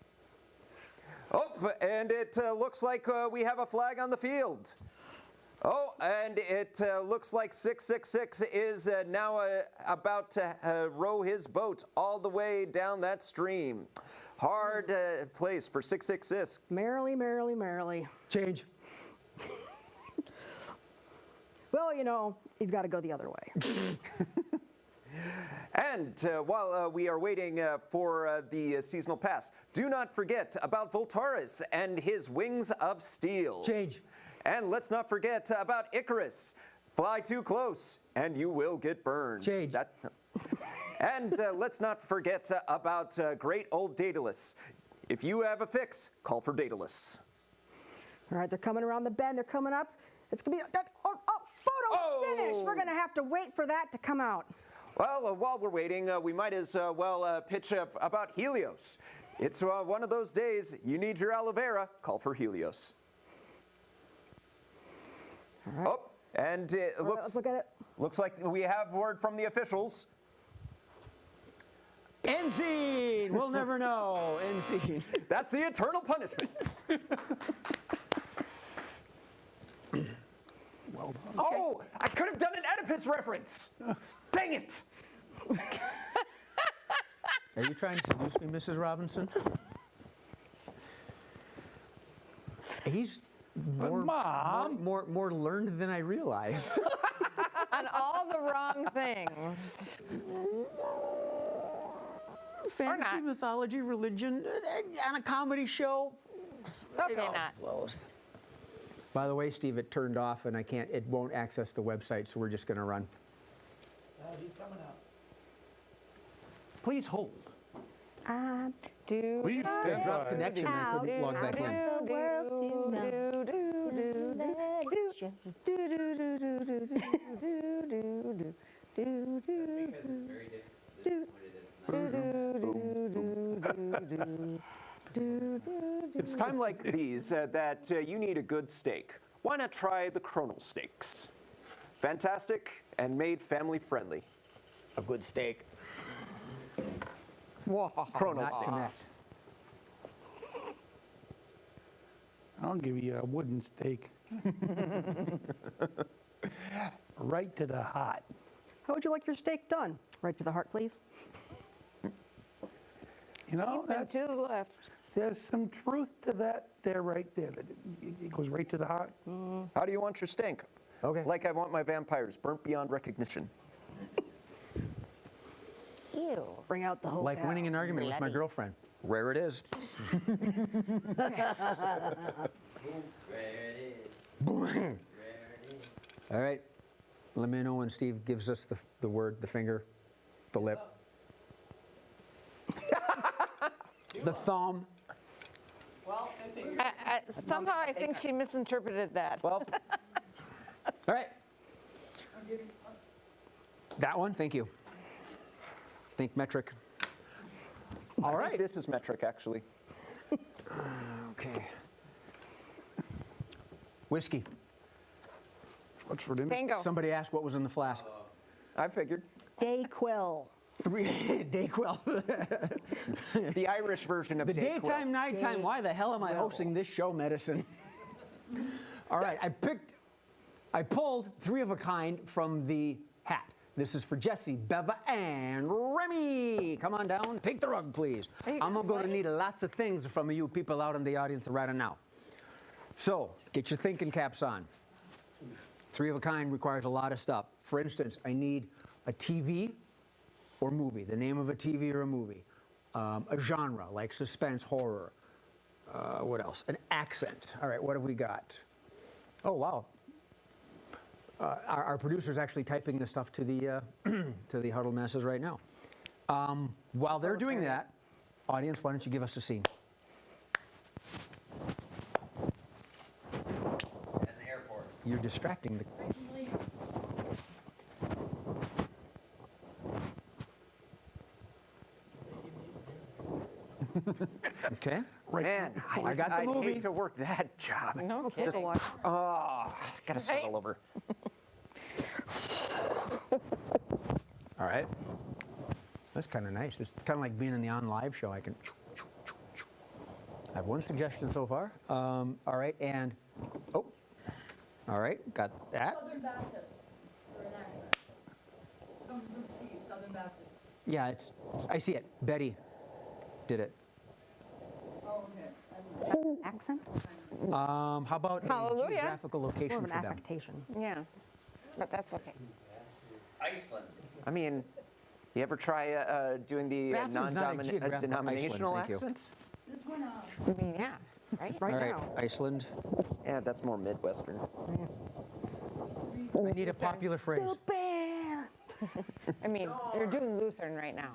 Oh, and it looks like we have a flag on the field. Oh, and it looks like 666 is now about to row his boat all the way down that stream. Hard place for 666. Merrily, merrily, merrily. Change. Well, you know, he's got to go the other way. And while we are waiting for the seasonal pass, do not forget about Voltaris and his wings of steel. Change. And let's not forget about Icarus. Fly too close, and you will get burned. Change. And let's not forget about great old Daedalus. If you have a fix, call for Daedalus. All right, they're coming around the bend. They're coming up. It's going to be photo finish. We're going to have to wait for that to come out. Well, while we're waiting, we might as well pitch about Helios. It's one of those days you need your aloe vera, call for Helios. All right. Oh, and it Let's look at it. looks like we have word from the officials. End scene. We'll never know. End scene. That's the eternal punishment. Well done. Oh, I could have done an Oedipus reference. Dang it. Are you trying to seduce me, Mrs. Robinson? He's more learned than I realize. On all the wrong things. Fantasy, mythology, religion, on a comedy show. Okay, not. Close. By the way, Steve, it turned off and it won't access the website, so we're just going to run. He's coming out. Please hold. Please stand Drop by. connection. I couldn't log back in. It's times like these that you need a good steak. Why not try the Chronal Steaks? Fantastic and made family friendly. A good steak. Chronal Steaks. I'll give you a wooden steak. Right to the heart. How would you like your steak done? Right to the heart, please. You know, Keep it to the left. there's some truth to that there, right there. That it goes right to the heart. How do you want your stank? Okay. Like I want my vampires, burnt beyond recognition. Ew. Bring out the whole Like winning an argument with my girlfriend. Rare it is. All right. Let me know when Steve gives us the word, the finger, the lip. The thumb. Well, I think Somehow I think she misinterpreted that. Well, All right. That one, thank you. Think metric. All right. this is metric, actually. Okay. Whiskey. What's for dinner? Tango. Somebody asked what was in the flask. I figured. Dayquil. Dayquil. The Irish version of The Dayquil. daytime, nighttime. Why the hell am I hosting this show, medicine? All right, I pulled 3 of a kind from the hat. This is for Jesse, Beva, and Remy. Come on down, take the rug, please. I'm going to need lots of things from you people out in the audience right now. So, get your thinking caps on. 3 of a kind requires a lot of stuff. For instance, I need a TV or movie, the name of a TV or a movie, a genre like suspense, horror. What else? An accent. All right, what have we got? Oh, wow. Our producer's actually typing this stuff to the to the huddle masses right now. While they're doing that, audience, why don't you give us a scene? At the airport. You're distracting the. Okay. Man, I got the I'd movie. hate to work that job. No Just, kidding. oh, gotta start all over. All right. That's kind of nice. It's kind of like being in the on live show. I have one suggestion so far. All right, and all right, got that. Southern Baptist, or an accent. Coming from Steve, Southern Baptist. Yeah, I see it. Betty did it. Oh, okay. Accent? How about a Hallelujah. geographical More location of for an them? affectation. Yeah, but that's okay. Iceland. I mean, you ever try doing the Bathroom's not a geographical non-denominational Iceland, thank you. accents? This one, I mean, yeah, right? Right All right, now. Iceland. Yeah, that's more Midwestern. I need a popular phrase. I mean, you're doing Lutheran right now.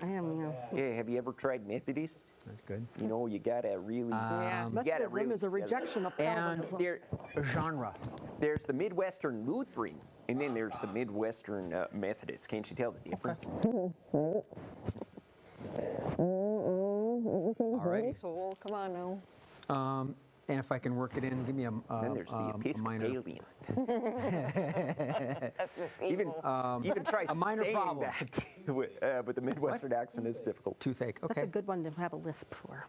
I am, yeah. Yeah, have you ever tried Methodist? That's good. You know, you gotta really. Yeah. you gotta Methodism really is a rejection of And Calvinism. a genre. There's the Midwestern Lutheran, and then there's the Midwestern Methodist. Can't you tell the difference? All righty. So, come on now. And if I can work it in, give me a Then there's the a minor. Episcopalian. That's just Even even try a minor saying problem. that with the Midwestern accent is difficult. Toothache. That's Okay. a good one to have a lisp for.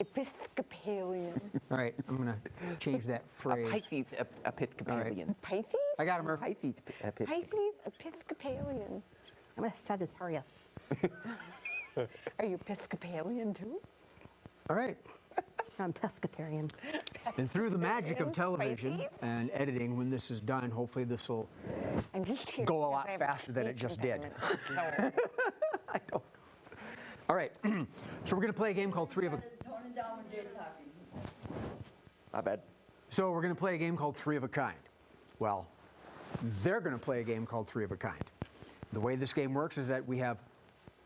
Episcopalian. All right. I'm gonna change that A phrase. Pisces Episcopalian. Pisces? I got him, Murph. Pisces Episcopalian. Pisces Episcopalian. I'm a Sagittarius. Are you Episcopalian too? All right. I'm pescatarian. And through the magic of Pisces? television and editing, when this is done, hopefully this will I'm just here go a because lot I have faster than it speech just did. impediment. So, I don't. All right. So we're gonna play a game called Three of a. Toning down when Jay's talking. My bad. So we're gonna play a game called Three of a Kind. Well, they're gonna play a game called Three of a Kind. The way this game works is that we have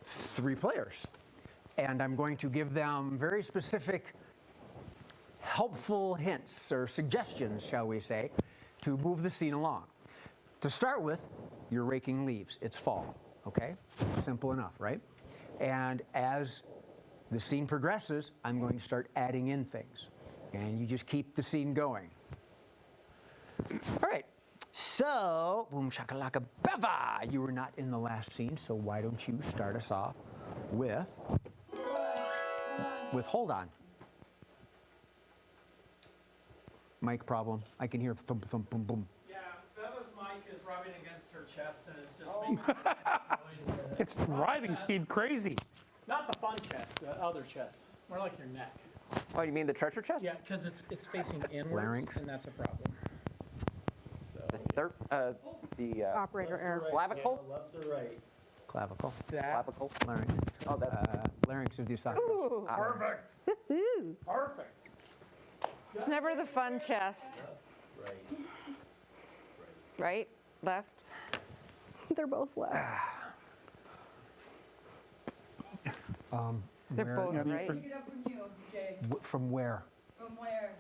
3 players, and I'm going to give them very specific, helpful hints or suggestions, shall we say, to move the scene along. To start with, you're raking leaves. It's fall, okay? Simple enough, right? And as the scene progresses, I'm going to start adding in things. And you just keep the scene going. All right. So, boom shakalaka beva. You were not in the last scene, so why don't you start us off with hold on. Mic problem. I can hear thump thump boom boom. Yeah, Bella's mic is rubbing against her chest, and it's just making noise. It's driving Steve crazy. Not the fun chest, the other chest. More like your neck. Oh, you mean the treasure chest? Yeah, because it's facing inwards, Larynx. and that's a problem. The Operator error. clavicle? Yeah, left or right? Clavicle. Clavicle. Larynx. Oh, that. Larynx is the esophagus. Perfect. Perfect. It's never the fun chest. Right. Right? Left? They're both left. They're Where- both Yeah, right. Pick it up from you, Jay. From where? From where?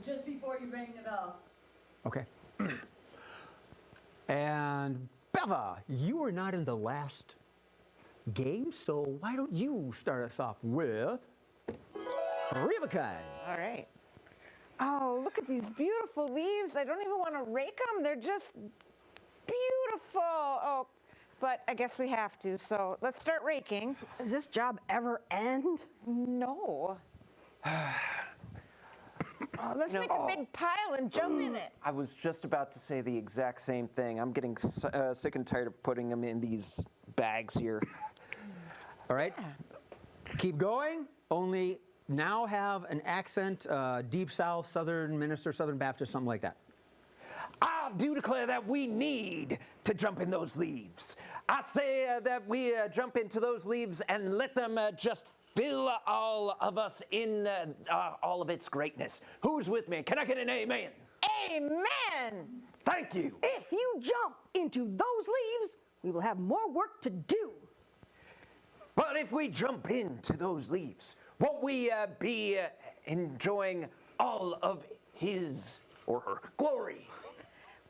Just before you rang the bell. Okay. And Beva, you were not in the last game, so why don't you start us off with Rivakine? All right. Oh, look at these beautiful leaves. I don't even want to rake them. They're just beautiful. Oh, but I guess we have to. So let's start raking. Does this job ever end? No. Oh, let's make a big pile and jump in it. I was just about to say the exact same thing. I'm getting sick and tired of putting them in these bags here. All right. Keep going. Only now have an accent, deep south, southern minister, southern Baptist, something like that. I do declare that we need to jump in those leaves. I say that we jump into those leaves and let them just fill all of us in all of its greatness. Who's with me? Can I get an amen? Amen. Thank you. If you jump into those leaves, we will have more work to do. But if we jump into those leaves, won't we be enjoying all of his or her glory?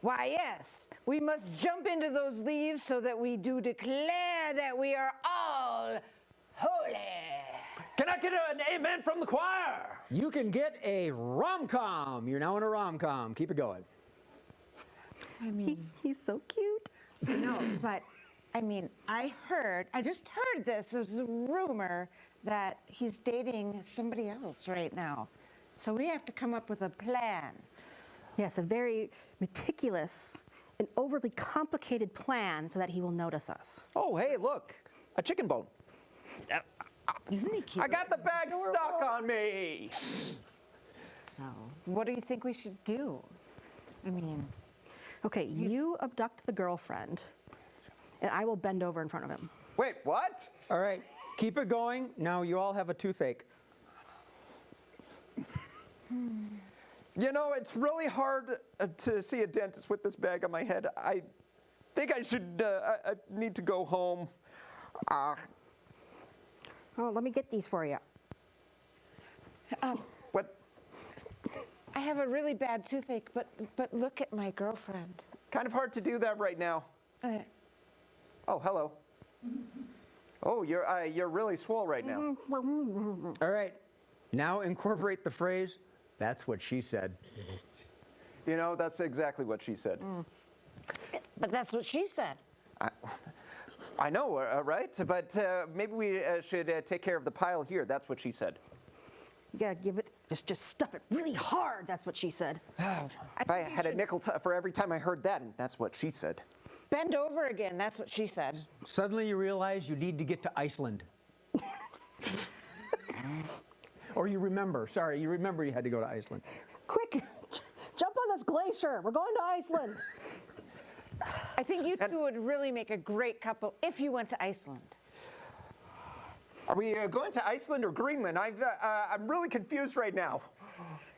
Why, yes. We must jump into those leaves so that we do declare that we are all holy. Can I get an amen from the choir? You can get a rom-com. You're now in a rom-com. Keep it going. I mean, He's so cute. no, but I mean, I just heard this. There's a rumor that he's dating somebody else right now. So we have to come up with a plan. Yes, a very meticulous and overly complicated plan so that he will notice us. Oh, hey, look, a chicken bone. Isn't he cute? I got the bag stuck on me. So, what do you think we should do? I mean, Okay, you abduct the girlfriend, and I will bend over in front of him. Wait, what? All right. Keep it going. Now you all have a toothache. You know, it's really hard to see a dentist with this bag on my head. I think I should, I need to go home. Oh, let me get these for you. What? I have a really bad toothache, but look at my girlfriend. Kind of hard to do that right now. Oh, hello. Oh, you're really swole right now. All right. Now incorporate the phrase, "That's what she said." You know, that's exactly what she said. But that's what she said. I know, right? But maybe we should take care of the pile here. That's what she said. You gotta give it, just stuff it really hard. That's what she said. If I had a nickel for every time I heard that, and that's what she said. Bend over again. That's what she said. Suddenly you realize you need to get to Iceland. Or you remember you had to go to Iceland. Quick, jump on this glacier. We're going to Iceland. I think you two would really make a great couple if you went to Iceland. Are we going to Iceland or Greenland? I'm really confused right now.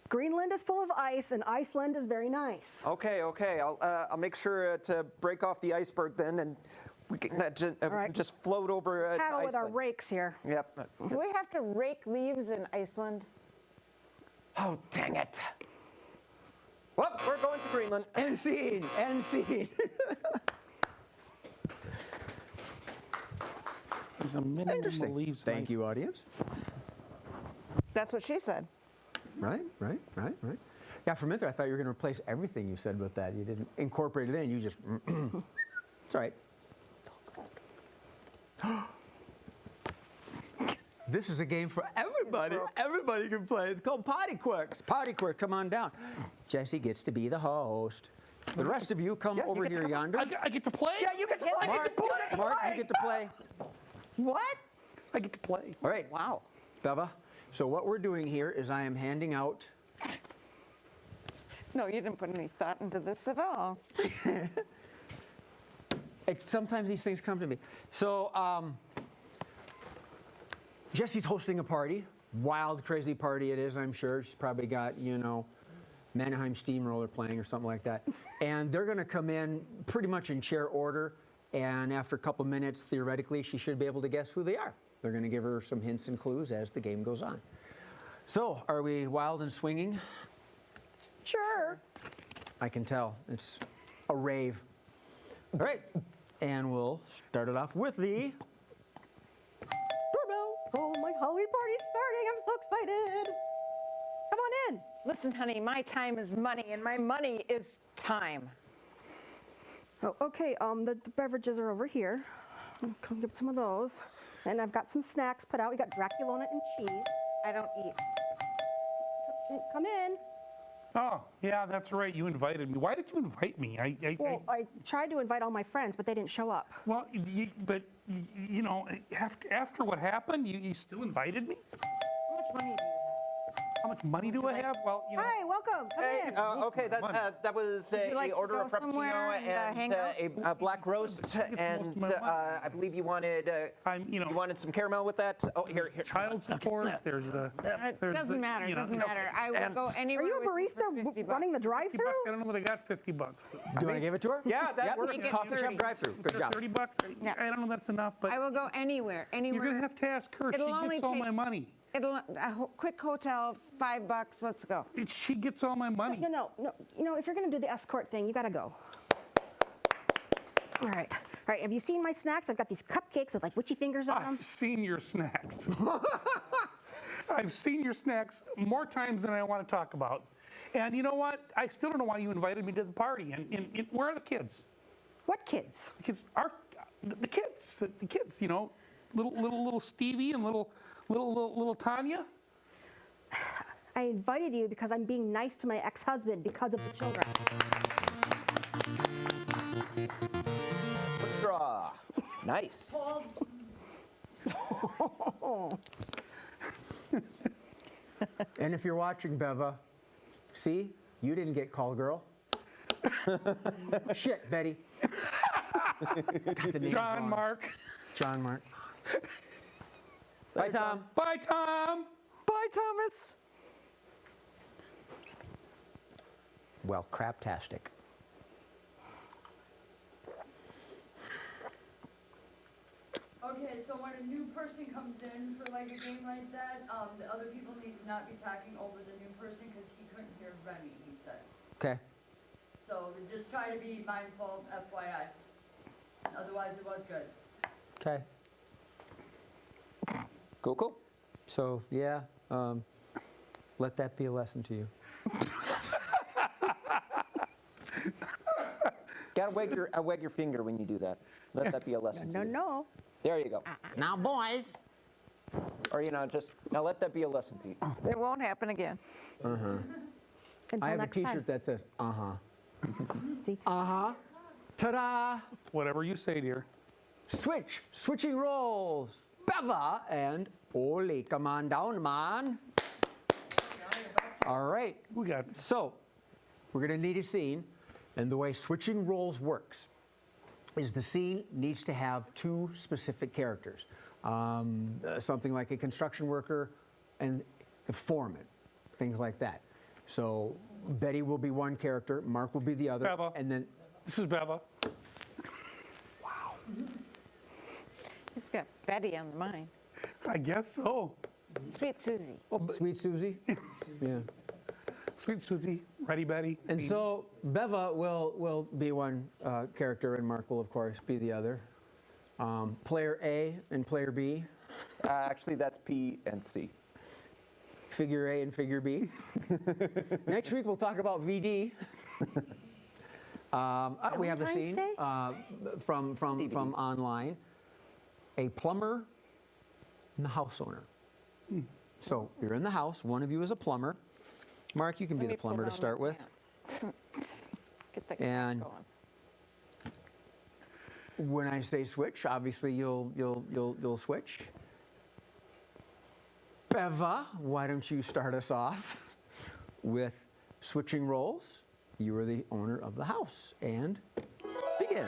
Greenland is full of ice, and Iceland is very nice. Okay. I'll make sure to break off the iceberg then, and we can just float over to Paddle with our Iceland. rakes here. Yep. Do we have to rake leaves in Iceland? Oh, dang it. Well, we're going to Greenland. End scene. End scene. There's a minimum Interesting. leaves. Thank you, audience. That's what she said. Right. Yeah, for a minute I thought you were going to replace everything you said with that. You didn't incorporate it in. You just. It's all right. This is a game for everybody. Everybody can play. It's called Potty Quirks. Potty Quirk, come on down. Jesse gets to be the host. The rest of you come over here yonder. I get to play? Yeah, you get to play. Mark, you get to play. What? I get to play. All right. Wow. Beva, so what we're doing here is I am handing out. No, you didn't put any thought into this at all. Sometimes these things come to me. So Jesse's hosting a party. Wild, crazy party it is, I'm sure. She's probably got, Mannheim Steamroller playing or something like that. And they're going to come in pretty much in chair order. And after a couple minutes, theoretically, she should be able to guess who they are. They're going to give her some hints and clues as the game goes on. So, are we wild and swinging? Sure. I can tell. It's a rave. All right. And we'll start it off with the Doorbell. Oh, my Halloween party's starting. I'm so excited. Come on in. Listen, honey, my time is money, and my money is time. Oh, okay, the beverages are over here. I'll come get some of those. And I've got some snacks put out. We got Draculona and cheese. I don't eat. Come in. Oh, yeah, that's right. You invited me. Why did you invite me? Well, I tried to invite all my friends, but they didn't show up. Well, after what happened, you still invited me? How much money do you have? How much money do I have? Well, Hi, welcome. Come in. Okay, that was you like a to order go of frappuccino somewhere and hang out? a black roast, and most of my money. I believe you wanted you wanted some caramel with that. Oh, here. Child support. There's the. It doesn't matter. you know, Doesn't matter. I will go Are anywhere. you a with you for barista 50 running the bucks. drive-thru? $50. I don't know what I got. $50. Do you want to give it to her? Yeah, that Yep. works. You get Coffee shop 30. drive-through. Good job. $30. Yeah. I don't know that's enough, but I will go anywhere. you're gonna have to ask her. It'll She only gets all take- my money. It'll quick hotel, $5. Let's go. She gets all my money. No. If you're going to do the escort thing, you got to go. All right. Have you seen my snacks? I've got these cupcakes with like witchy fingers on them. I've seen your snacks. I've seen your snacks more times than I want to talk about. And you know what? I still don't know why you invited me to the party. And where are the kids? What kids? The kids are the kids. The kids. Little Stevie and little Tanya. I invited you because I'm being nice to my ex-husband because of the children. Draw. Nice. And if you're watching, Beva, see, you didn't get call girl. Shit, Betty. Got the names John wrong. Mark. John Mark. Bye, Tom. Bye, Tom. Bye, Thomas. Well, craptastic. Okay, so when a new person comes in for like a game like that, the other people need to not be talking over the new person because he couldn't hear Remy, he said. Okay. So just try to be mindful, FYI. Otherwise, it was good. Okay. Cool. So, yeah, let that be a lesson to you. Gotta wag your finger when you do that. Let that be a lesson to you. No. There you go. Now, boys. Or now let that be a lesson to you. It won't happen again. Until I have a next time. T-shirt that says, uh-huh. See? Uh-huh. Ta-da! Whatever you say, dear. Switching roles. Beva and Oli, come on down, man. All right. We got So, we're going to need a scene, and the way switching roles works is the scene needs to have two specific characters. Something like a construction worker and the foreman, things like that. So, Betty will be one character, Mark will be the other, Beva. and then This is Beva. He's got Betty on the mind. I guess so. Sweet Susie. Sweet Susie. Yeah. Sweet Susie, Ready Betty. And so Beva will be one character, and Mark will, of course, be the other. Player A and player B. Actually, that's P and C. Figure A and figure B. Next week we'll talk about VD. We have the scene from online. A plumber and the house owner. So you're in the house. One of you is a plumber. Mark, you can be the plumber to start with. Get the And going. when I say switch, obviously you'll switch. Beva, why don't you start us off with switching roles? You are the owner of the house, and begin.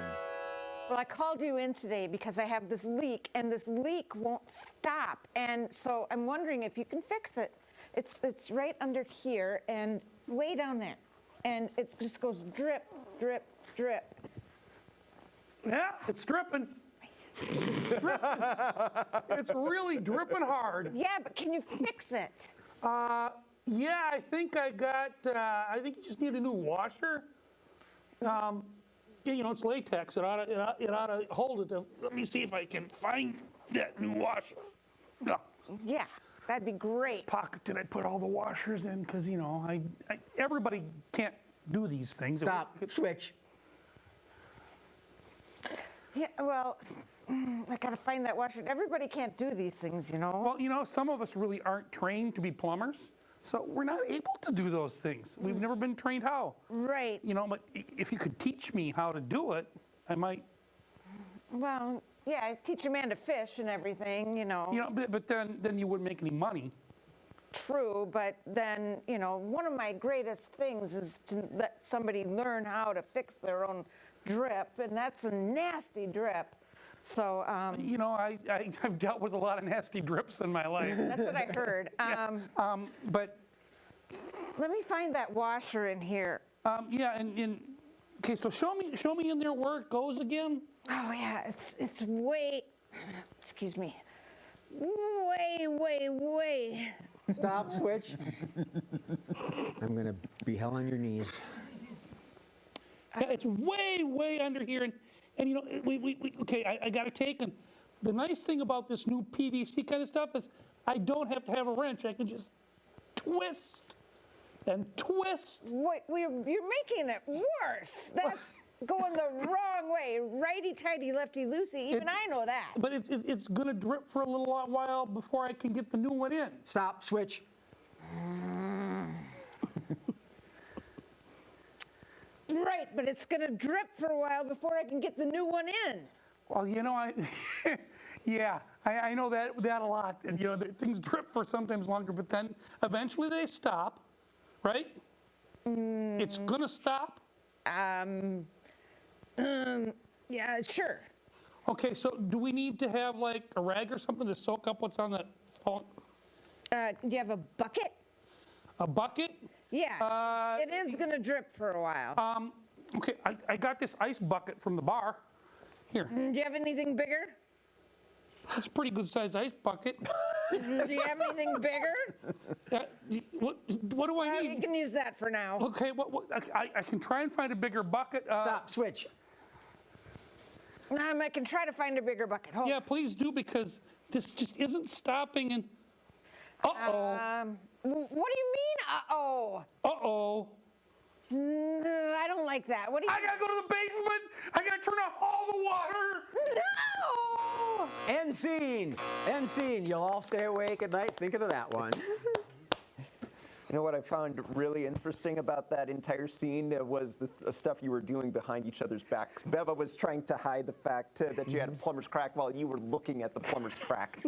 Well, I called you in today because I have this leak, and this leak won't stop. And so I'm wondering if you can fix it. It's right under here and way down there. And it just goes drip, drip, drip. Yeah, it's dripping. It's dripping. It's really dripping hard. Yeah, but can you fix it? Yeah, I think I think you just need a new washer. Yeah, it's latex. It ought to hold it. Let me see if I can find that new washer. Yeah, that'd be great. Pocket did I put all the washers in? Because, everybody can't do these things. Stop, switch. Yeah, well, I gotta find that washer. Everybody can't do these things, Well, some of us really aren't trained to be plumbers, so we're not able to do those things. We've never been trained how. Right. But if you could teach me how to do it, I might. Well, yeah, I teach a man to fish and everything, But then you wouldn't make any money. True, but then, one of my greatest things is to let somebody learn how to fix their own drip, and that's a nasty drip. So, I've dealt with a lot of nasty drips in my life. That's what I heard. But let me find that washer in here. Okay, so show me in there where it goes again. Oh yeah, it's way, excuse me, way. Stop, switch. I'm gonna be hell on your knees. Yeah, it's way under here, and I got to take, and the nice thing about this new PVC kind of stuff is I don't have to have a wrench. I can just twist and twist. What, you're making it worse. That's going the wrong way. Righty-tighty, lefty-loosey, even I know that. But it's going to drip for a little while before I can get the new one in. Stop, switch. Right, but it's going to drip for a while before I can get the new one in. Well, I know that a lot. And, things drip for sometimes longer, but then eventually they stop, right? It's going to stop? Yeah, sure. Okay, so do we need to have like a rag or something to soak up what's on the phone? Do you have a bucket? A bucket? Yeah, it is going to drip for a while. Okay, I got this ice bucket from the bar. Here. Do you have anything bigger? It's a pretty good sized ice bucket. Do you have anything bigger? What do I need? You can use that for now. Okay, I can try and find a bigger bucket. Stop, switch. I can try to find a bigger bucket. Hold Yeah, please do, because this just isn't stopping. And what do you mean, uh-oh? Uh-oh. I don't like that. What do you I gotta go to the basement. I gotta turn off all the water. No! End scene. End scene. You'll all stay awake at night thinking of that one. You know what I found really interesting about that entire scene was the stuff you were doing behind each other's backs. Beva was trying to hide the fact that you had a plumber's crack while you were looking at the plumber's crack.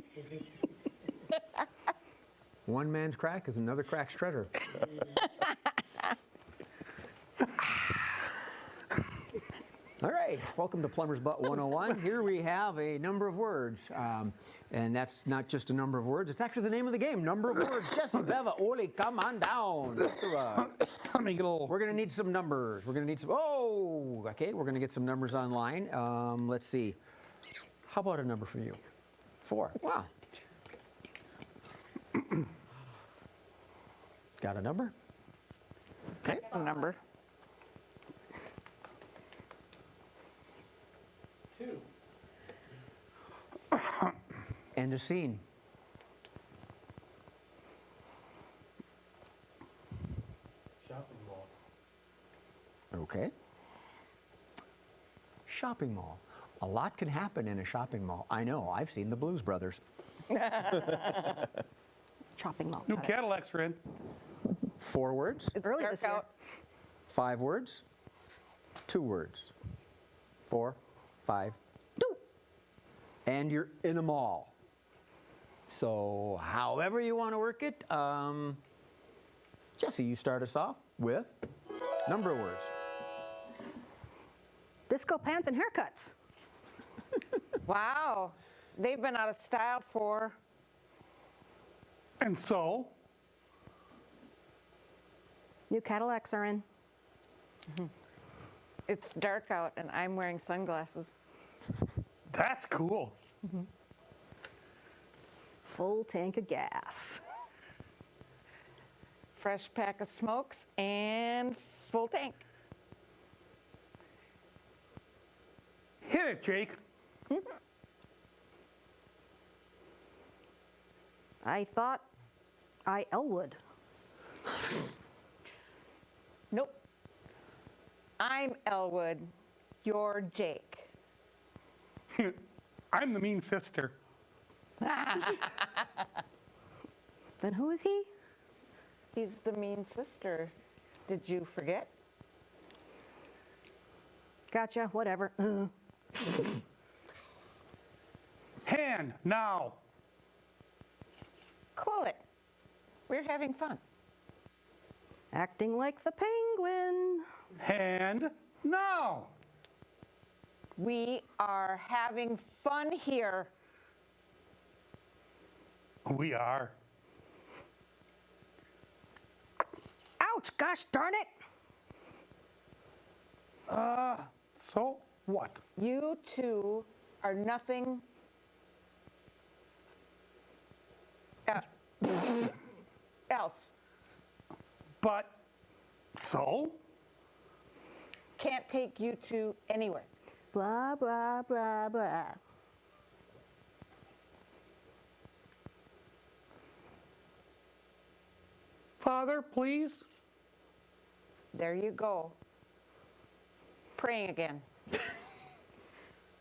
One man's crack is another crack's treasure. All right, welcome to Plumber's Butt 101. Here we have a number of words, and that's not just a number of words, it's actually the name of the game, number of words. Jesse, Beva, Oli, come on down. Let me get a little. We're gonna need some numbers. We're gonna need some, okay, we're gonna get some numbers online. Let's see, how about a number for you? 4, wow. Got a number? Okay, a number. 2. And a scene. Shopping mall. Okay. Shopping mall. A lot can happen in a shopping mall. I know, I've seen the Blues Brothers. Shopping mall. New Cadillacs are in. 4 words. It's early this year. 5 words. 2 words. 4, 5, 2. And you're in them all. So however you want to work it, Jesse, you start us off with number of words. Disco pants and haircuts. Wow. They've been out of style for... And so, New Cadillacs are in. It's dark out and I'm wearing sunglasses. that's cool. Full tank of gas. Fresh pack of smokes and full tank. Hit it, Jake. I thought I Elwood. Nope. I'm Elwood. You're Jake. I'm the mean sister. Then who is he? He's the mean sister. Did you forget? Gotcha, whatever. Hand, now. Cool it. We're having fun. Acting like the penguin. Hand, now. We are having fun here. We are. Ouch, gosh darn it. So what? You two are nothing else. But, so? Can't take you two anywhere. Blah, blah, blah, blah. Father, please? There you go. Praying again.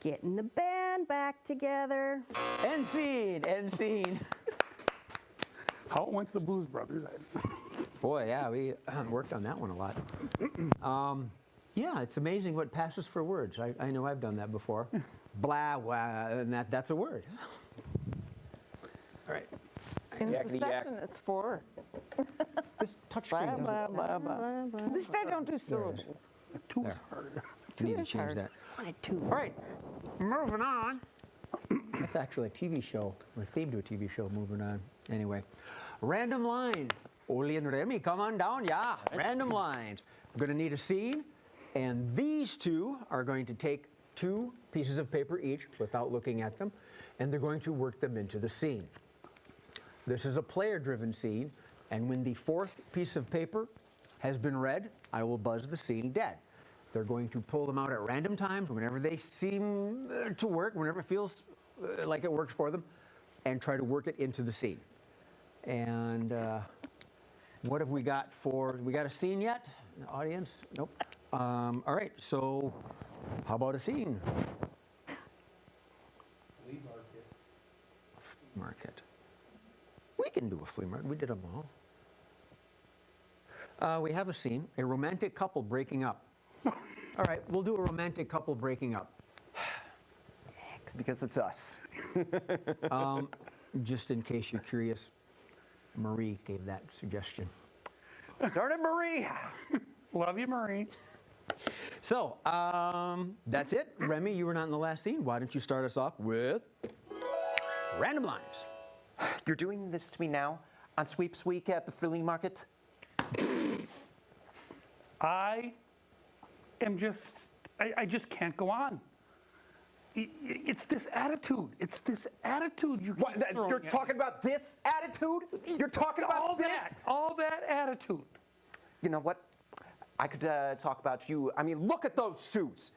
Getting the band back together. End scene, end scene. How it went to the Blues Brothers. Boy, yeah, we worked on that one a lot. Yeah, it's amazing what passes for words. I know I've done that before. Blah, blah, and that's a word. All right. In Yakety the yak. section, it's 4. This touchscreen Blah, doesn't... blah, blah, blah. This guy don't do syllables. Two's There. hard. We need to is change hard. that. Wanted to. All right, moving on. That's actually a TV show. We're themed to a TV show, moving on. Anyway, random lines. Oli and Remy, come on down. Yeah, random lines. We're going to need a scene, and these two are going to take 2 pieces of paper each without looking at them, and they're going to work them into the scene. This is a player-driven scene, and when the 4th piece of paper has been read, I will buzz the scene dead. They're going to pull them out at random times whenever they seem to work, whenever it feels like it works for them, and try to work it into the scene. And what have we got we got a scene yet? Audience? Nope. All right, so how about a scene? Flea market. Flea market. We can do a flea market. We did them all. We have a scene, a romantic couple breaking up. All right, we'll do a romantic couple breaking up. Because it's us. Just in case you're curious, Marie gave that suggestion. Darn it, Marie! Love you, Marie. So, that's it. Remy, you were not in the last scene. Why don't you start us off with random lines? You're doing this to me now on sweeps week at the flea market? I just can't go on. It's this attitude. It's this attitude you keep throwing You're at me. talking about this attitude? You're talking about all this? all that attitude. You know what? I could talk about you. I mean, look at those shoes.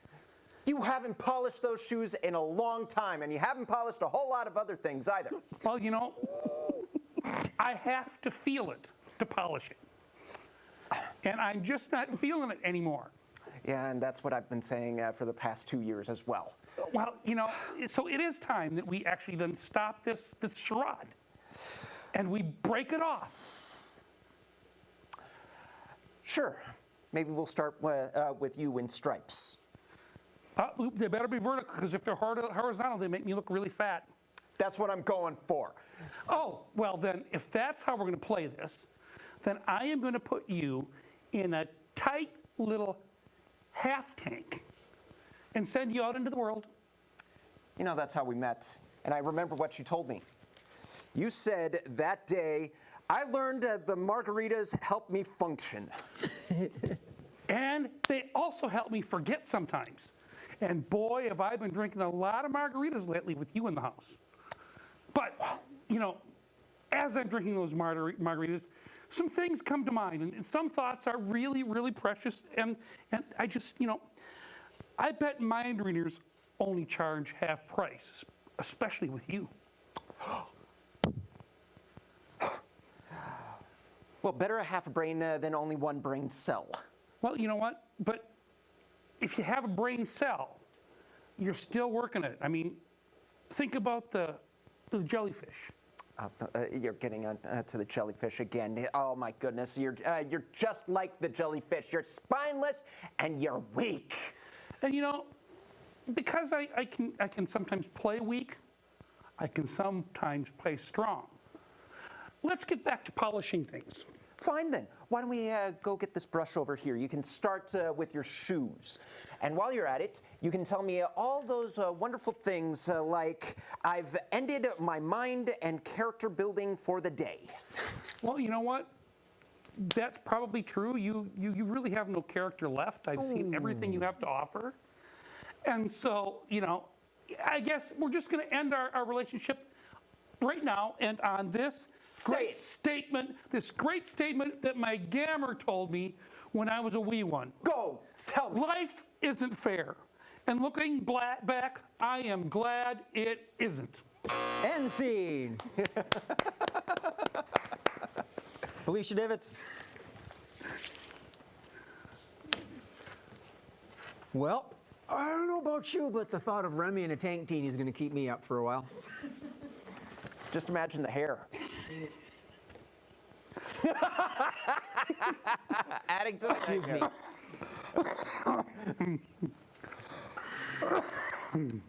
You haven't polished those shoes in a long time, and you haven't polished a whole lot of other things either. Well, you know, I have to feel it to polish it. And I'm just not feeling it anymore. Yeah, and that's what I've been saying for the past 2 years as well. Well, you know, so it is time that we actually then stop this charade and we break it off. Sure. maybe we'll start with you in stripes. They better be vertical, because if they're horizontal, they make me look really fat. That's what I'm going for. Oh, well then, if that's how we're going to play this, then I am going to put you in a tight little half tank and send you out into the world. You know, that's how we met, and I remember what you told me. You said that day, I learned the margaritas help me function. And they also help me forget sometimes. And boy, have I been drinking a lot of margaritas lately with you in the house. But, you know, as I'm drinking those margaritas, some things come to mind, and some thoughts are really, really precious. And I just, you know, I bet mind readers only charge half price, especially with you. Well, better a half a brain than only one brain cell. Well, you know what? But if you have a brain cell, you're still working it. I mean, think about the jellyfish. You're getting to the jellyfish again. Oh my goodness, you're just like the jellyfish. You're spineless and you're weak. And you know, because I can sometimes play weak, I can sometimes play strong. Let's get back to polishing things. Fine then. Why don't we go get this brush over here? You can start with your shoes. And while you're at it, you can tell me all those wonderful things like, I've ended my mind and character building for the day. Well, you know what? That's probably true. You really have no character left. I've seen everything you have to offer. And so, you know, I guess we're just going to end our relationship right now and on this great statement that my gammer told me when I was a wee one. Go, tell me. Life isn't fair. And looking back, I am glad it isn't. End scene. Felicia Divitz. Well, I don't know about you, but the thought of Remy in a tank teen is going to keep me up for a while. Just imagine the hair. Adding to the Excuse me. You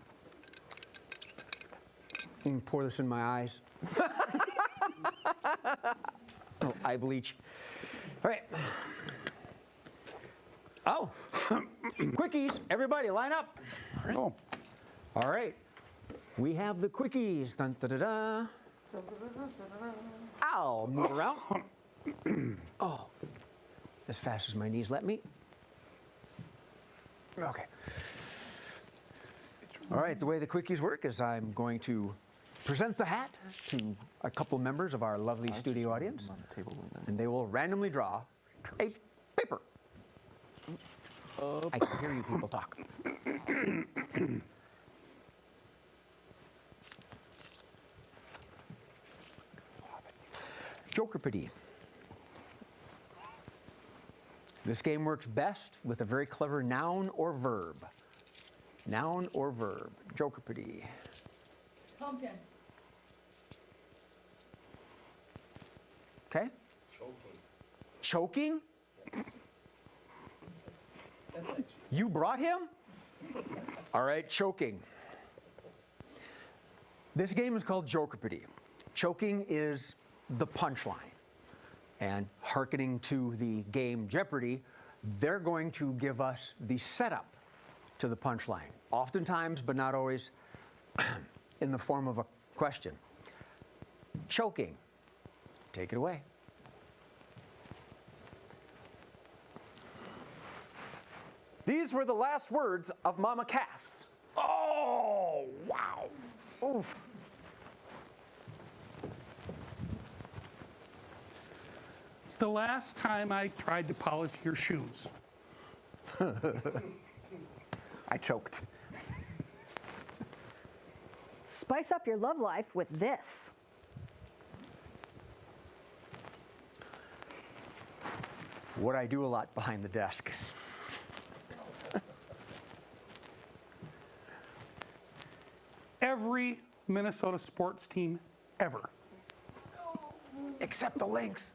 can pour this in my eyes. Oh, eye bleach. All right. Oh, quickies. Everybody line up. Oh. All right. We have the quickies. Dun, da, da, da. Ow, move around. Oh, as fast as my knees let me. Okay. All right, the way the quickies work is I'm going to present the hat to a couple members of our lovely studio audience, and they will randomly draw a paper. I can hear you people talk. Jokerpedy. This game works best with a very clever noun or verb. Noun or verb. Jokerpedy. Pumpkin. Okay? Choking? You brought him? All right, choking. This game is called Jokerpedy. Choking is the punchline. And hearkening to the game Jeopardy, they're going to give us the setup to the punchline. Oftentimes, but not always, in the form of a question. Choking. Take it away. These were the last words of Mama Cass. Oh, wow. Oof. The last time I tried to polish your shoes. I choked. Spice up your love life with this. What I do a lot behind the desk. Every Minnesota sports team ever. Except the Lynx.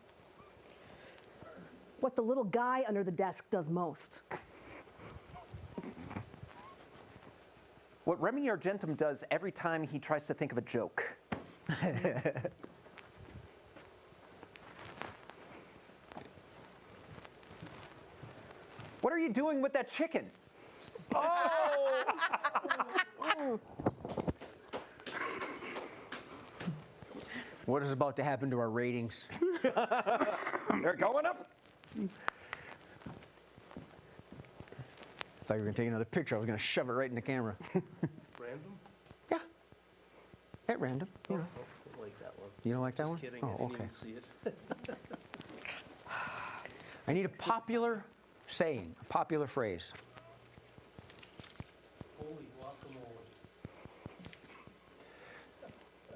what the little guy under the desk does most. What Remy Argentum does every time he tries to think of a joke. What are you doing with that chicken? Oh! What is about to happen to our ratings? They're going up. I thought you were going to take another picture. I was going to shove it right in the camera. Random? Yeah. At random. You know. I don't like that one. You don't like that Just one? kidding. Oh, I didn't okay. even see it. I need a popular saying, a popular phrase. Holy guacamole.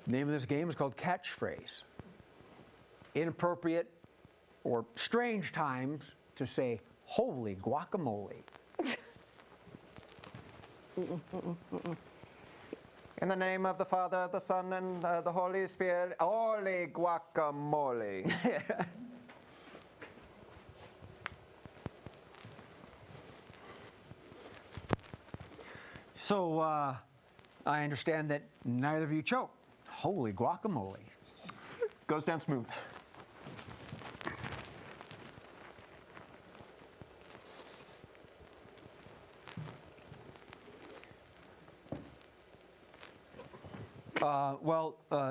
The name of this game is called Catchphrase. Inappropriate or strange times to say, holy guacamole. In the name of the Father, the Son, and the Holy Spirit, holy guacamole. So I understand that neither of you choke. Holy guacamole. Goes down smooth.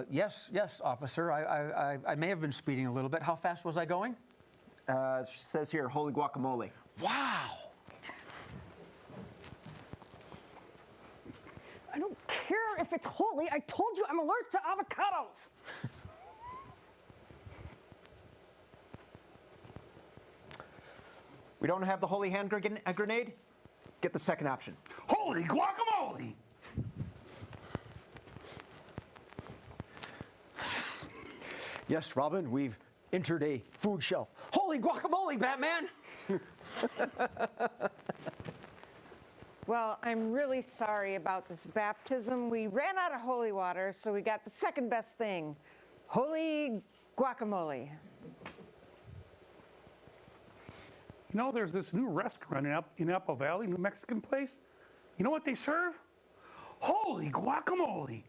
Yes, officer. I may have been speeding a little bit. How fast was I going? She says here, holy guacamole. Wow. I don't care if it's holy. I told you I'm allergic to avocados. We don't have the holy hand grenade? Get the second option. Holy guacamole! Yes, Robin, we've entered a food shelf. Holy guacamole, Batman! Well, I'm really sorry about this baptism. We ran out of holy water, so we got the second best thing, holy guacamole. You know, there's this new restaurant in Apple Valley, New Mexican place. You know what they serve? Holy guacamole!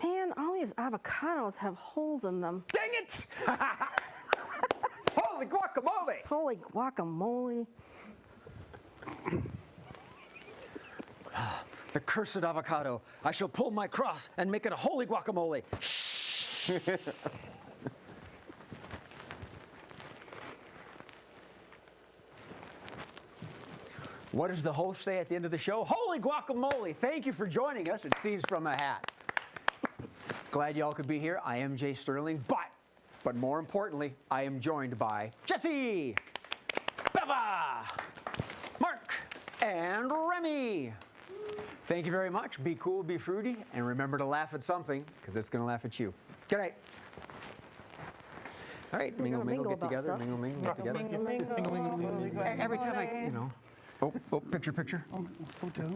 Man, all these avocados have holes in them. Dang it! Holy guacamole! Holy guacamole. The cursed avocado. I shall pull my cross and make it a holy guacamole. What does the host say at the end of the show? Holy guacamole! Thank you for joining us at Scenes from a Hat. Glad y'all could be here. I am Jay Sterling, but more importantly, I am joined by Jesse, Beva, Mark, and Remy. Thank you very much. Be cool, be fruity, and remember to laugh at something, because it's going to laugh at you. Good night. All right, mingle, mingle, get together. Mingle, mingle, get together. Every time I, you know. Oh, picture, picture. Oh, photo.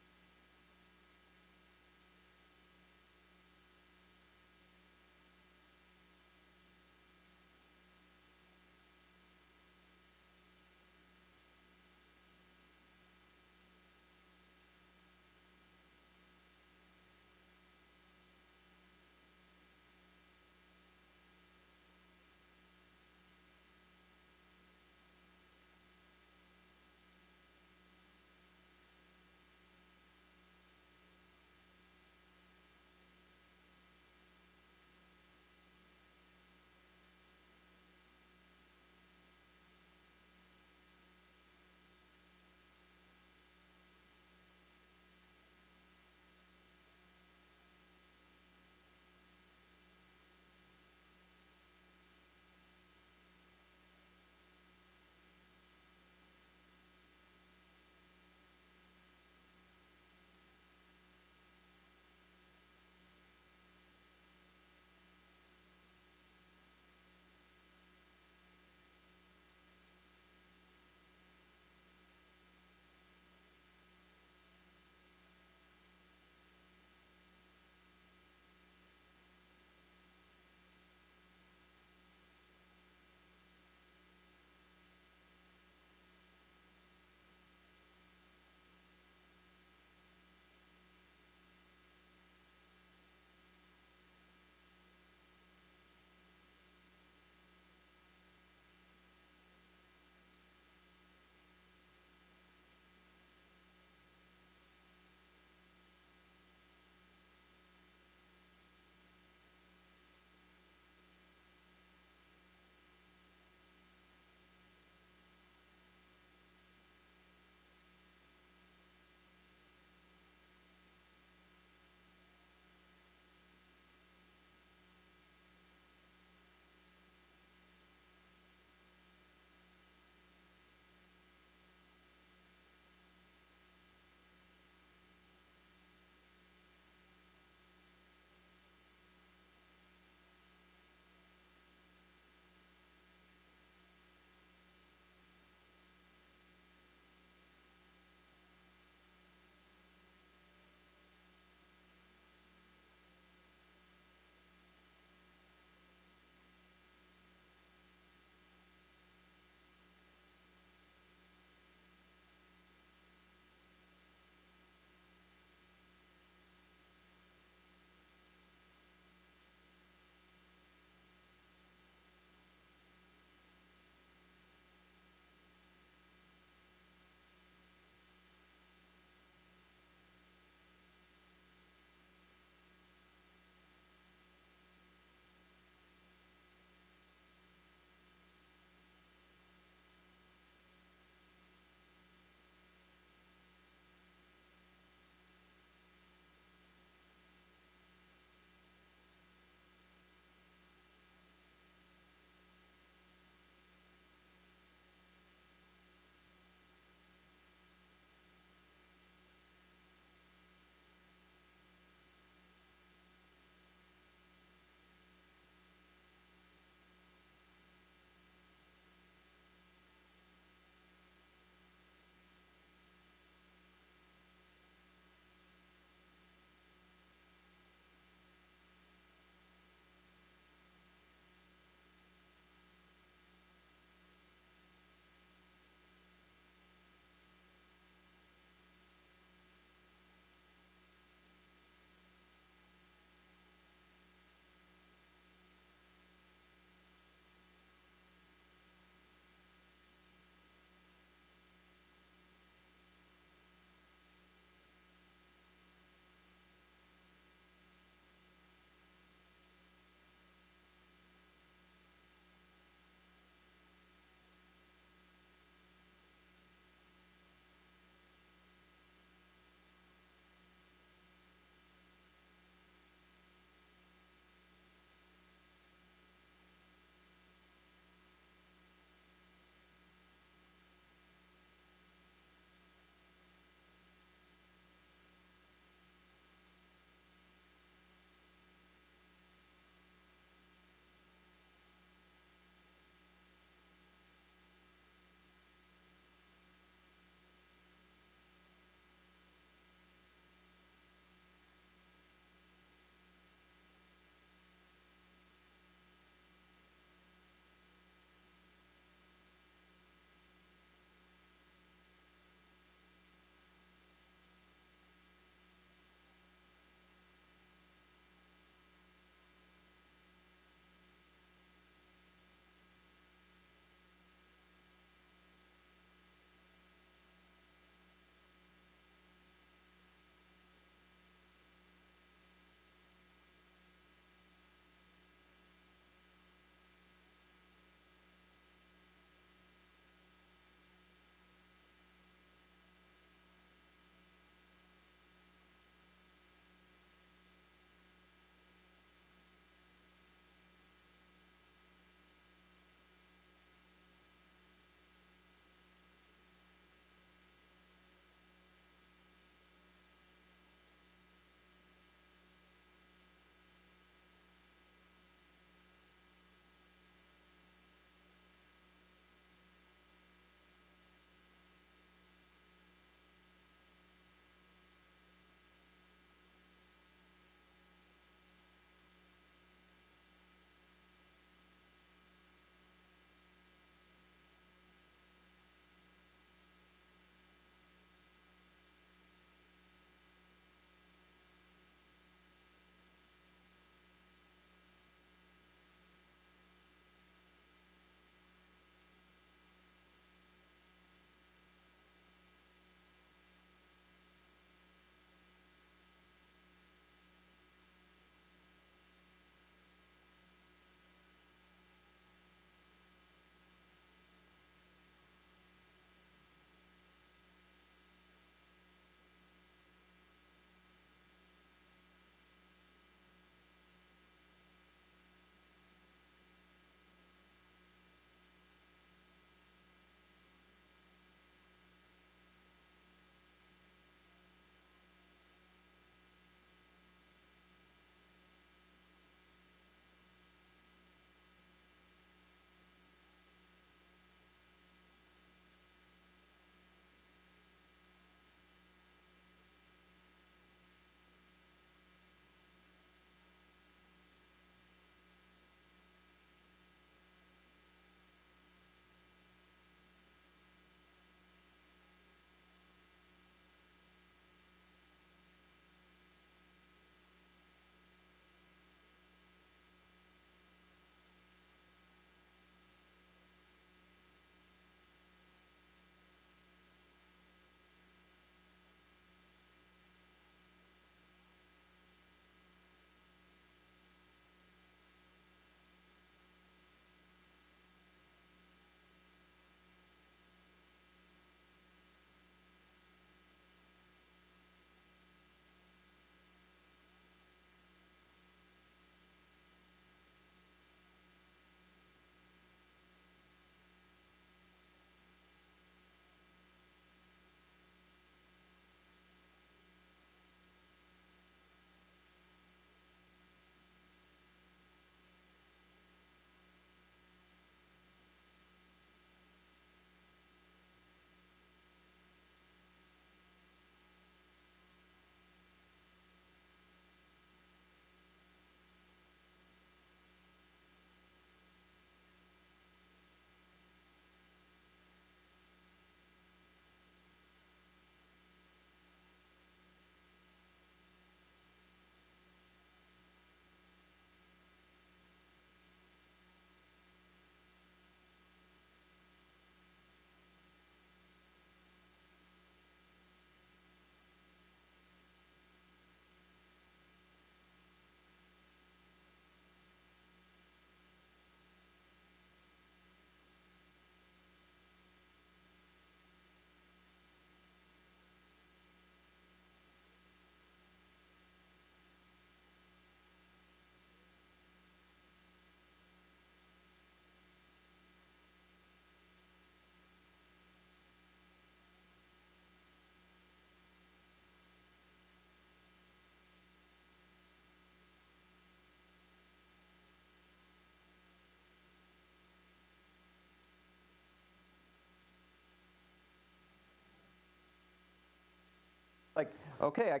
like, okay,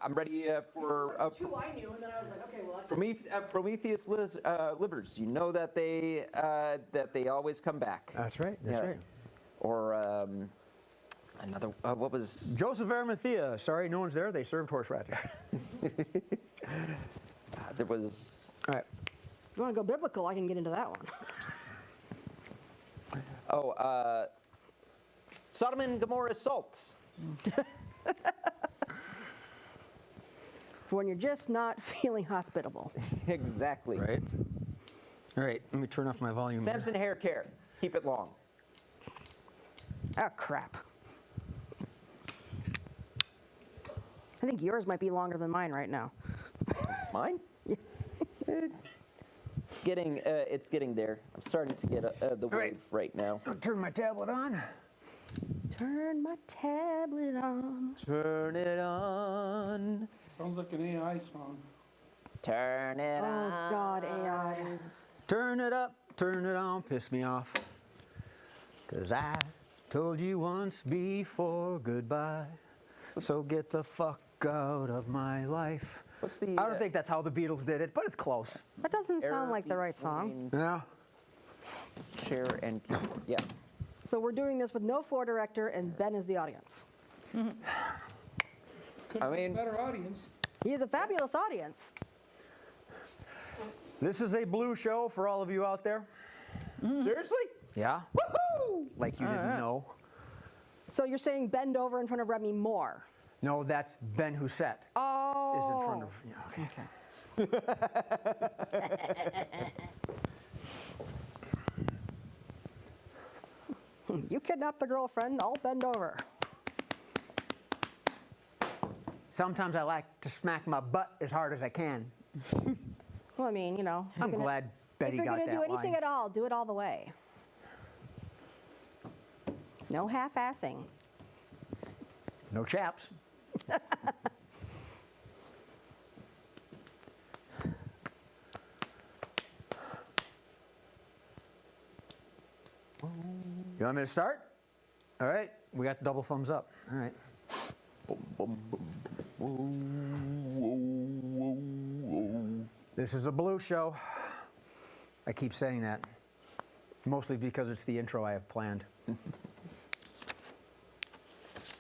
I'm ready for Two I knew, and then I was like, okay, well, that's Prometheus livers. You know that they always come back. That's right. That's right. Or another. What was Joseph Arimathea. Sorry, no one's there. They served horseradish. there was. All right. If you want to go biblical, I can get into that one. Oh, Sodom and Gomorrah salt. For when you're just not feeling hospitable. Exactly. Right. All right. Let me turn off my volume. Samson hair care. Keep it long. Oh, crap. I think yours might be longer than mine right now. Mine? It's getting there. I'm starting to get the wave right now. I'll turn my tablet on. Turn my tablet on. Turn it on. Sounds like an AI song. Turn it on. Oh, God, AI. Turn it up, turn it on, piss me off. 'Cause I told you once before goodbye. So get the fuck out of my life. What's the? I don't think that's how the Beatles did it, but it's close. That doesn't sound like the right song. Yeah. Chair and keyboard. Yeah. So we're doing this with no floor director, and Ben is the audience. Could be a better audience. He is a fabulous audience. This is a blue show for all of you out there. Seriously? Yeah. Woohoo! Like you didn't know. So you're saying bend over in front of Remy Moore? No, that's Ben Husset. Oh. Is in front of. Yeah, okay. You kidnapped the girlfriend, I'll bend over. Sometimes I like to smack my butt as hard as I can. Well, I mean, you know. I'm glad Betty got that If you're going to do anything line. at all, do it all the way. No half-assing. No chaps. You want me to start? All right, we got double thumbs up. All right. This is a blue show. I keep saying that, mostly because it's the intro I have planned.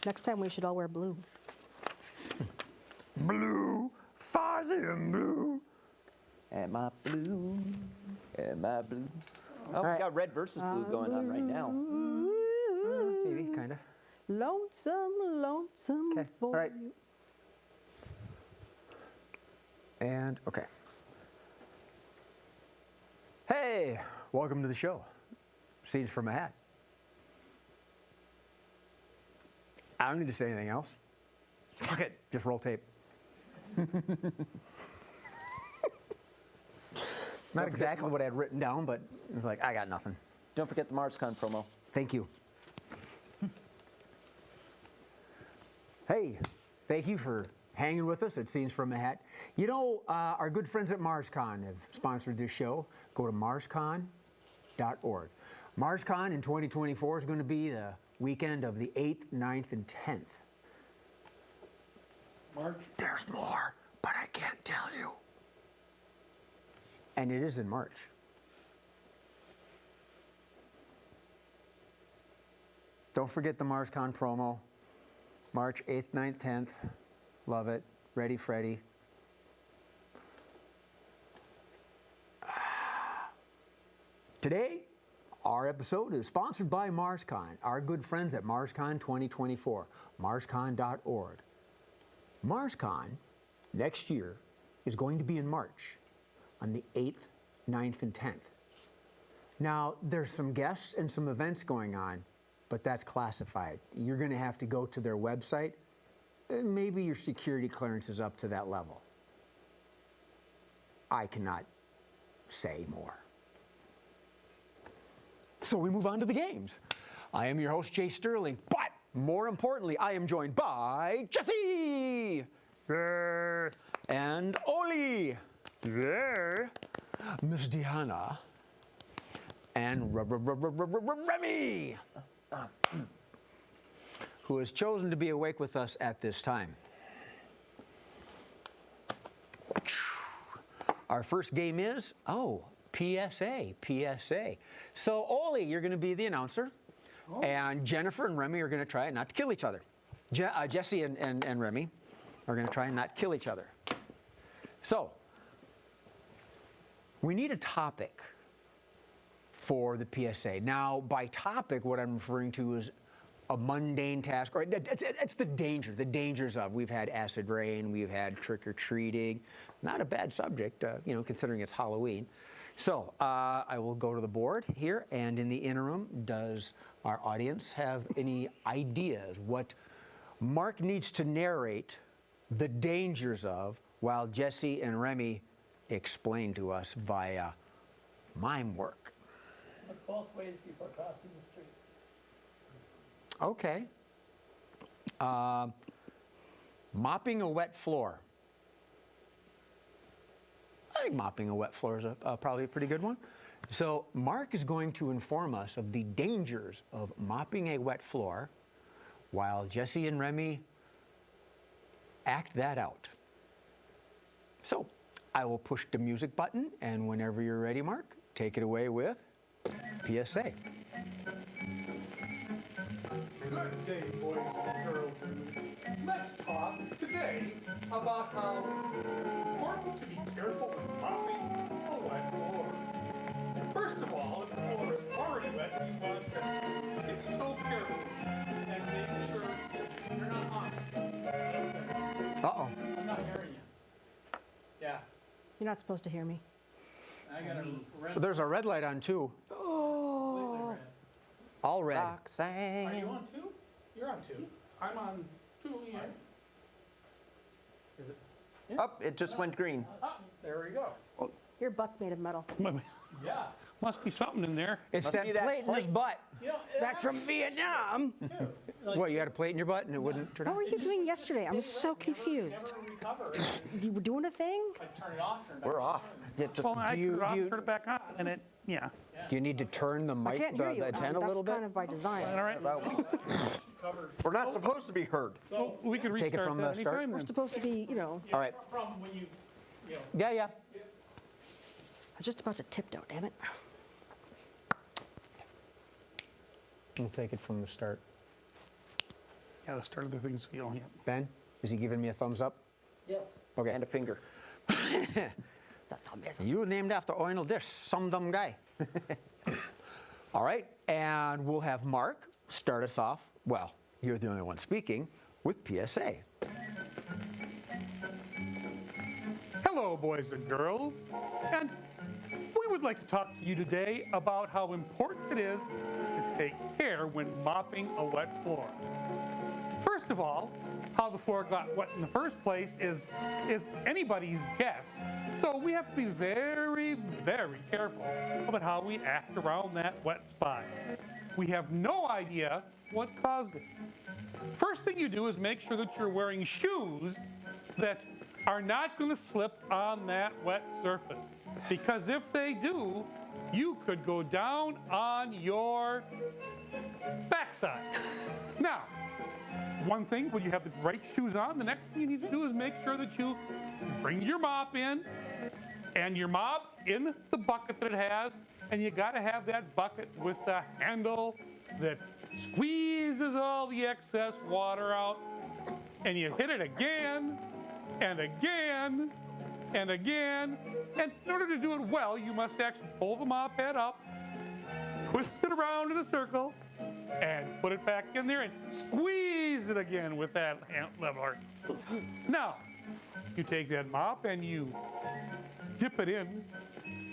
Next time we should all wear blue. Blue, fuzzy and blue. Am I blue? Am I blue? Oh, we got red versus blue going on right now. Maybe, kind of. Lonesome, lonesome Okay, for all right. you. And, okay. Hey, welcome to the show. Scenes from a hat. I don't need to say anything else. Fuck it, just roll tape. Not exactly what I had written down, but it was like, I got nothing. Don't forget the MarsCon promo. Thank you. Hey, thank you for hanging with us at Scenes from a Hat. You know, our good friends at MarsCon have sponsored this show. Go to marscon.org. MarsCon in 2024 is going to be the weekend of the 8th, 9th, and 10th. March. There's more, but I can't tell you. And it is in March. Don't forget the MarsCon promo. March 8th, 9th, 10th. Love it. Ready, Freddy. Today, our episode is sponsored by MarsCon, our good friends at MarsCon 2024, marscon.org. MarsCon next year is going to be in March on the 8th, 9th, and 10th. Now, there's some guests and some events going on, but that's classified. You're going to have to go to their website. Maybe your security clearance is up to that level. I cannot say more. So we move on to the games. I am your host, Jay Sterling, but more importantly, I am joined by Jesse and Oli, Miss Deanna, and Remy, who has chosen to be awake with us at this time. Our first game is, PSA. So, Oli, you're going to be the announcer, and Jennifer and Remy are going to try not to kill each other. Jesse and Remy are going to try and not kill each other. So, we need a topic for the PSA. Now, by topic, what I'm referring to is a mundane task, or it's the dangers of. We've had acid rain, we've had trick-or-treating. Not a bad subject, considering it's Halloween. So I will go to the board here, and in the interim, does our audience have any ideas what Mark needs to narrate the dangers of while Jesse and Remy explain to us via mime work? Look both ways before crossing the street. Okay. Mopping a wet floor. I think mopping a wet floor is probably a pretty good one. So Mark is going to inform us of the dangers of mopping a wet floor while Jesse and Remy act that out. So I will push the music button, and whenever you're ready, Mark, take it away with PSA. Good day, boys and girls. Let's talk today about how it's important to be careful when mopping a wet floor. First of all, if the floor is already wet, you want to tiptoe carefully and make sure you're not mopping. Uh-oh. I'm not hearing you. Yeah. You're not supposed to hear me. I got a red. There's a red light on, too. Completely red. All red. Are you on 2? You're on 2. I'm on 2, yeah. Is it? Up, it just went green. There we go. Your butt's made of metal. Yeah. Must be something in there. It's Must that be that plate in his butt. You know, Back from Vietnam. What, you had a plate in your butt and it wouldn't turn What on? were you doing yesterday? I'm so confused. You were doing a thing? Turn it off, turn it back We're on. off. Yeah, just, Well, I do you- turn it off, do you- turn it back on, and it, yeah. Do you need to turn the I mic, can't hear you. the antenna a little That's bit? kind of by design. All right. we're not supposed to be heard. Well, we can Take it restart from that the start? anytime We're then. supposed to be, All right. From when you know. Yeah. I was just about to tiptoe, damn it. We'll take it from the start. Yeah, the start of the thing's, yeah. Ben, is he giving me a thumbs up? Yes. Okay. And a finger. You named after oil dish, some dumb guy. All right, and we'll have Mark start us off. Well, you're the only one speaking with PSA. Hello, boys and girls, and we would like to talk to you today about how important it is to take care when mopping a wet floor. First of all, how the floor got wet in the first place is anybody's guess. So we have to be very, very careful about how we act around that wet spot. We have no idea what caused it. First thing you do is make sure that you're wearing shoes that are not going to slip on that wet surface. Because if they do, you could go down on your backside. Now, one thing, when you have the right shoes on, the next thing you need to do is make sure that you bring your mop in, and your mop in the bucket that it has, and you got to have that bucket with the handle that squeezes all the excess water out, and you hit it again, and again, and again, and in order to do it well, you must actually pull the mop head up, twist it around in a circle, and put it back in there and squeeze it again with that hand lever. Now, you take that mop and you dip it in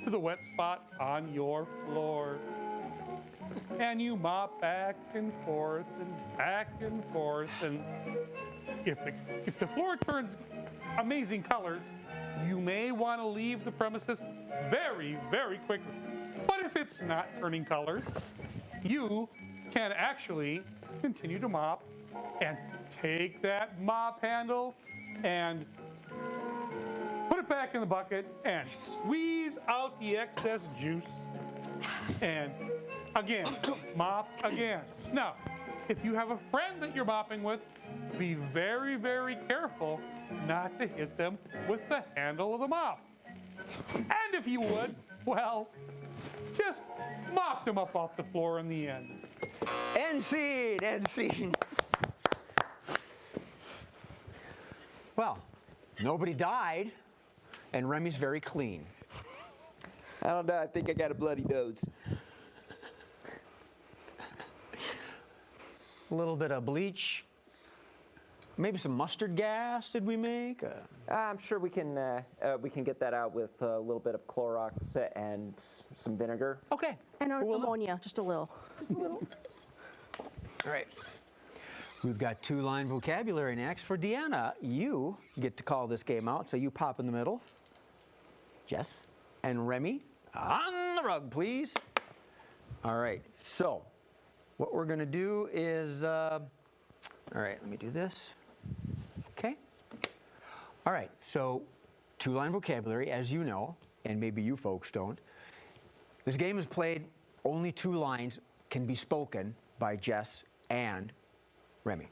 to the wet spot on your floor. And you mop back and forth and back and forth. And if the floor turns amazing colors, you may want to leave the premises very, very quickly. But if it's not turning colors, you can actually continue to mop and take that mop handle and put it back in the bucket and squeeze out the excess juice. And again, mop again. Now, If you have a friend that you're mopping with, be very, very careful not to hit them with the handle of the mop. And if you would, well, just mop them up off the floor in the end. End scene, end scene. Well, nobody died, and Remy's very clean. I don't know. I think I got a bloody nose. A little bit of bleach. Maybe some mustard gas did we make? I'm sure we can get that out with a little bit of Clorox and some vinegar. Okay. And ammonia, just a little. Just a little. All right. We've got 2-line vocabulary next. For Deanna, you get to call this game out, so you pop in the middle. Jess and Remy, on the rug, please. All right. So what we're going to do is, all right, let me do this. Okay. All right. So 2-line vocabulary, as you know, and maybe you folks don't. This game is played, only 2 lines can be spoken by Jess and Remy.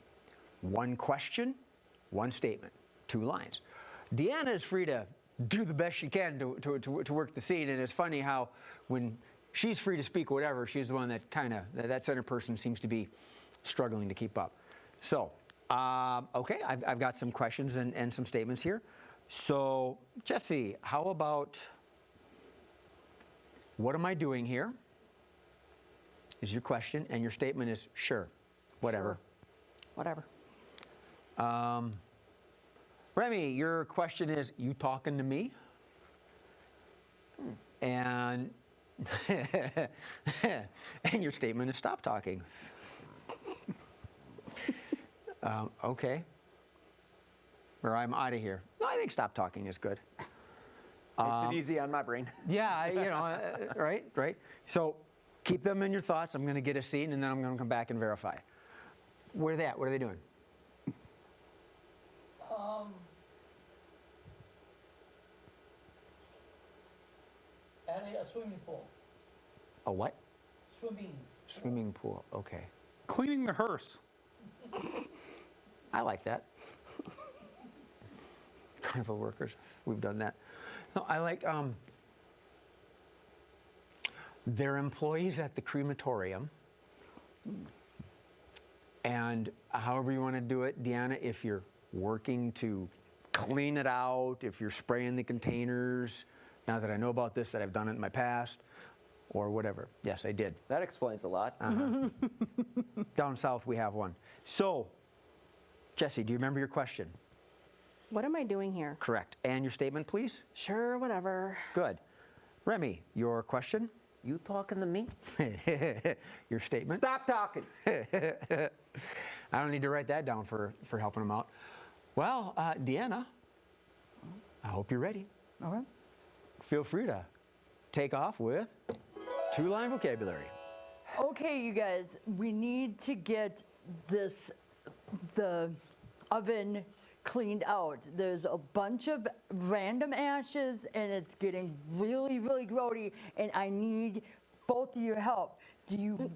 1 question, 1 statement, 2 lines. Deanna is free to do the best she can to work the scene, and it's funny how when she's free to speak whatever, she's the one that that center person seems to be struggling to keep up. So, okay, I've got some questions and some statements here. So, Jesse, how about, what am I doing here? Is your question, and your statement is sure, whatever. Whatever. Remy, your question is, you talking to me? And and your statement is stop talking. Okay. Or I'm out of here. No, I think stop talking is good. Makes it easy on my brain. Yeah, you know, right. So keep them in your thoughts. I'm going to get a scene, and then I'm going to come back and verify. Where are they at? What are they doing? At a swimming pool. A what? Swimming. Swimming pool. Okay. Cleaning the hearse. I like that. Carnival workers. We've done that. No, I like they're employees at the crematorium. And however you want to do it, Deanna, if you're working to clean it out, if you're spraying the containers, now that I know about this, that I've done it in my past, or whatever. Yes, I did. That explains a lot. Down south, we have one. So, Jesse, do you remember your question? What am I doing here? Correct. And your statement, please? Sure, whatever. Good. Remy, your question? You talking to me? Your statement? Stop talking. I don't need to write that down for helping him out. Well, Deanna, I hope you're ready. All right. Feel free to take off with 2-line vocabulary. Okay, you guys, we need to get the oven cleaned out. There's a bunch of random ashes, and it's getting really, really grody, and I need both of your help.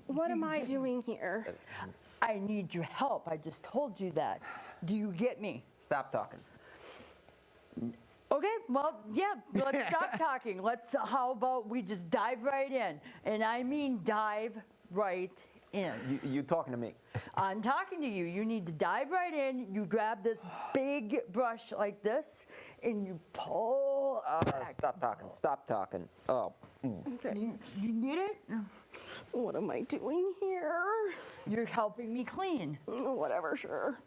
What am I doing here? I need your help. I just told you that. Do you get me? Stop talking. Okay, well, yeah, let's stop talking. How about we just dive right in? And I mean dive right in. You talking to me? I'm talking to you. You need to dive right in. You grab this big brush like this, and you pull back. Stop talking. Stop talking. Oh. Okay. You need it? What am I doing here? You're helping me clean. Whatever, sure.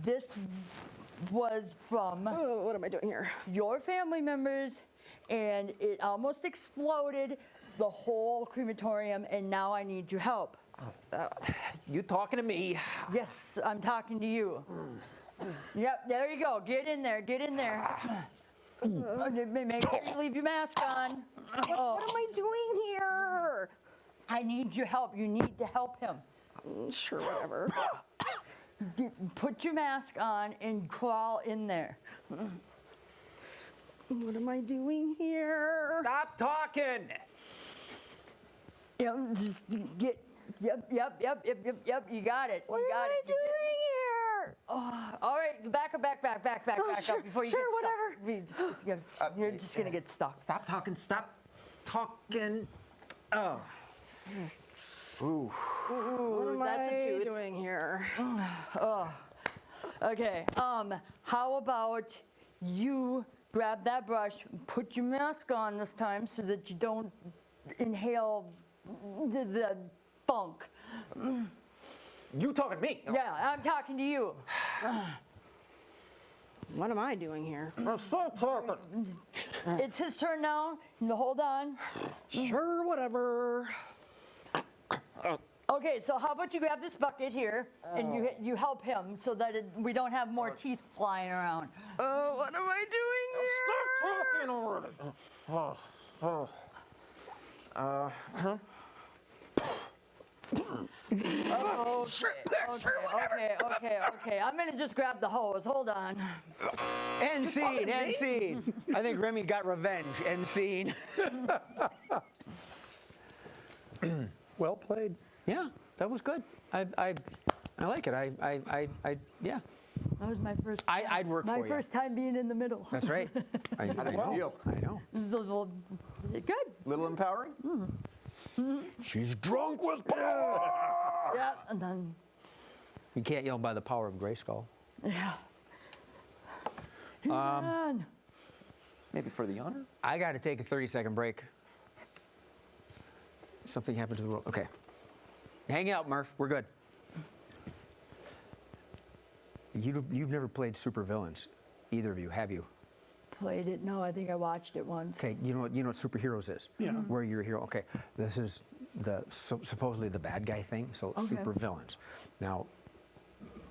This was from what am I doing here? your family members, and it almost exploded the whole crematorium, and now I need your help. You talking to me? Yes, I'm talking to you. Yep, there you go. Get in there. Get in there. Make sure you leave your mask on. What am I doing here? I need your help. You need to help him. Sure, whatever. Put your mask on and crawl in there. What am I doing here? Stop talking. You know, just get Yep. You got it. What am I doing here? All right, back up before you sure, get whatever. stuck. You're just gonna get stuck. Stop talking. Stop talking. Oh. Ooh. What am that's a I tooth. doing here? Oh. Okay. How about you grab that brush, put your mask on this time so that you don't inhale the funk. You talking to me? Yeah, I'm talking to you. What am I doing here? Stop talking. It's his turn now. Hold on. Sure, whatever. Okay, so how about you grab this bucket here and you help him so that we don't have more teeth flying around. Oh, what am I doing here? Stop talking already. Okay. I'm gonna just grab the hose. Hold on. End scene. I think Remy got revenge. End scene. Well played. Yeah, that was good. I like it. Yeah. That was my first. I'd work for you. My first time being in the middle. That's right. I know. Good. Little empowering? She's drunk with power. Yeah, and then. You can't yell by the power of Grayskull. Yeah. Man. Maybe for the honor? I got to take a 30-second break. Something happened to the world. Okay. Hang out, Murph. We're good. You've never played supervillains, either of you, have you? Played it? No, I think I watched it once. Okay, you know what superheroes is? Yeah. Where you're a hero. Okay, this is supposedly the bad guy thing. So Okay. supervillains. Now,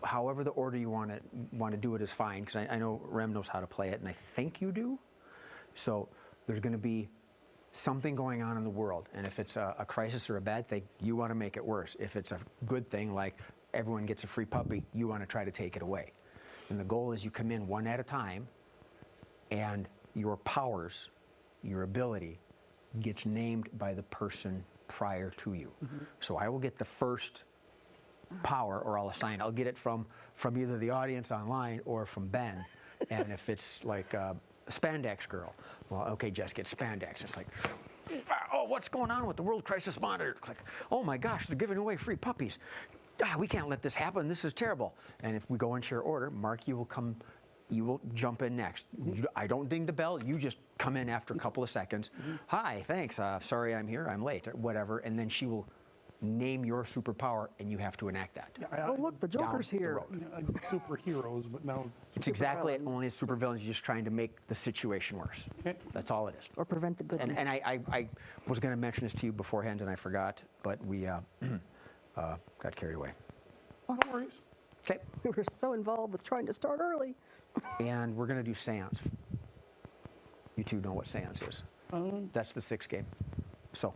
however the order you want to do it is fine, because I know Rem knows how to play it, and I think you do. So there's going to be something going on in the world, and if it's a crisis or a bad thing, you want to make it worse. If it's a good thing, like everyone gets a free puppy, you want to try to take it away. And the goal is you come in one at a time, and your powers, your ability, gets named by the person prior to you. So I will get the first power, or I'll get it from either the audience online or from Ben. And if it's like Spandex Girl, well, okay, Jess gets Spandex. It's like, oh, what's going on with the World Crisis Monitor? It's like, oh my gosh, they're giving away free puppies. We can't let this happen. This is terrible. And if we go into your order, Mark, you will jump in next. I don't ding the bell. You just come in after a couple of seconds. Hi, thanks. Sorry I'm here. I'm late. Whatever. And then she will name your superpower, and you have to enact that. Oh, look, the Joker's Down the here. road. Superheroes, but now. It's exactly it. Only as supervillains, you're just trying to make the situation worse. Okay. That's all it is. Or prevent the goodness. And I was going to mention this to you beforehand, and I forgot, but we got carried away. Oh, no worries. Okay. We were so involved with trying to start early. And we're going to do seance. You two know what seance is. That's the 6 game. So,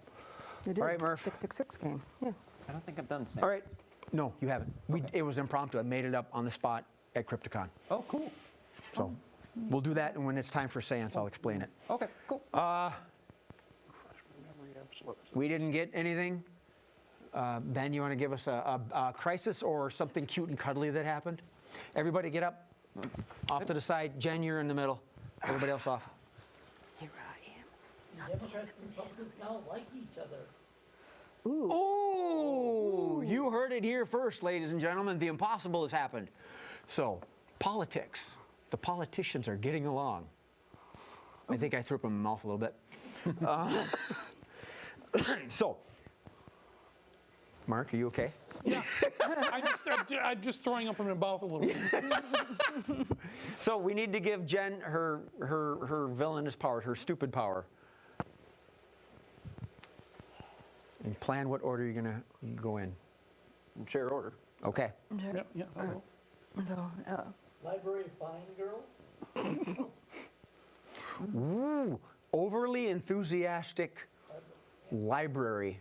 It all is. right, Murph. 666 game. Yeah. I don't think I've done snakes. All right. No, you haven't. It was impromptu. I made it up on the spot at Crypticon. Oh, cool. So we'll do that, and when it's time for seance, I'll explain it. Okay, cool. We didn't get anything. Ben, you want to give us a crisis or something cute and cuddly that happened? Everybody get up. Off to the side. Jen, you're in the middle. Everybody else off. Here I am. Democrats and Republicans now like each other. Ooh, you heard it here first, ladies and gentlemen. The impossible has happened. So, politics. The politicians are getting along. I think I threw up in my mouth a little bit. So, Mark, are you okay? Yeah. I'm just throwing up in my mouth a little bit. So we need to give Jen her villainous power, her stupid power. And plan what order you're going to go in. Share order. Okay. Yeah. So, Library fine girl. Ooh, overly enthusiastic library.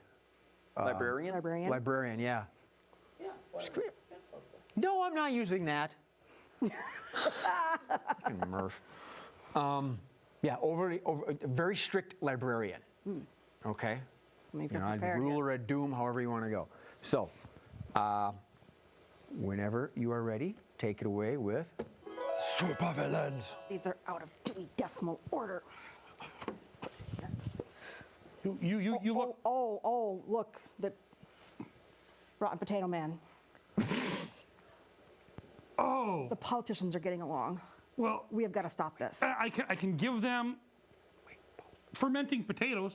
Librarian? Librarian, yeah. Yeah. No, I'm not using that. Fucking Murph. Yeah, very strict librarian. Okay? Maybe Ruler of doom, however you want to go. So, whenever you are ready, take it away with supervillains. These are out of Dewey Decimal order. You look. Oh, look, the Rotten Potato Man. Oh. The politicians are getting along. Well, we have got to stop this. I can give them fermenting potatoes.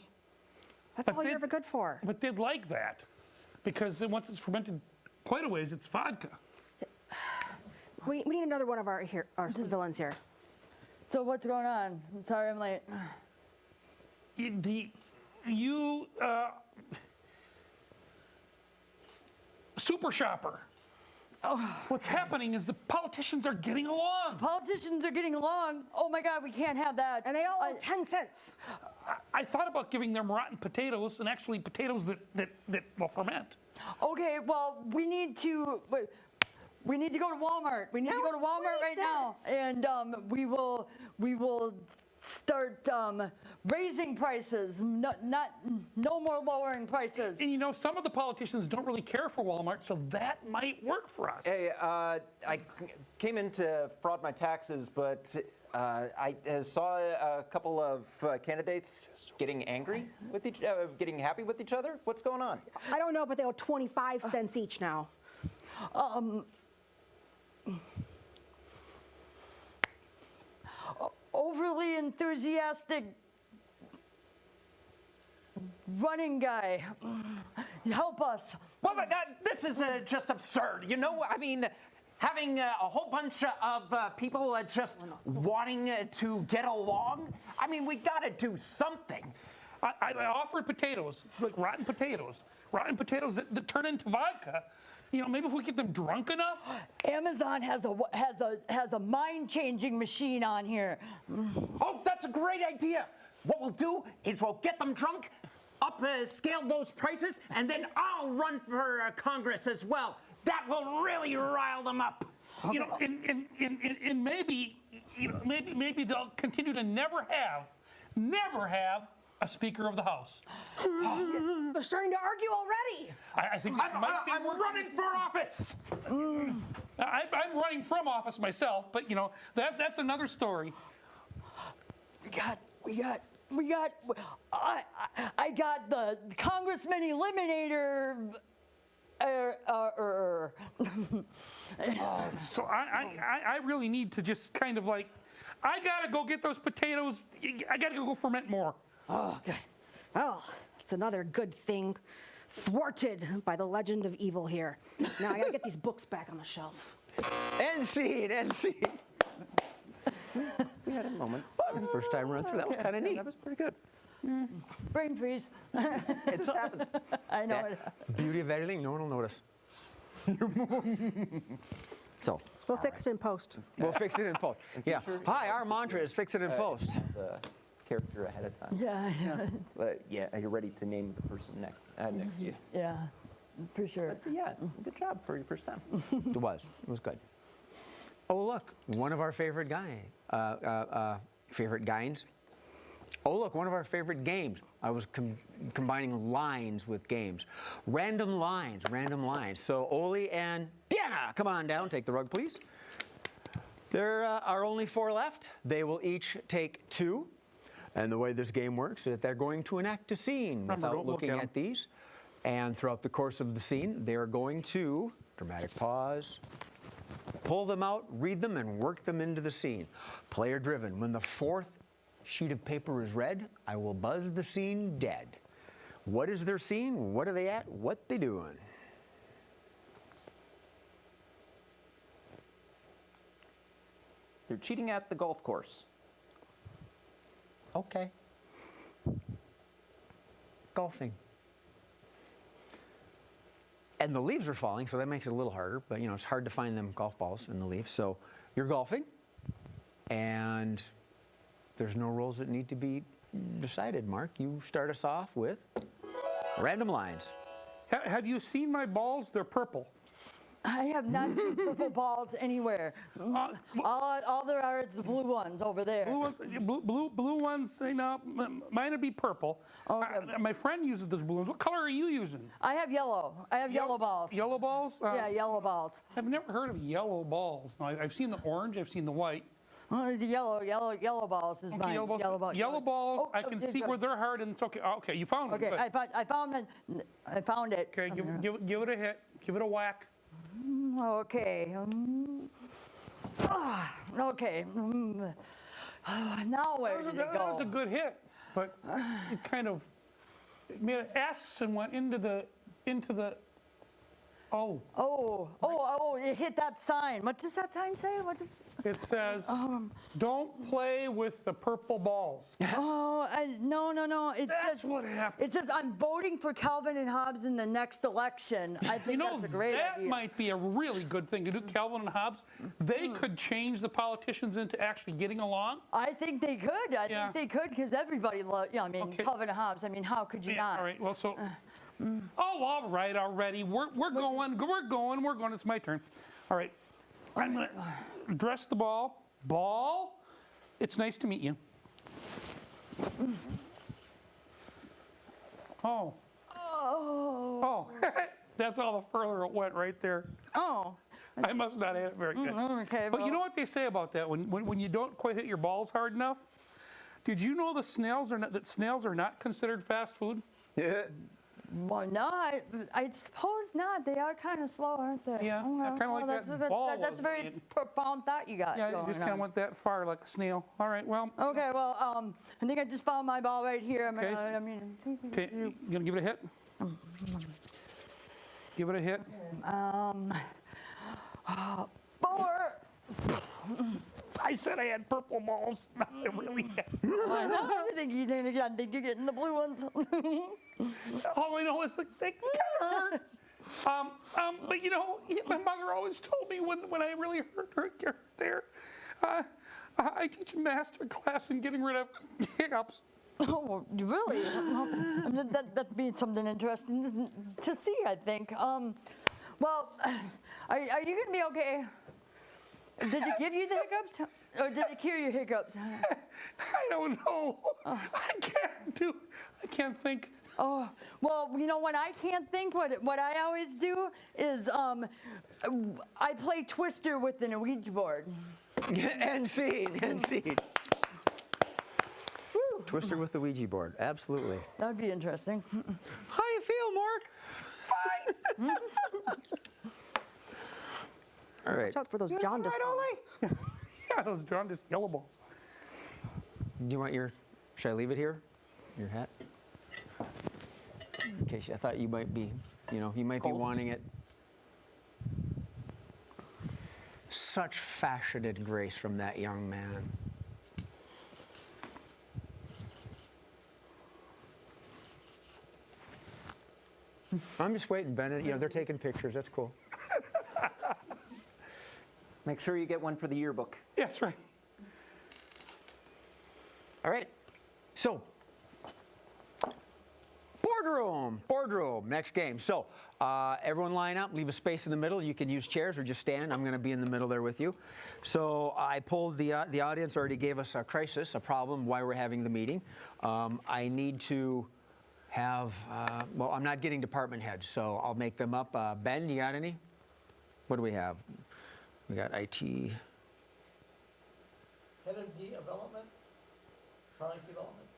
That's all you're ever good for. But they'd like that, because once it's fermented quite a ways, it's vodka. We need another one of our villains here. So what's going on? Sorry I'm late. Super shopper. What's happening is the politicians are getting along. Politicians are getting along. Oh my God, we can't have that. And they all owe 10 cents. I thought about giving them rotten potatoes, and actually potatoes that will ferment. Okay, well, we need to go to Walmart. We need to go to Walmart right now, and we will start raising prices. No more lowering prices. And you know, some of the politicians don't really care for Walmart, so that might work for us. Hey, I came in to fraud my taxes, but I saw a couple of candidates getting angry with getting happy with each other. What's going on? I don't know, but they owe 25 cents each now. Overly enthusiastic running guy. Help us. Well, this is just absurd. You know, I mean, having a whole bunch of people just wanting to get along. I mean, we got to do something. I offered potatoes, like rotten potatoes that turn into vodka. You know, maybe if we get them drunk enough. Amazon has a mind-changing machine on here. Oh, that's a great idea. What we'll do is we'll get them drunk, scale those prices, and then I'll run for Congress as well. That will really rile them up. You know, and maybe, you know, maybe they'll continue to never have a Speaker of the House. They're starting to argue already. I think I'm running for office. I'm running from office myself, but you know, that's another story. I got the Congressman Eliminator. So I really need to just kind of like, I gotta go get those potatoes. I gotta go ferment more. Oh, good. Well, it's another good thing thwarted by the legend of evil here. Now I gotta get these books back on the shelf. End scene. We had a moment. First time run through, that was kind of neat. That was pretty good. Brain freeze. It just happens. I know it. Beauty of editing, no one will notice. So. We'll fix it in post. We'll fix it in post. Yeah. Hi, our mantra is fix it in post. The character ahead of time. Yeah. Yeah, are you ready to name the person next to you? Yeah, for sure. Yeah, good job for your first time. It was good. Oh, look, one of our favorite guys. Oh, look, one of our favorite games. I was combining lines with games. Random lines. So Oli and Diana, come on down, take the rug, please. There are only 4 left. They will each take 2. And the way this game works is that they're going to enact a scene without looking at these. And throughout the course of the scene, they're going to, dramatic pause, pull them out, read them, and work them into the scene. Player driven. When the 4th sheet of paper is read, I will buzz the scene dead. What is their scene? What are they at? What they doing? They're cheating at the golf course. Okay. Golfing. And the leaves are falling, so that makes it a little harder, but you know, it's hard to find them golf balls in the leaves. So you're golfing, and there's no rules that need to be decided. Mark, you start us off with random lines. Have you seen my balls? They're purple. I have not seen purple balls anywhere. All there are is the blue ones over there. Blue ones, you know, mine would be purple. My friend uses those blue ones. What color are you using? I have yellow. I have yellow balls. Yellow balls? Yeah, yellow balls. I've never heard of yellow balls. No, I've seen the orange, I've seen the white. The yellow balls is mine. Yellow balls, I can see where they're hard and it's okay. Okay, you found them. Okay, Good. I found it. Okay, give it a hit. Give it a whack. Okay. Okay. Now where did it go? That was a good hit, but it kind of made an S and went into the. It hit that sign. What does that sign say? It says, don't play with the purple balls. No. That's what happened. It says, I'm voting for Calvin and Hobbes in the next election. I think that's a great idea. That might be a really good thing to do, Calvin and Hobbes. They could change the politicians into actually getting along. I think they could. I think they could because everybody loves, Calvin and Hobbes. I mean, how could you not? All right, well, so... all right already. We're going. It's my turn. All right. I'm going to address the ball. Ball, it's nice to meet you. Oh. That's all the further it went right there. Oh. I must not hit it very good. Okay, but you know what they say about that? When you don't quite hit your balls hard enough? Did you know that snails are not considered fast food? Yeah. Well, no, I suppose not. They are kind of slow, aren't they? Yeah, kind of like that ball. That's a very profound thought you got. Yeah, it just kind of went that far like a snail. All right, well. Okay, well, I think I just found my ball right here. You gonna give it a hit? Give it a hit. 4. I said I had purple balls. I really had. I think you're getting the blue ones. All I know is they kind of hurt. But my mother always told me when I really hurt there, I teach a master class in getting rid of hiccups. Oh, really? That'd be something interesting to see, I think. Well, are you going to be okay? Did it give you the hiccups? Or did it cure your hiccups? I don't know. I can't think. Oh, well, when I can't think, what I always do is I play Twister with an Ouija board. And scene. Twister with the Ouija board, absolutely. That'd be interesting. How you feel, Mark? Fine. All right. Watch out for those jaundice balls. Yeah, those jaundice yellow balls. Do you want should I leave it here? Your hat? In case I thought you might be, you might be wanting it. Such fashion and grace from that young man. I'm just waiting, Bennett. They're taking pictures. That's cool. Make sure you get one for the yearbook. Yes, right. All right. So, boardroom, next game. So, everyone line up, leave a space in the middle. You can use chairs or just stand. I'm going to be in the middle there with you. So, I polled the audience already gave us a crisis, a problem, why we're having the meeting. I need to have, I'm not getting department heads, so I'll make them up. Ben, you got any? What do we have? We got IT. Head of development, product development.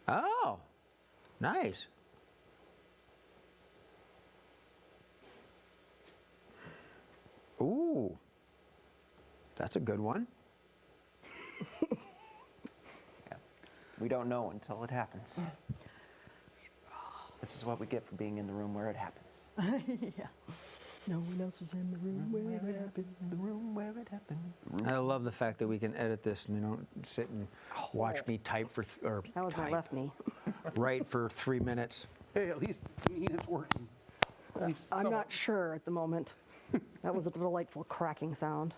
Oh, nice. Ooh, that's a good one. Yeah. We don't know until it happens. This is what we get for being in the room where it happens. Yeah. No one else was in the room where it happened. The room where it happened. I love the fact that we can edit this and you don't sit and watch me type That was my left knee. write for 3 minutes. Hey, at least it's working. I'm not sure at the moment. That was a delightful cracking sound.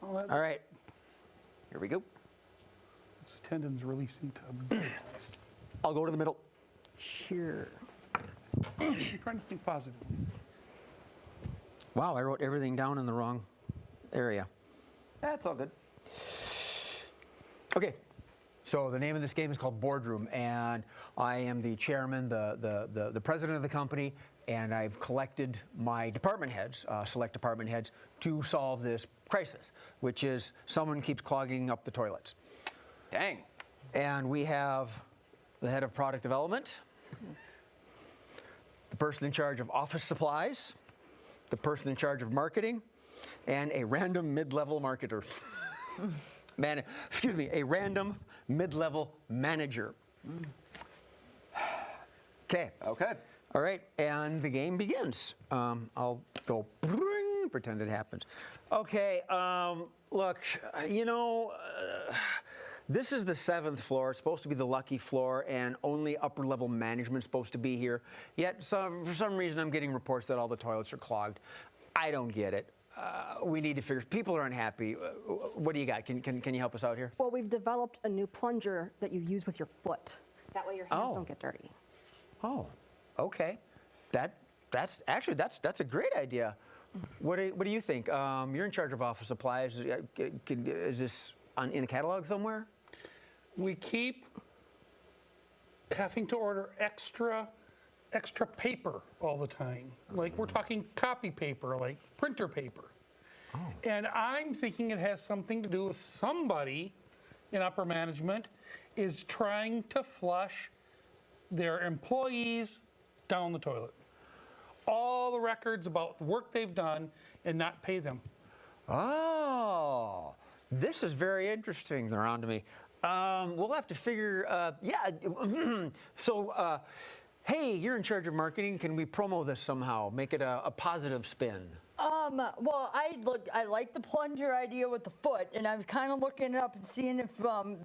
All right. Here we go. It's a tendons releasing tub. I'll go to the middle. Sure. I'm trying to think positive. Wow, I wrote everything down in the wrong area. That's all good. Okay, so the name of this game is called Boardroom, and I am the chairman, the president of the company, and I've collected my department heads, select department heads, to solve this crisis, which is someone keeps clogging up the toilets. Dang. And we have the head of product development, the person in charge of office supplies, the person in charge of marketing, and a random mid-level marketer. A random mid-level manager. Okay. Okay. All right, and the game begins. I'll go pretend it happens. Okay, look, this is the 7th floor. It's supposed to be the lucky floor, and only upper-level management's supposed to be here. Yet, for some reason, I'm getting reports that all the toilets are clogged. I don't get it. We need to figure. People are unhappy. What do you got? Can you help us out here? Well, we've developed a new plunger that you use with your foot. That way your hands don't get dirty. Oh, okay. That's a great idea. What do you think? You're in charge of office supplies. Is this in a catalog somewhere? We keep having to order extra paper all the time. Like we're talking copy paper, like printer paper. Oh. And I'm thinking it has something to do with somebody in upper management is trying to flush their employees down the toilet. All the records about the work they've done and not pay them. Oh, this is very interesting around to me. We'll have to figure, So, hey, you're in charge of marketing. Can we promo this somehow? Make it a positive spin. Well, I like the plunger idea with the foot, and I was kind of looking it up and seeing if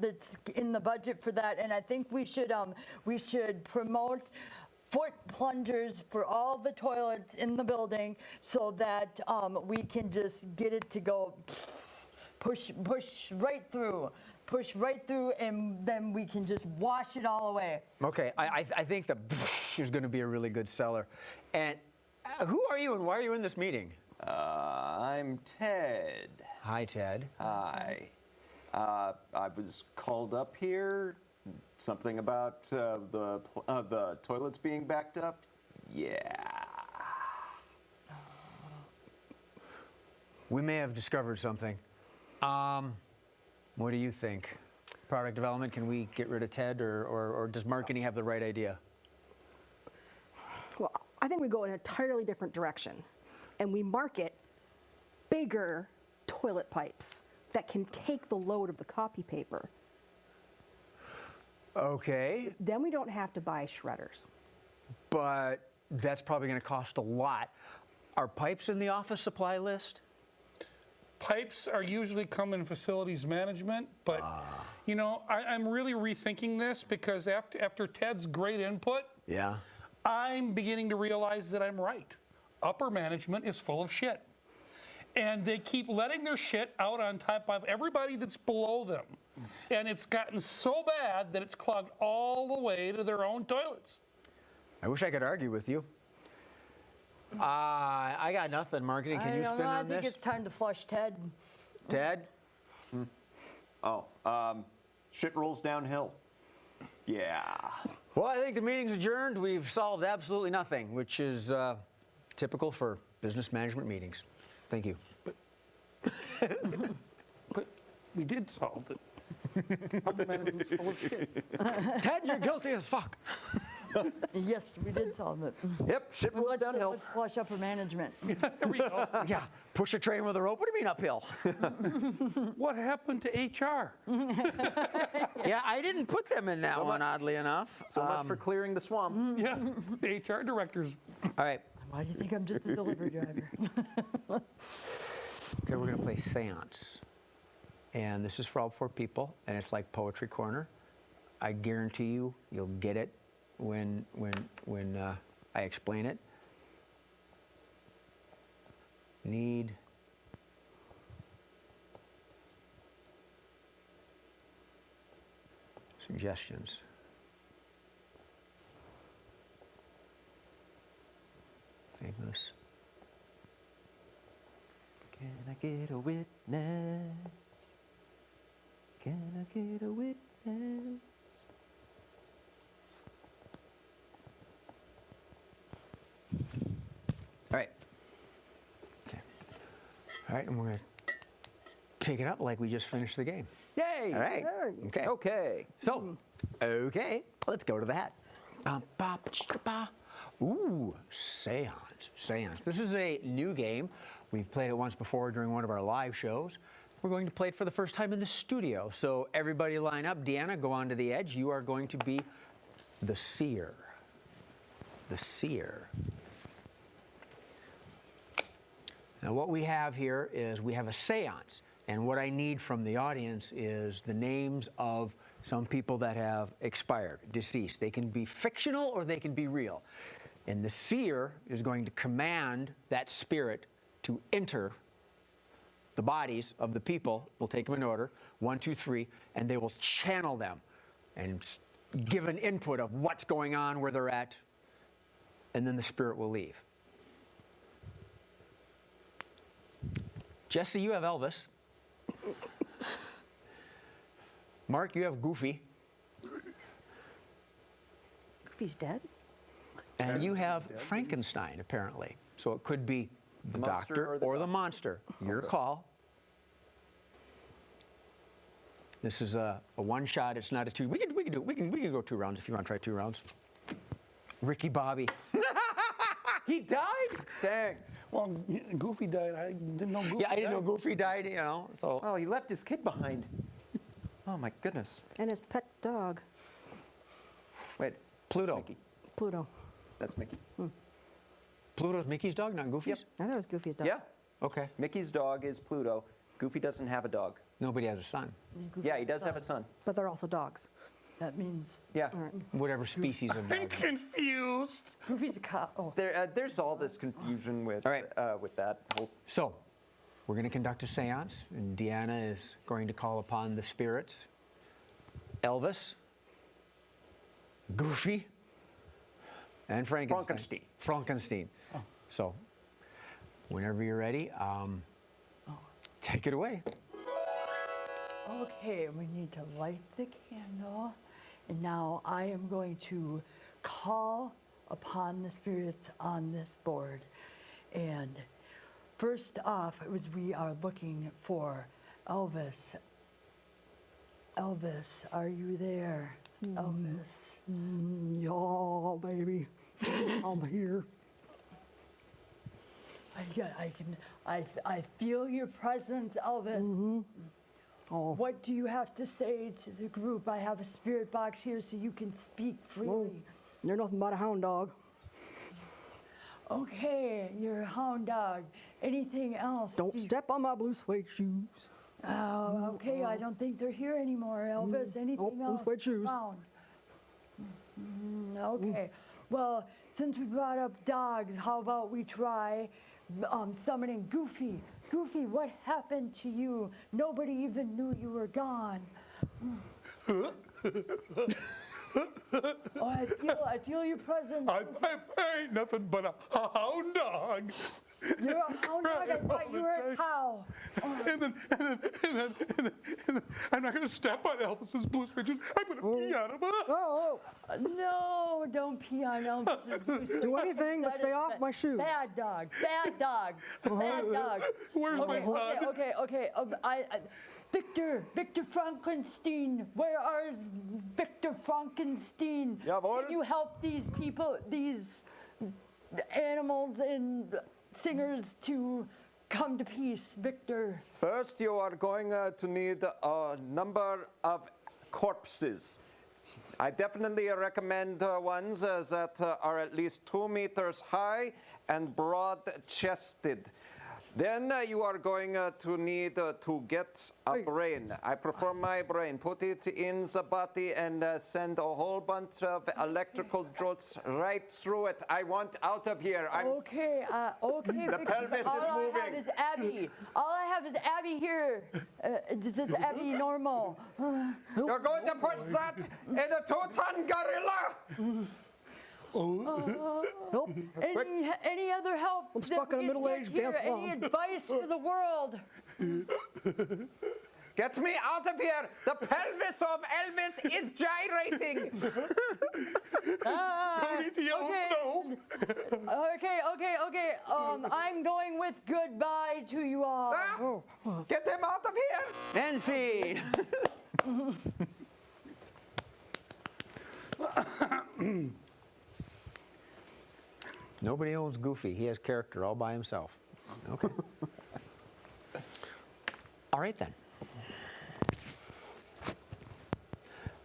that's in the budget for that. And I think we should promote foot plungers for all the toilets in the building, so that we can just get it to go push right through, and then we can just wash it all away. Okay, I think the is going to be a really good seller. And who are you, and why are you in this meeting? I'm Ted. Hi, Ted. Hi. I was called up here. Something about the toilets being backed up? Yeah. We may have discovered something. What do you think? Product development, can we get rid of Ted, or does marketing have the right idea? Well, I think we go in an entirely different direction, and we market bigger toilet pipes that can take the load of the copy paper. Okay. Then we don't have to buy shredders. But that's probably going to cost a lot. Are pipes in the office supply list? Pipes are usually come in facilities management, but I'm really rethinking this because after Ted's great input, yeah, I'm beginning to realize that I'm right. Upper management is full of shit. And they keep letting their shit out on top of everybody that's below them. And it's gotten so bad that it's clogged all the way to their own toilets. I wish I could argue with you. I got nothing. Marketing, can you spin on this? I think it's time to flush Ted. Ted? Shit rolls downhill. Yeah. Well, I think the meeting's adjourned. We've solved absolutely nothing, which is typical for business management meetings. Thank you. But we did solve it. Upper management's full of shit. Ted, you're guilty as fuck. Yes, we did solve it. Yep, shit rolls downhill. Let's flush upper management. There we go. Yeah, push a train with a rope. What do you mean uphill? What happened to HR? Yeah, I didn't put them in that one, oddly enough. So much for clearing the swamp. Yeah, the HR directors. All right. Why do you think I'm just a delivery driver? Okay, we're going to play Seance. And this is for all 4 people, and it's like Poetry Corner. I guarantee you'll get it when I explain it. Need suggestions. Famous get a witness? Can I get a witness? All right. All right, and we're going to pick it up like we just finished the game. Yay! All right. Okay. Okay. So, okay, let's go to the hat. Ooh, seance. Seance. This is a new game. We've played it once before during one of our live shows. We're going to play it for the first time in the studio. So everybody line up. Deanna, go on to the edge. You are going to be the seer. The seer. Now what we have here is we have a seance. And what I need from the audience is the names of some people that have expired, deceased. They can be fictional or they can be real. And the seer is going to command that spirit to enter the bodies of the people. We'll take them in order, 1, 2, 3, and they will channel them and give an input of what's going on, where they're at, and then the spirit will leave. Jesse, you have Elvis. Mark, you have Goofy. Goofy's dead? And you have Frankenstein, apparently. So it could be the doctor or the monster. Your call. This is a one shot. It's not a two. We can go 2 rounds if you want to try 2 rounds. Ricky Bobby. He died? Dang. Well, Goofy died. I didn't know Goofy died. Yeah, I didn't know Goofy died, you know, so. Oh, he left his kid behind. Oh, my goodness. And his pet dog. Wait. Pluto. Mickey. Pluto. That's Mickey. Pluto's Mickey's dog, not Goofy's? Yep. I thought it was Goofy's dog. Yeah. Okay. Mickey's dog is Pluto. Goofy doesn't have a dog. Nobody has a son. Yeah, he does have a son. But they're also dogs. That means Yeah. Whatever species of I'm dog. confused. Goofy's a cop. Oh. There's all this confusion with, All right. with that whole. So, we're going to conduct a seance, and Deanna is going to call upon the spirits. Elvis, Goofy, and Frankenstein. Frankenstein. Oh. So, whenever you're ready, take it away. Okay, we need to light the candle. And now I am going to call upon the spirits on this board. And first off, we are looking for Elvis. Elvis, are you there? Elvis. Yeah, baby. I'm here. I feel your presence, Elvis. Oh. What do you have to say to the group? I have a spirit box here so you can speak freely. Well, you're nothing but a hound dog. Okay, you're a hound dog. Anything else? Don't step on my blue suede shoes. Oh, okay, I don't think they're here anymore, Elvis. Anything blue else? suede shoes. Found? Okay, well, since we brought up dogs, how about we try summoning Goofy? Goofy, what happened to you? Nobody even knew you were gone. Oh, I feel your presence. I ain't nothing but a hound dog. You're a hound dog. I thought you were a cow. And then I'm not going to step on Elvis's blue switches. I'm going to pee on him. Oh, No, don't pee on Elvis's blue switches. do anything but stay off my shoes. Bad dog. Bad dog. Bad dog. Where's my son? Okay. Victor Frankenstein. Where is Victor Frankenstein? Jawohl. Can you help these people, these animals and singers to come to peace, Victor? First, you are going to need a number of corpses. I definitely recommend ones that are at least 2 meters high and broad-chested. Then you are going to need to get a brain. I prefer my brain. Put it in the body and send a whole bunch of electrical jolts right through it. I want out of here. Okay. The pelvis is All I moving. have is Abby. All I have is Abby here. Is Abby normal? You're going to put that in a 2-ton gorilla. Nope. Any other help? I'm stuck in a middle-aged dance Any mom. advice for the world? Get me out of here! The pelvis of Elvis is gyrating! Don't eat the yellow snow. Okay. I'm going with goodbye to you all. Get him out of here! Nancy! Nobody owns Goofy. He has character all by himself. Okay. All right then.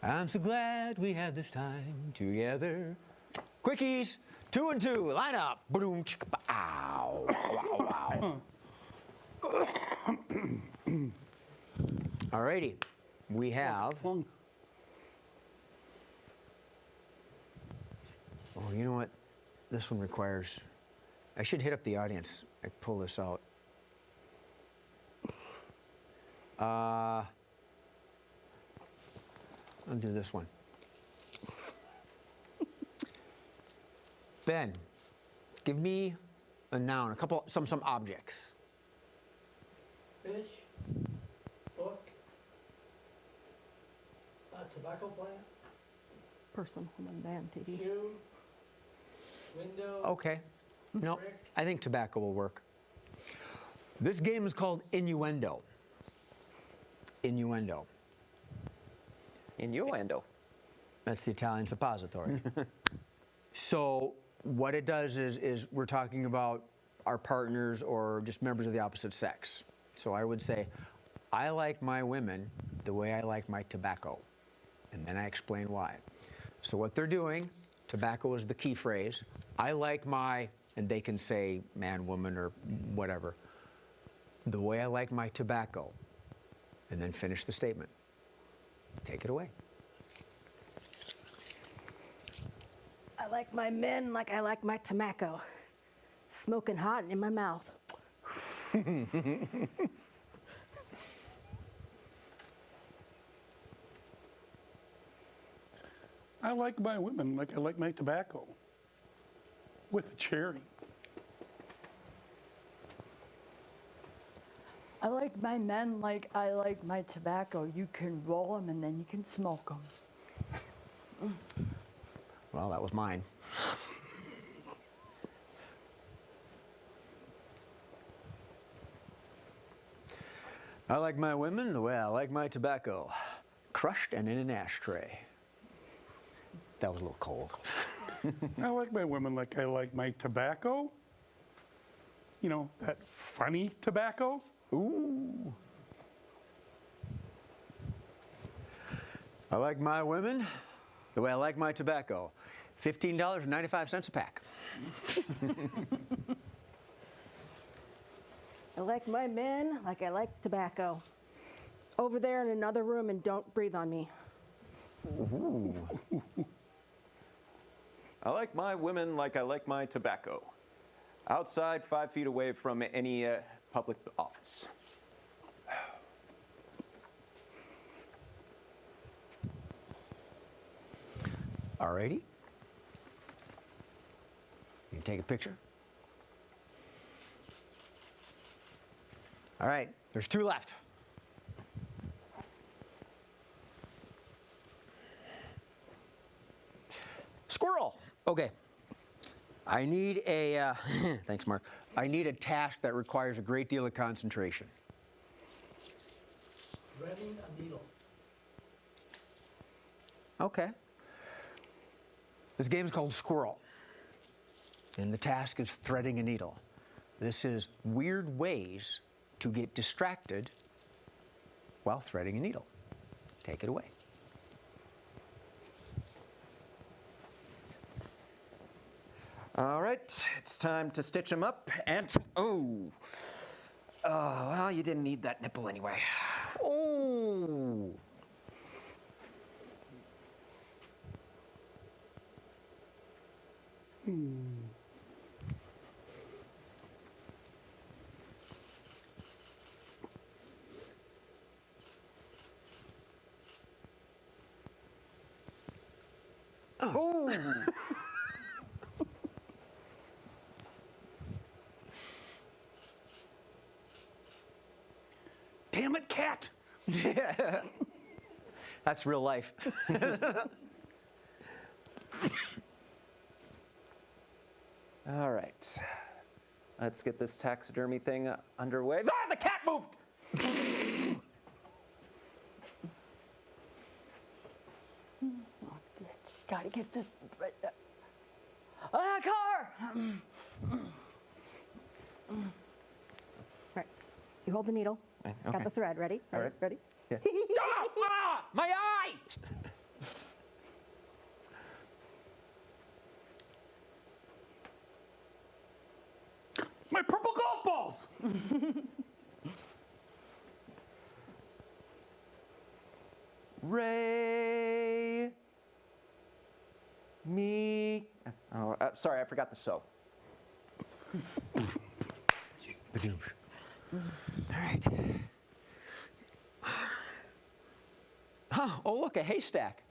I'm so glad we had this time together. Quickies, 2 and 2, line up. Boom, chicka, ow, wow, wow. All righty, we have. Oh, you know what? This one requires. I should hit up the audience. I pull this out. I'll do this one. Ben, give me a noun, some objects. Fish, book, tobacco plant, Person, woman, man, TV. shoe, window. Okay. No, brick. I think tobacco will work. This game is called Innuendo. Innuendo. Innuendo. That's the Italian suppository. So what it does is we're talking about our partners or just members of the opposite sex. So I would say, I like my women the way I like my tobacco. And then I explain why. So what they're doing, tobacco is the key phrase. I like my, and they can say man, woman, or whatever. The way I like my tobacco. And then finish the statement. Take it away. I like my men like I like my tobacco. Smoking hot in my mouth. I like my women like I like my tobacco. With cherry. I like my men like I like my tobacco. You can roll them and then you can smoke them. Well, that was mine. I like my women the way I like my tobacco. Crushed and in an ashtray. That was a little cold. I like my women like I like my tobacco. You know, that funny tobacco. Ooh. I like my women the way I like my tobacco. $15.95 a pack. I like my men like I like tobacco. Over there in another room and don't breathe on me. Ooh. I like my women like I like my tobacco. Outside, 5 feet away from any public office. Alrighty. You can take a picture. All right, there's 2 left. Squirrel. Okay. I need a, thanks Mark. I need a task that requires a great deal of concentration. Threading a needle. Okay. This game is called Squirrel. And the task is threading a needle. This is weird ways to get distracted while threading a needle. Take it away. All right, it's time to stitch him up. And, oh, well, you didn't need that nipple anyway. Oh. Oh. Damn it, cat. Yeah. That's real life. All right. Let's get this taxidermy thing underway. Ah, the cat moved! Gotta get this right there. Ah, car! Right. You hold the needle. Got the thread. Ready? All right. Ready? Yeah. Ah, my eye! My purple golf balls. Ray. Me. Oh, sorry, I forgot the soap. All right. Huh, oh, look, a haystack.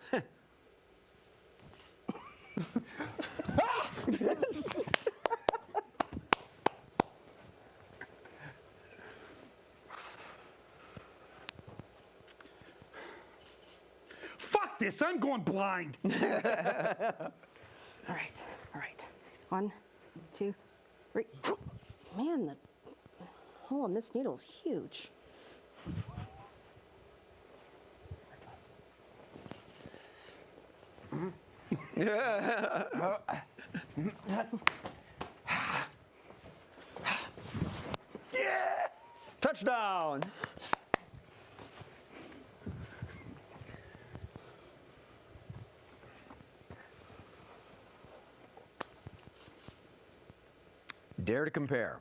Fuck this, I'm going blind. All right. All right. 1, 2, 3. Man, the hole in this needle is huge. Touchdown. Dare to compare.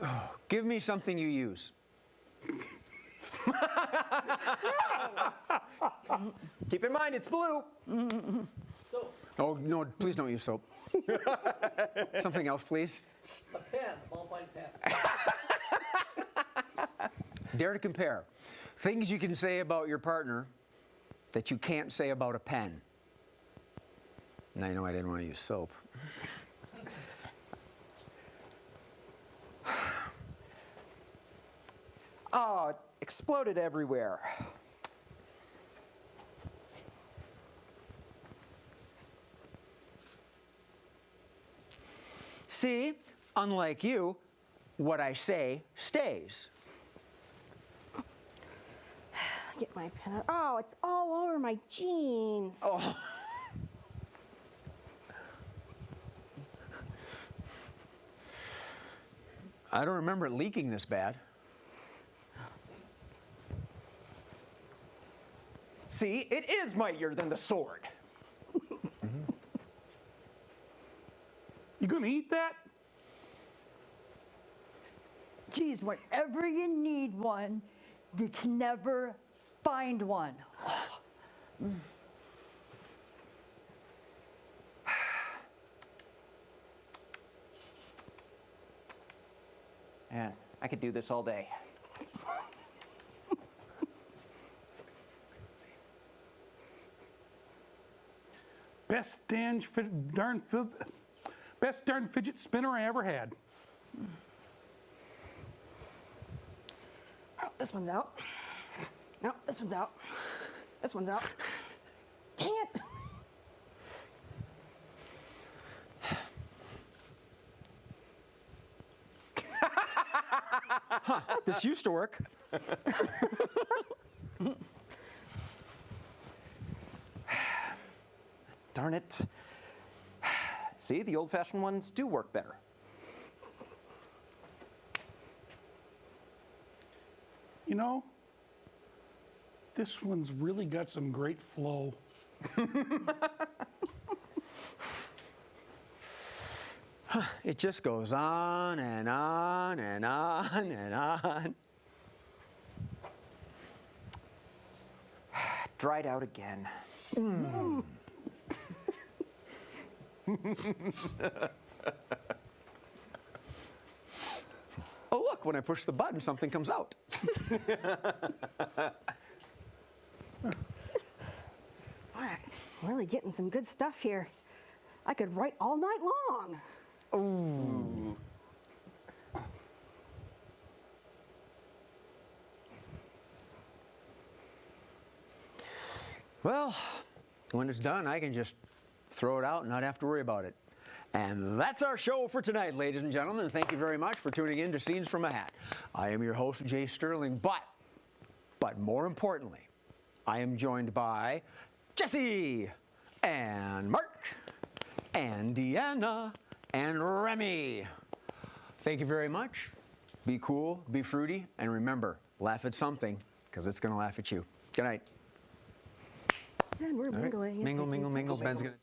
Oh, give me something you use. Keep in mind, it's blue. Oh, no, please don't use soap. Something else, please. A pen, ballpoint pen. Dare to compare. Things you can say about your partner that you can't say about a pen. Now you know I didn't want to use soap. Oh, it exploded everywhere. See, unlike you, what I say stays. Get my pen out. Oh, it's all over my jeans. Oh. I don't remember it leaking this bad. See, it is mightier than the sword. You gonna eat that? Geez, whenever you need one, you can never find one. Man, I could do this all day. Best darn fidget spinner I ever had. Oh, this one's out. No, this one's out. This one's out. Dang it. Huh, this used to work. Darn it. See, the old-fashioned ones do work better. You know, this one's really got some great flow. It just goes on and on and on and on. Dried out again. Oh, look, when I push the button, something comes out. All right, really getting some good stuff here. I could write all night long. Ooh. Well, when it's done, I can just throw it out and not have to worry about it. And that's our show for tonight, ladies and gentlemen. Thank you very much for tuning in to Scenes from a Hat. I am your host, Jay Sterling, but more importantly, I am joined by Jesse and Mark and Deanna and Remy. Thank you very much. Be cool, be fruity, and remember, laugh at something, because it's going to laugh at you. Good night. And we're mingling. Mingle, mingle, mingle. Ben's going to...